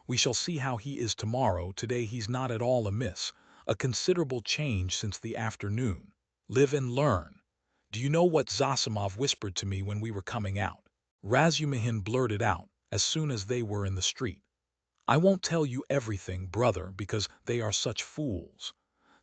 "We shall see how he is tomorrow. Today he's not at all amiss. A considerable change since the afternoon. Live and learn. Do you know what Zosimov whispered to me when we were coming out?" Razumihin blurted out, as soon as they were in the street. "I won't tell you everything, brother, because they are such fools.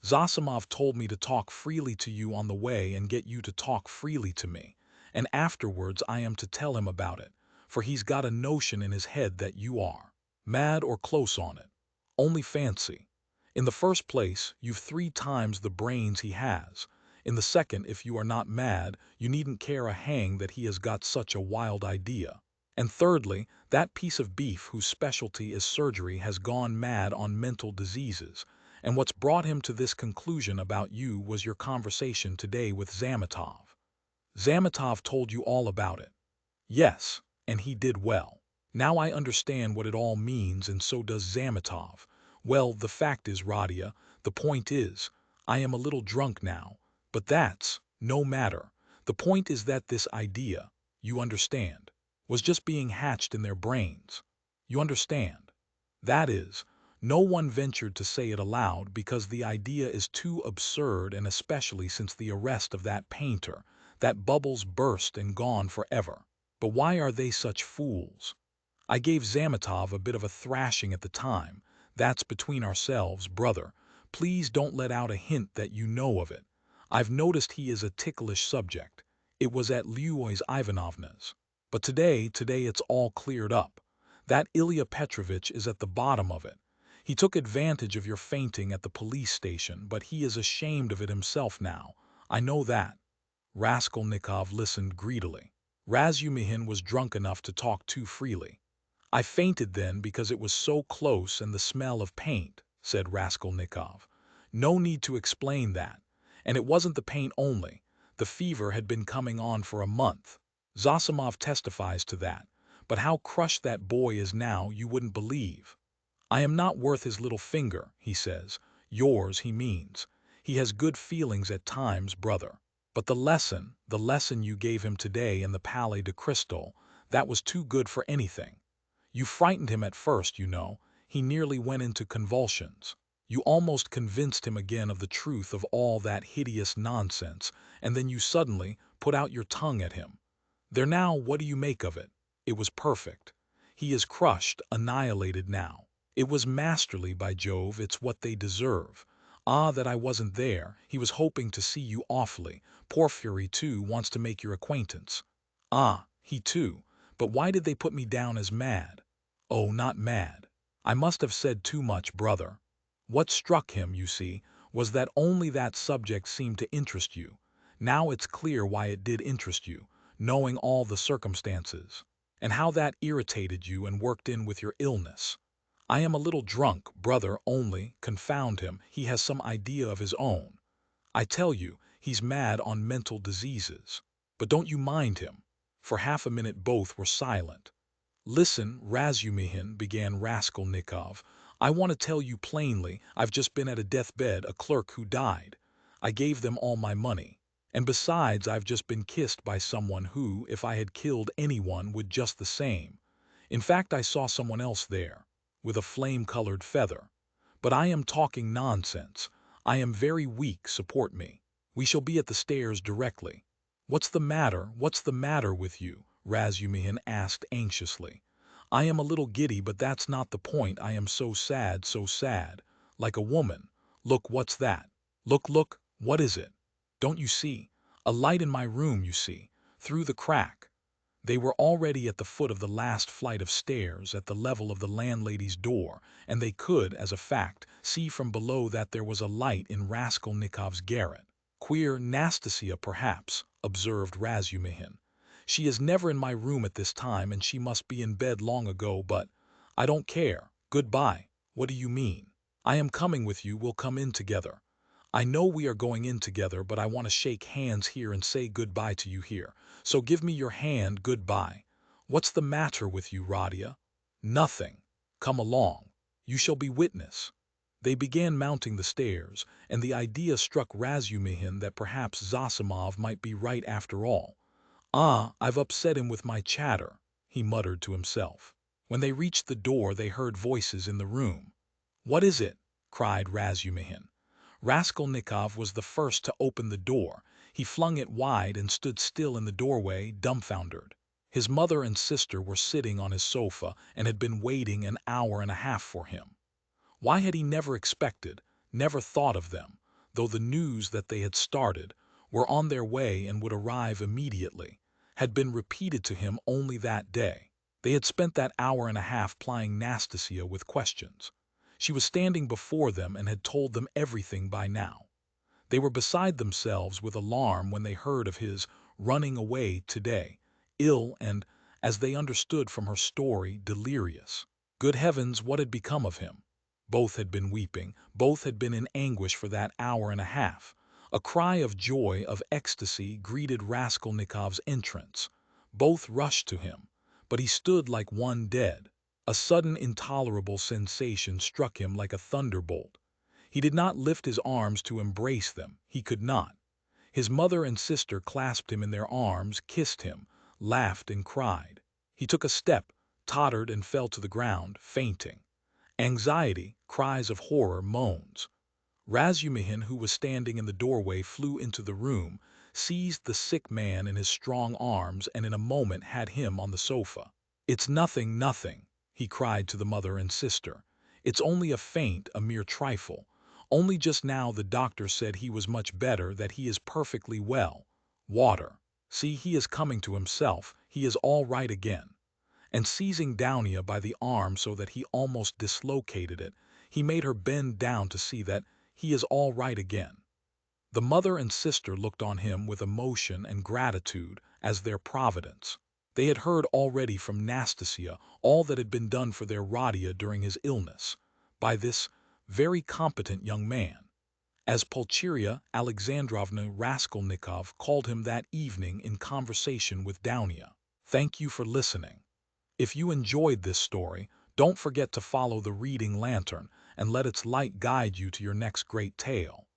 Zosimov told me to talk freely to you on the way and get you to talk freely to me, and afterwards I am to tell him about it, for he's got a notion in his head that you are mad or close on it. Only fancy. In the first place, you've 3 times the brains he has. In the second, if you are not mad, you needn't care a hang that he has got such a wild idea. And thirdly, that piece of beef whose specialty is surgery has gone mad on mental diseases, and what's brought him to this conclusion about you was your conversation today with Zametov. Zametov told you all about it. Yes, and he did well. Now I understand what it all means, and so does Zametov. Well, the fact is, Radia, the point is, I am a little drunk now, but that's no matter. The point is that this idea, you understand, was just being hatched in their brains. You understand? That is, no one ventured to say it aloud because the idea is too absurd, and especially since the arrest of that painter, that bubble's burst and gone forever. But why are they such fools? I gave Zametov a bit of a thrashing at the time. That's between ourselves, brother. Please don't let out a hint that you know of it. I've noticed he is a ticklish subject. It was at Luoy's Ivanovna's. But today it's all cleared up. That Ilya Petrovitch is at the bottom of it. He took advantage of your fainting at the police station, but he is ashamed of it himself now. I know that." Raskolnikov listened greedily. Razumihin was drunk enough to talk too freely. "I fainted then because it was so close and the smell of paint," said Raskolnikov. "No need to explain that. And it wasn't the paint only. The fever had been coming on for a month. Zosimov testifies to that. But how crushed that boy is now you wouldn't believe. 'I am not worth his little finger,' he says. Yours, he means. He has good feelings at times, brother. But the lesson you gave him today in the Palais de Cristal, that was too good for anything. You frightened him at first, you know. He nearly went into convulsions. You almost convinced him again of the truth of all that hideous nonsense, and then you suddenly put out your tongue at him. There now, what do you make of it? It was perfect. He is crushed, annihilated now. It was masterly, by Jove, it's what they deserve. Ah, that I wasn't there. He was hoping to see you awfully. Porfiry, too, wants to make your acquaintance. Ah, he too. But why did they put me down as mad? Oh, not mad. I must have said too much, brother. What struck him, you see, was that only that subject seemed to interest you. Now it's clear why it did interest you, knowing all the circumstances, and how that irritated you and worked in with your illness. I am a little drunk, brother, only, confound him, he has some idea of his own. I tell you, he's mad on mental diseases. But don't you mind him." For half a minute both were silent. "Listen, Razumihin," began Raskolnikov. "I want to tell you plainly, I've just been at a deathbed, a clerk who died. I gave them all my money. And besides, I've just been kissed by someone who, if I had killed anyone, would just the same. In fact, I saw someone else there, with a flame-colored feather. But I am talking nonsense. I am very weak, support me. We shall be at the stairs directly." "What's the matter? What's the matter with you?" Razumihin asked anxiously. "I am a little giddy, but that's not the point. I am so sad, like a woman. Look, what's that? Look, what is it? Don't you see? A light in my room, you see, through the crack." They were already at the foot of the last flight of stairs, at the level of the landlady's door, and they could, as a fact, see from below that there was a light in Raskolnikov's garret. "Queer Nastasia, perhaps," observed Razumihin. "She is never in my room at this time, and she must be in bed long ago, but I don't care. Goodbye." "What do you mean?" "I am coming with you, we'll come in together." "I know we are going in together, but I want to shake hands here and say goodbye to you here. So give me your hand, goodbye." "What's the matter with you, Radia?" "Nothing. Come along. You shall be witness." They began mounting the stairs, and the idea struck Razumihin that perhaps Zosimov might be right after all. "Ah, I've upset him with my chatter," he muttered to himself. When they reached the door, they heard voices in the room. "What is it?" cried Razumihin. Raskolnikov was the first to open the door. He flung it wide and stood still in the doorway, dumbfounded. His mother and sister were sitting on his sofa and had been waiting an hour and a half for him. Why had he never expected, never thought of them, though the news that they had started, were on their way and would arrive immediately, had been repeated to him only that day? They had spent that hour and a half plying Nastasia with questions. She was standing before them and had told them everything by now. They were beside themselves with alarm when they heard of his running away today, ill and, as they understood from her story, delirious. Good heavens, what had become of him? Both had been weeping, both had been in anguish for that hour and a half. A cry of joy, of ecstasy, greeted Raskolnikov's entrance. Both rushed to him, but he stood like one dead. A sudden intolerable sensation struck him like a thunderbolt. He did not lift his arms to embrace them, he could not. His mother and sister clasped him in their arms, kissed him, laughed and cried. He took a step, tottered and fell to the ground, fainting. Anxiety, cries of horror, moans. Razumihin, who was standing in the doorway, flew into the room, seized the sick man in his strong arms, and in a moment had him on the sofa. "It's nothing, nothing," he cried to the mother and sister. "It's only a faint, a mere trifle. Only just now the doctor said he was much better, that he is perfectly well. Water. See, he is coming to himself, he is all right again." And seizing Downia by the arm so that he almost dislocated it, he made her bend down to see that he is all right again. The mother and sister looked on him with emotion and gratitude as their providence. They had heard already from Nastasia all that had been done for their Radia during his illness, by this very competent young man, as Pulcheria Alexandrovna Raskolnikov called him that evening in conversation with Downia. Thank you for listening. If you enjoyed this story, don't forget to follow the reading lantern and let its light guide you to your next great tale.